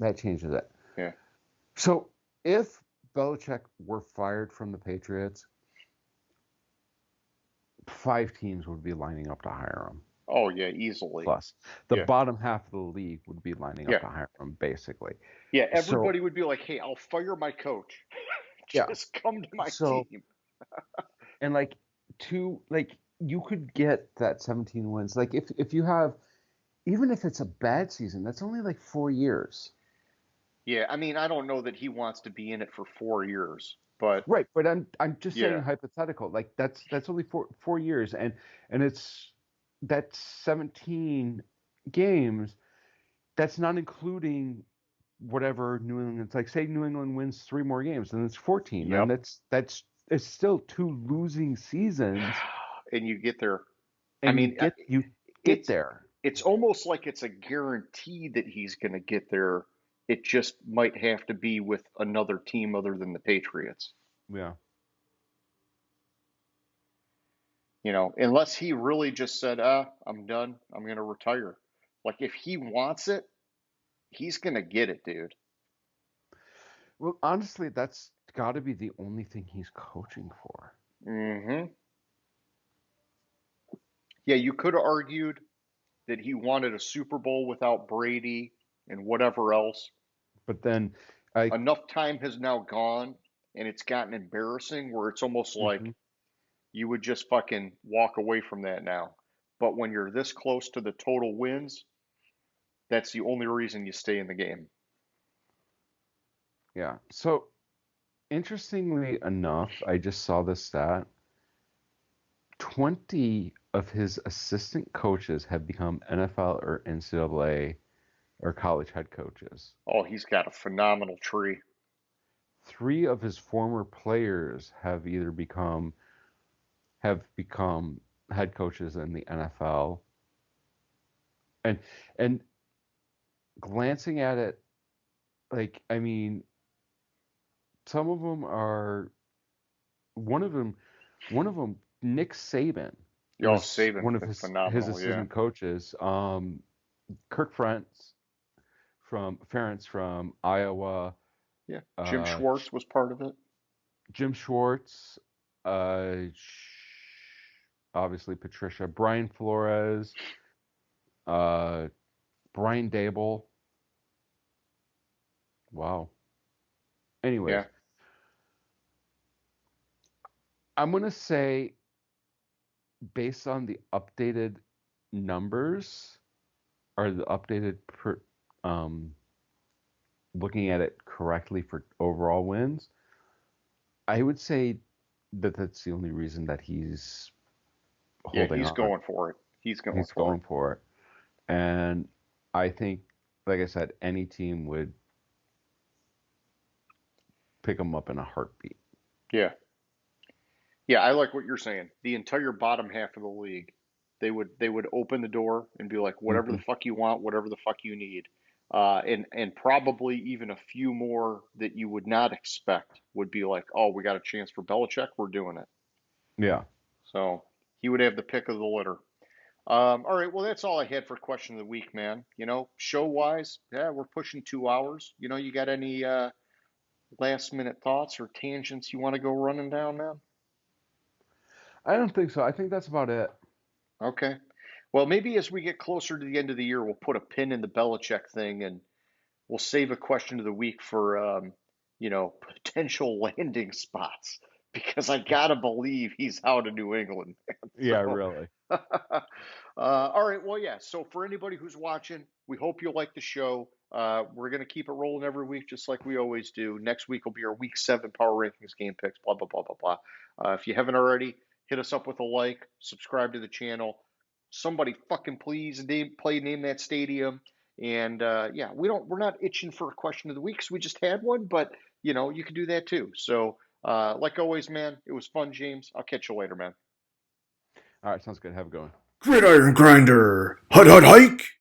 Speaker 3: that changes it.
Speaker 2: yeah.
Speaker 3: So if Belichick were fired from the Patriots, 5 teams would be lining up to hire him.
Speaker 2: Oh yeah, easily.
Speaker 3: Plus, the
Speaker 2: Yeah,
Speaker 3: bottom half of the league would be lining up
Speaker 2: yeah,
Speaker 3: to hire him, basically.
Speaker 2: yeah.
Speaker 3: So
Speaker 2: Everybody would be like, "Hey, I'll fire my coach.
Speaker 3: yeah,
Speaker 2: Just come to my
Speaker 3: so
Speaker 2: team."
Speaker 3: and like you could get that 17 wins. Like if you have even if it's a bad season, that's only like 4 years.
Speaker 2: Yeah, I mean, I don't know that he wants to be in it for 4 years, but
Speaker 3: Right, but I'm just saying
Speaker 2: yeah,
Speaker 3: hypothetical. Like that's only four years, and it's that's 17 games. That's not including whatever New England's like. Say New England wins 3 more games, then it's 14. Then
Speaker 2: yep.
Speaker 3: that's it's still 2 losing seasons,
Speaker 2: And you get there. I
Speaker 3: and
Speaker 2: mean,
Speaker 3: you get
Speaker 2: it's
Speaker 3: there.
Speaker 2: it's almost like it's a guarantee that he's going to get there. It just might have to be with another team other than the Patriots.
Speaker 3: Yeah.
Speaker 2: Unless he really just said, I'm done. I'm going to retire. Like, if he wants it, he's going to get it, dude.
Speaker 3: Well, honestly, that's got to be the only thing he's coaching for.
Speaker 2: Hmm. Yeah, you could have argued that he wanted a Super Bowl without Brady and whatever else.
Speaker 3: But then I
Speaker 2: Enough time has now gone and it's gotten embarrassing where it's almost like
Speaker 3: mhm,
Speaker 2: you would just fucking walk away from that now. But when you're this close to the total wins, that's the only reason you stay in the game.
Speaker 3: yeah. So interestingly enough, I just saw this stat. 20 of his assistant coaches have become NFL or NCAA or college head coaches.
Speaker 2: Oh, he's got a phenomenal tree.
Speaker 3: 3 of his former players have become head coaches in the NFL. And and glancing at it, like I mean, some of them are one of them one of them Nick Saban
Speaker 2: Oh,
Speaker 3: was
Speaker 2: Saban,
Speaker 3: one of his
Speaker 2: phenomenal. Yeah.
Speaker 3: assistant coaches. Kirk Ferentz from Iowa,
Speaker 2: Yeah. Jim
Speaker 3: uh,
Speaker 2: Schwartz was part of it.
Speaker 3: Jim Schwartz, uh, obviously Patricia, Brian Flores, uh, Brian Dable. Wow.
Speaker 2: Yeah.
Speaker 3: Anyways, I'm gonna say based on the updated numbers or the updated um, looking at it correctly for overall wins, I would say that that's the only reason that he's
Speaker 2: Yeah,
Speaker 3: holding
Speaker 2: he's
Speaker 3: on.
Speaker 2: going for it. He's going
Speaker 3: He's
Speaker 2: for it.
Speaker 3: going for it. And I think, like I said, any team would pick him up in a heartbeat.
Speaker 2: Yeah. Yeah, I like what you're saying. The entire bottom half of the league, they would open the door and be like, whatever the
Speaker 3: Hmm.
Speaker 2: fuck you want, whatever the fuck you need. And probably even a few more that you would not expect would be like, oh, we got a chance for Belichick, we're doing it.
Speaker 3: Yeah.
Speaker 2: So he would have the pick of the litter. All right, well, that's all I had for question of the week, man. Show wise, yeah, we're pushing 2 hours. You got any last minute thoughts or tangents you want to go running down, man?
Speaker 3: I don't think so. I think that's about it.
Speaker 2: Okay. Well, maybe as we get closer to the end of the year, we'll put a pin in the Belichick thing and we'll save a question of the week for, potential landing spots because I gotta believe he's out of New England.
Speaker 3: Yeah,
Speaker 2: So,
Speaker 3: really.
Speaker 2: all right. Well, yeah. So for anybody who's watching, we hope you like the show. We're gonna keep it rolling every week, just like we always do. Next week will be our Week 7 Power Rankings game picks. Blah blah blah blah blah. If you haven't already, hit us up with a like, subscribe to the channel. Somebody fucking please name that stadium. And yeah, we're not itching for a question of the week 'cause we just had one, but you can do that too. So like always, man, it was fun, James. I'll catch you later, man.
Speaker 3: All right, sounds good. Have a good one.
Speaker 1: Gridiron Grinder. Hut hut hike.